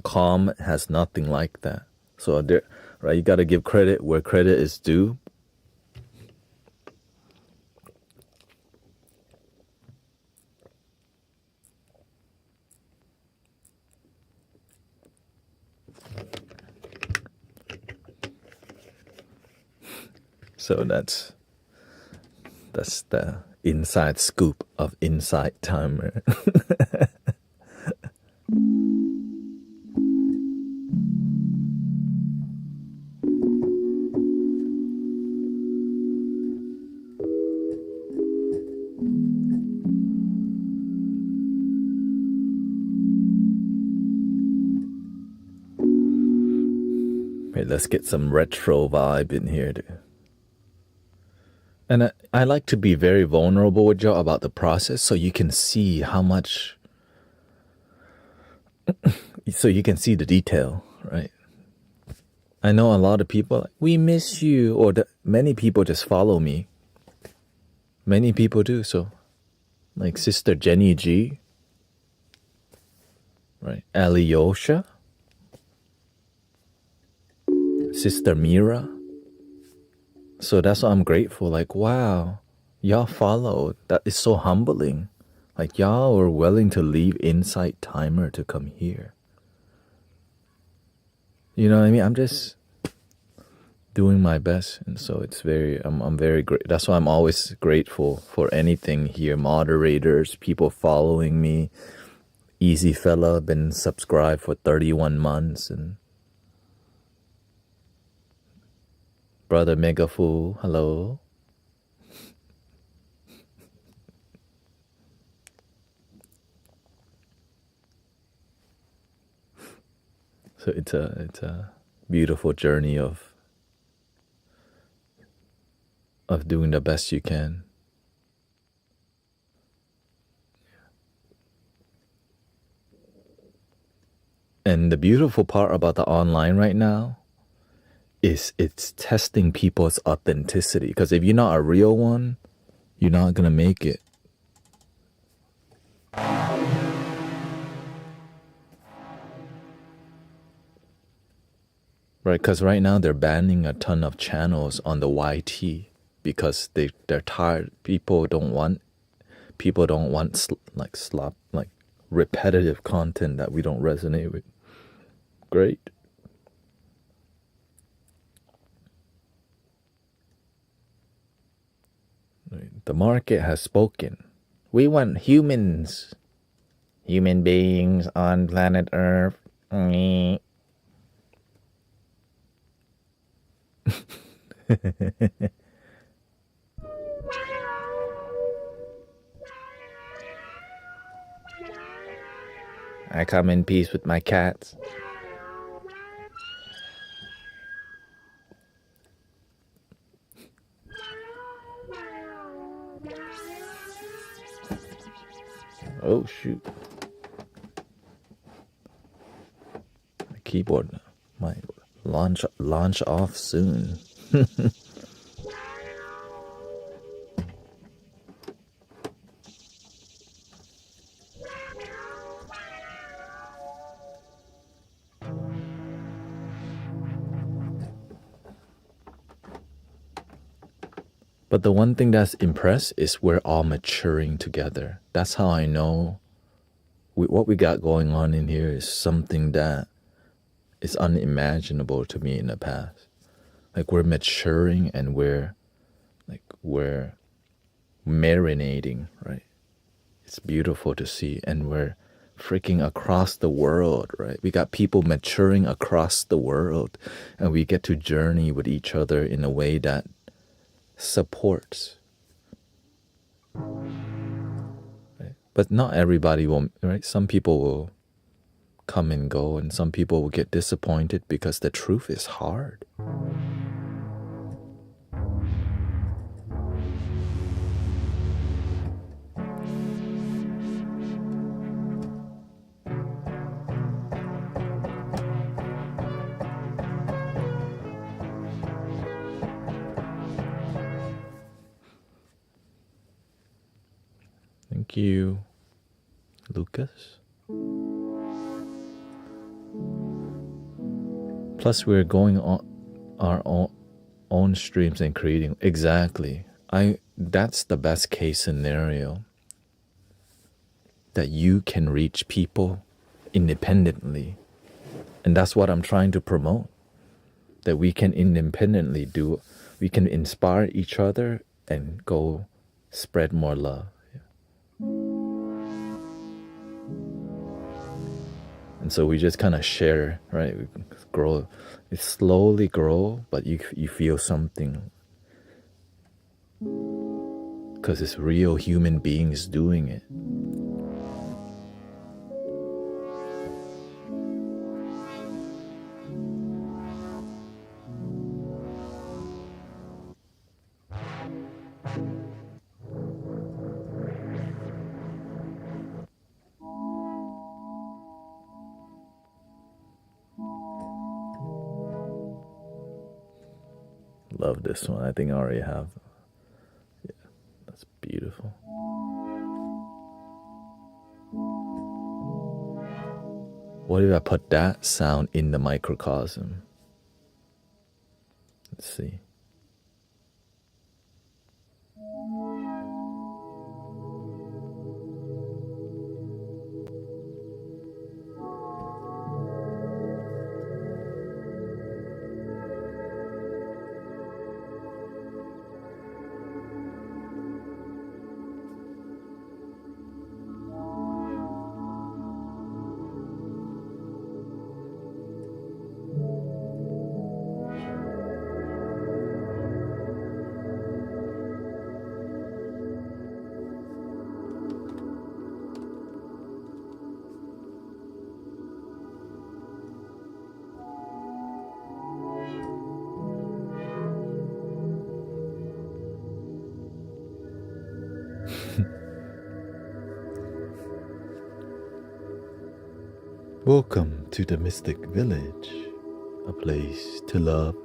Calm has nothing like that. So there, right, you got to give credit where credit is due. So that's the inside scoop of Insight Timer. Wait, let's get some retro vibe in here, dude. And I like to be very vulnerable with y'all about the process so you can see how much, so you can see the detail, right? I know a lot of people are like, we miss you, or many people just follow me. Many people do, so like Sister Jenny G, right? Alyosha, Sister Mira. So that's why I'm grateful. Like, wow, y'all followed. That is so humbling. Like, y'all were willing to leave Insight Timer to come here. You know what I mean? I'm just doing my best. And so it's I'm very great. That's why I'm always grateful for anything here. Moderators, people following me. Easy Fella, been subscribed for 31 months. And Brother Megafool, hello. So it's a beautiful journey of doing the best you can. And the beautiful part about the online right now is it's testing people's authenticity. Because if you're not a real one, you're not gonna make it. Right? Because right now they're banning a ton of channels on the YT because they're tired. People don't want like slop, like repetitive content that we don't resonate with. Great. The market has spoken. We want humans, human beings on planet Earth. I come in peace with my cats. Oh shoot. My keyboard might launch off soon. But the one thing that's impressed is we're all maturing together. That's how I know what we got going on in here is something that is unimaginable to me in the past. Like we're maturing and we're marinating, right? It's beautiful to see, and we're freaking across the world, right? We got people maturing across the world, and we get to journey with each other in a way that supports. Right? But not everybody will, right? Some people will come and go, and some people will get disappointed because the truth is hard. Thank you, Lucas. Plus, we're going on our own streams and creating. Exactly. That's the best case scenario. That you can reach people independently. And that's what I'm trying to promote. That we can independently we can inspire each other and go spread more love. And so we just kind of share, right? We grow, it slowly grow, but you feel something because it's real human beings doing it. Love this one. I think I already have. Yeah, that's beautiful. What if I put that sound in the microcosm? Let's see. Welcome to the Mystic Village, a place to love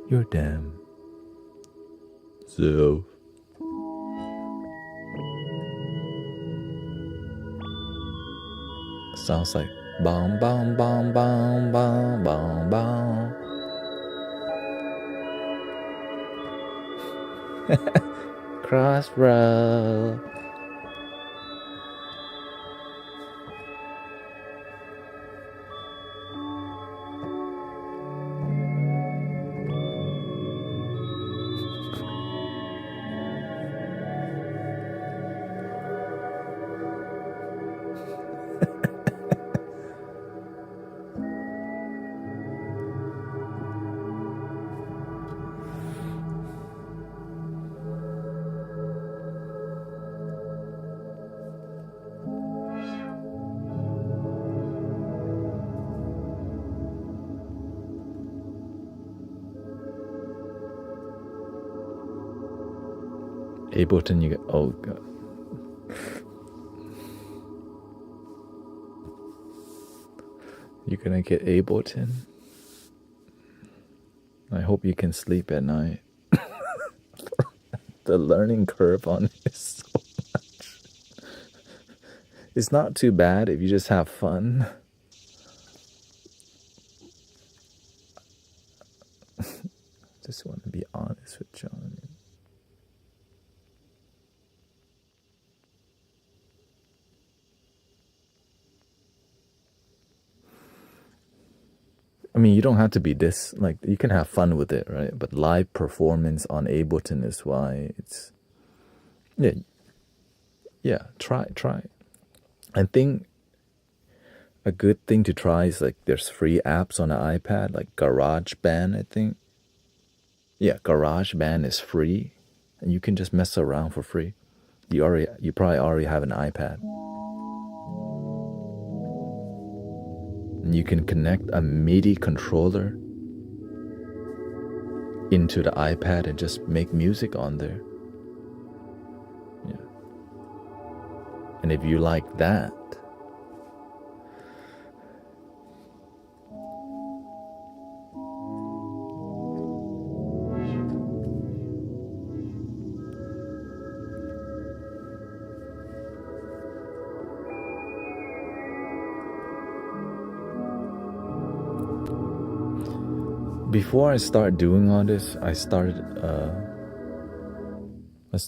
your damn self. Sounds like bom bom bom bom bom bom bom. Crossroad. Ableton, you get, oh god. You're gonna get Ableton. I hope you can sleep at night. The learning curve on it is so much. It's not too bad if you just have fun. Just want to be honest with John. I mean, you don't have to be this, like, you can have fun with it, right? But live performance on Ableton is why it's, yeah, try. I think a good thing to try is, like, there's free apps on the iPad, like GarageBand, I think. Yeah, GarageBand is free, and you can just mess around for free. You probably already have an iPad. And you can connect a MIDI controller into the iPad and just make music on there. Yeah. And if you like that, before I start doing all this, I started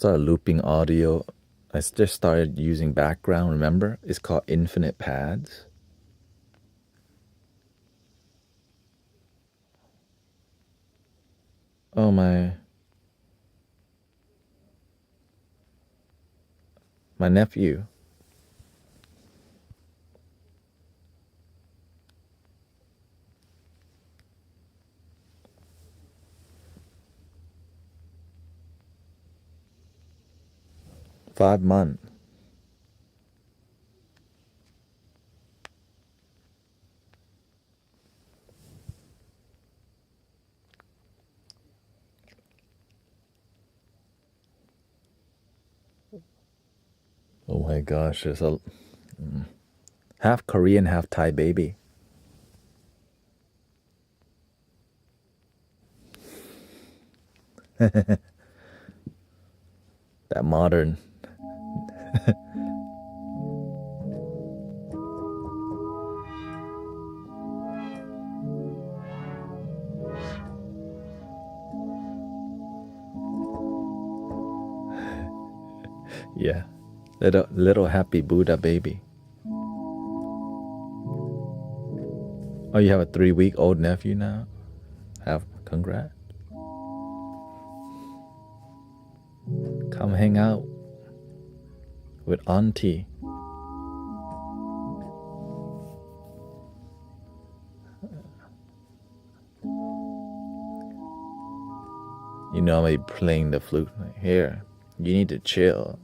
looping audio. I just started using background, remember? It's called Infinite Pads. Oh, my nephew. $5 months. Oh my gosh, there's a half Korean, half Thai baby. That modern. Yeah, little happy Buddha baby. Oh, you have a 3-week-old nephew now? Congrats. Come hang out with auntie. You know, I'm playing the flute. Like, here, you need to chill.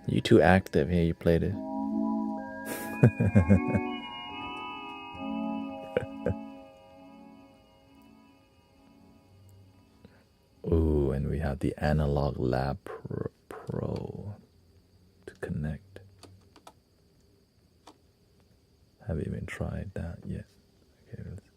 You too active. Here, you play this. the Analog Lab Pro to connect. Haven't even tried that yet. Okay, let's...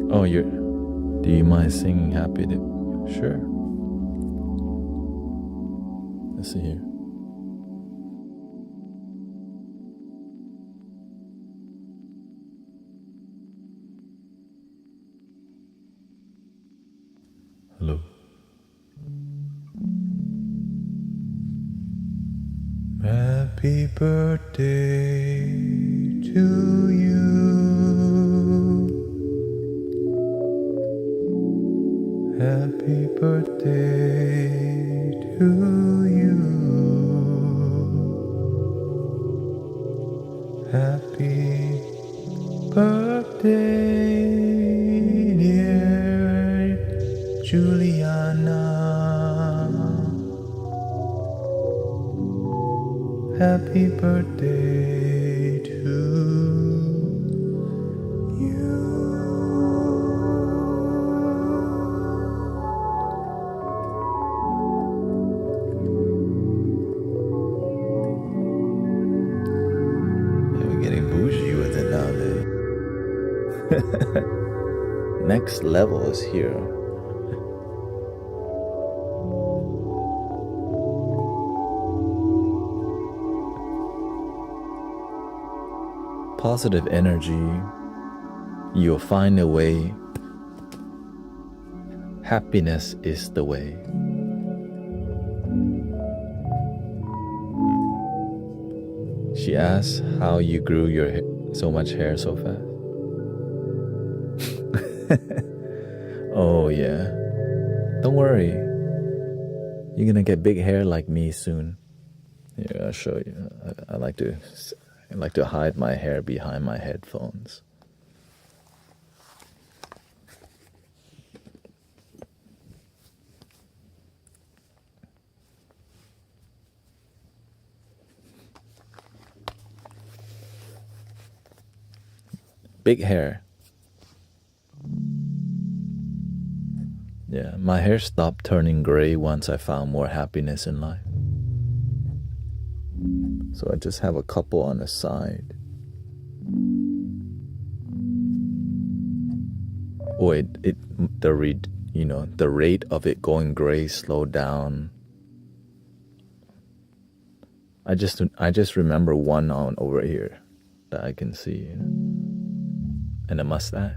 Oh, do you mind singing Happy Day? Sure. Let's see here. Hello. Happy birthday to you. Happy birthday to you. Happy birthday, dear Juliana. Happy birthday to you. Next level is here. Positive energy, you'll find a way. Happiness is the way. She asked how you grew so much hair so fast. Oh yeah, don't worry, you're gonna get big hair like me soon. Yeah, I'll show you. I like to hide my hair behind my headphones. Big hair. Yeah, my hair stopped turning gray once I found more happiness in life. So I just have a couple on the side. Oh, the rate of it going gray slowed down. I just remember one on over here that I can see, and a mustache.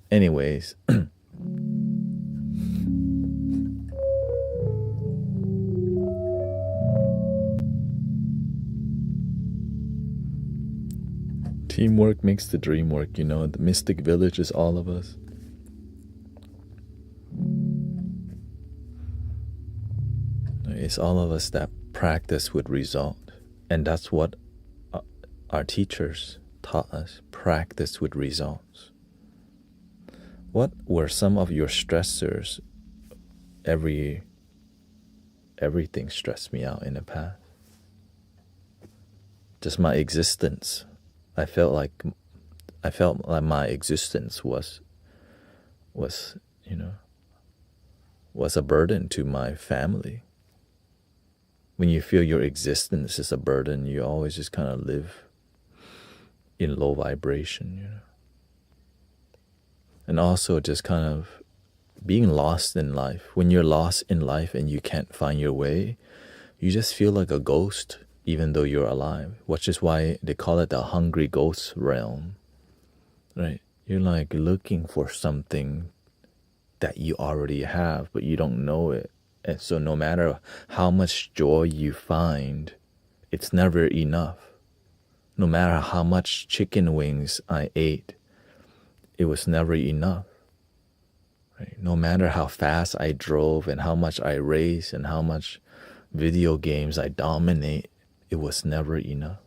Anyways, teamwork makes the dream work, the mystic village is all of us. It's all of us that practice with result. And that's what our teachers taught us, practice with results. What were some of your stressors? Everything stressed me out in the past. Just my existence. I felt like my existence was a burden to my family. When you feel your existence is a burden, you always just kind of live in low vibration, And also just kind of being lost in life. When you're lost in life and you can't find your way, you just feel like a ghost, even though you're alive, which is why they call it the hungry ghost realm, right? You're like looking for something that you already have, but you don't know it. And so no matter how much joy you find, it's never enough. No matter how much chicken wings I ate, it was never enough. Right? No matter how fast I drove and how much I race and how much video games I dominate, it was never enough.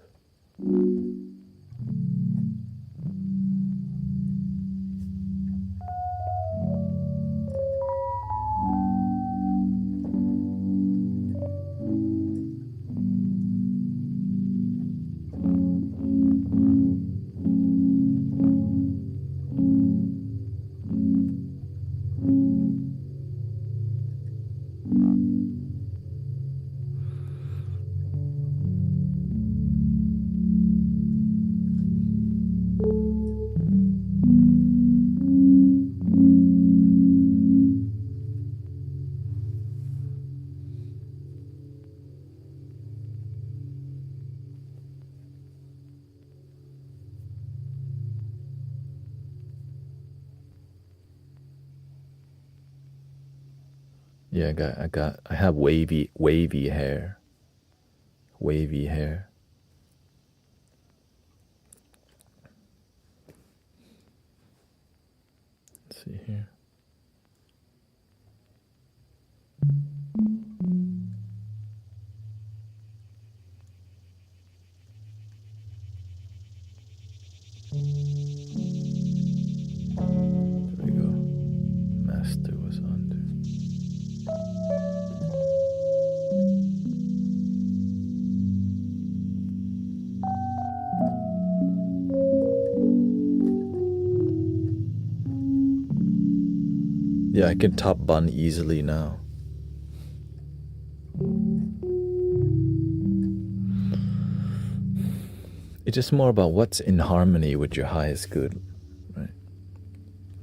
Yeah, I have wavy hair. Wavy hair. Let's see here. There we go. Master was on there. Yeah, I can top bun easily now. It's just more about what's in harmony with your highest good, right?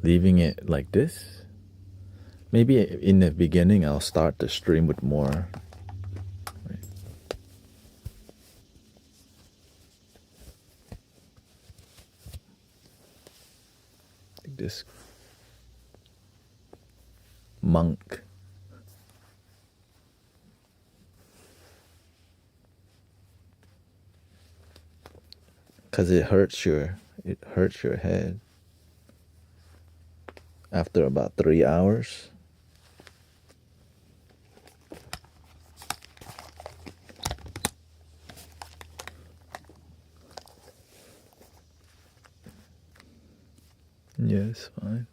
Leaving it like this. Maybe in the beginning I'll start the stream with more. Right? Like this monk. Cause it hurts your head after about 3 hours. Yeah, it's fine.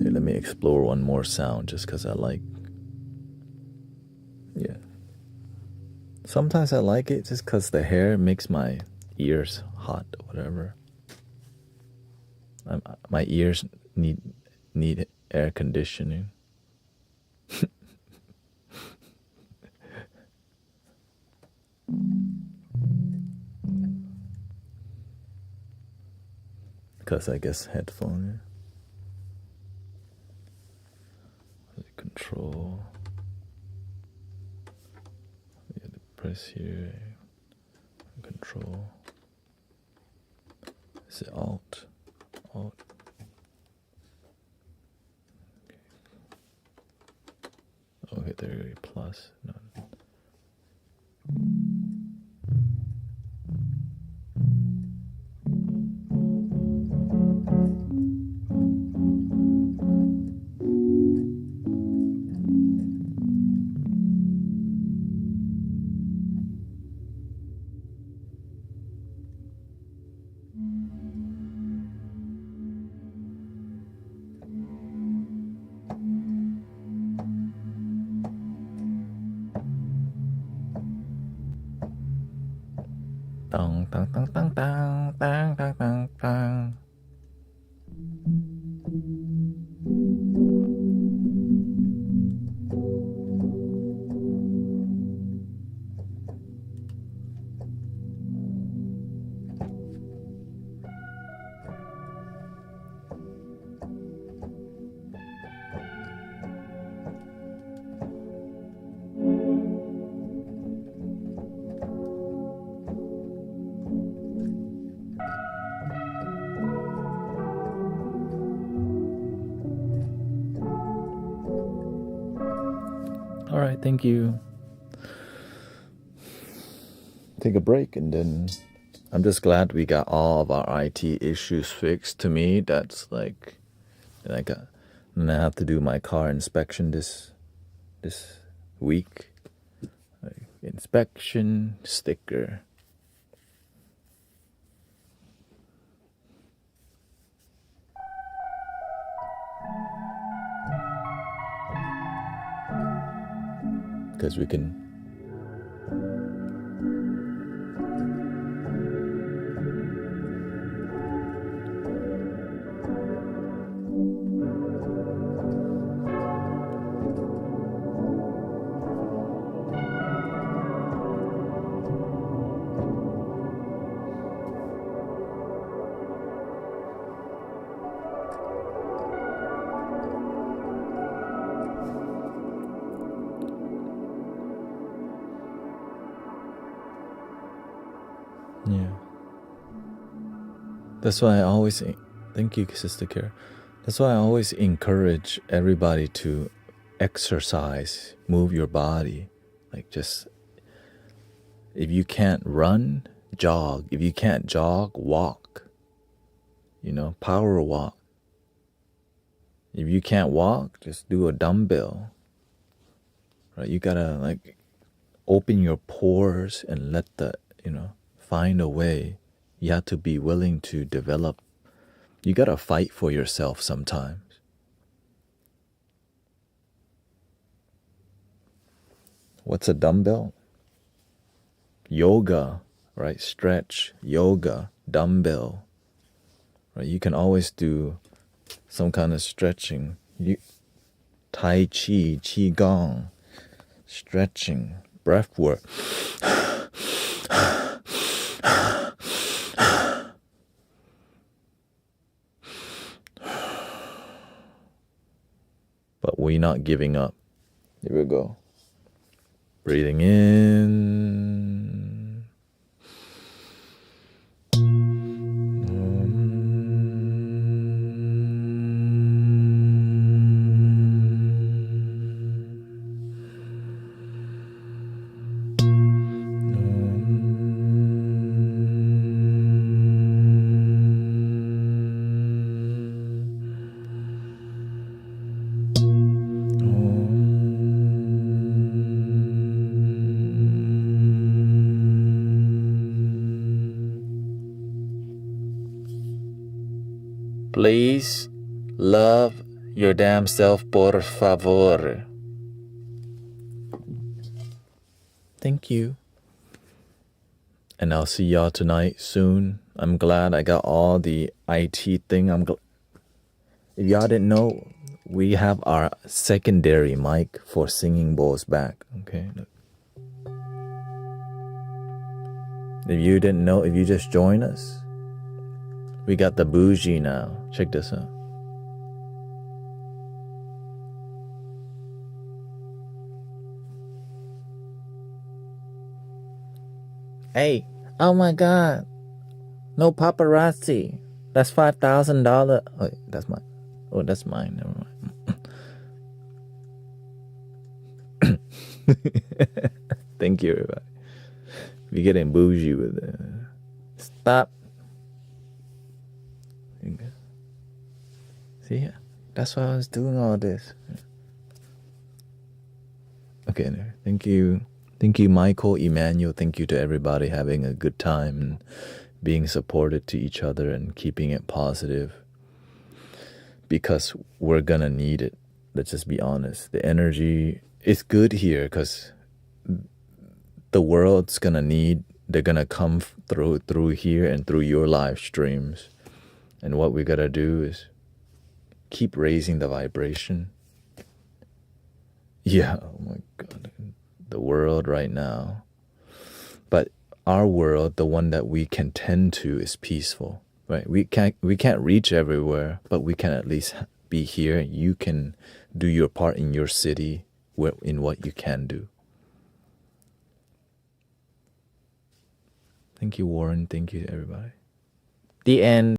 Here, let me explore one more sound just because I like. Yeah. Sometimes I like it just because the hair makes my ears hot or whatever. My ears need air conditioning. Because I guess headphone. Yeah. Control. Yeah, press here. Control. Is it Alt? Alt. Okay, there you go. Plus. No. Tang tang tang tang tang tang tang tang tang. All right, thank you. Take a break, and then I'm just glad we got all of our IT issues fixed. To me, that's like, and I have to do my car inspection this week. Like, inspection sticker. Because we can. Yeah. That's why I always thank you, Sister Care. That's why I always encourage everybody to exercise, move your body. Like, just if you can't run, jog. If you can't jog, walk. You know, power walk. If you can't walk, just do a dumbbell. Right? You gotta like open your pores and let find a way. You have to be willing to develop. You gotta fight for yourself sometimes. What's a dumbbell? Yoga, right? Stretch, yoga, dumbbell. Right? You can always do some kind of stretching. Tai Chi, Qigong, stretching, breath work. But we're not giving up. Here we go. Breathing in. Please love your damn self, por favor. Thank you. And I'll see y'all tonight soon. I'm glad I got all the IT thing. If y'all didn't know, we have our secondary mic for Singing Bowls back. Okay. Look. If you didn't know, if you just joined us, we got the bougie now. Check this out. Hey, oh my God. No paparazzi. That's $5,000. Oh, that's mine. Oh, that's mine. Never mind. Thank you, everybody. We're getting bougie with it. Stop. See, that's why I was doing all this. Okay, anyway, thank you. Thank you, Michael, Emmanuel. Thank you to everybody having a good time and being supportive to each other and keeping it positive. Because we're gonna need it. Let's just be honest. The energy is good here because the world's gonna need, they're gonna come through here and through your live streams. And what we gotta do is keep raising the vibration. Yeah, oh my God. The world right now. But our world, the one that we can tend to, is peaceful. Right? We can't reach everywhere, but we can at least be here. You can do your part in your city in what you can do. Thank you, Warren. Thank you, everybody. The end.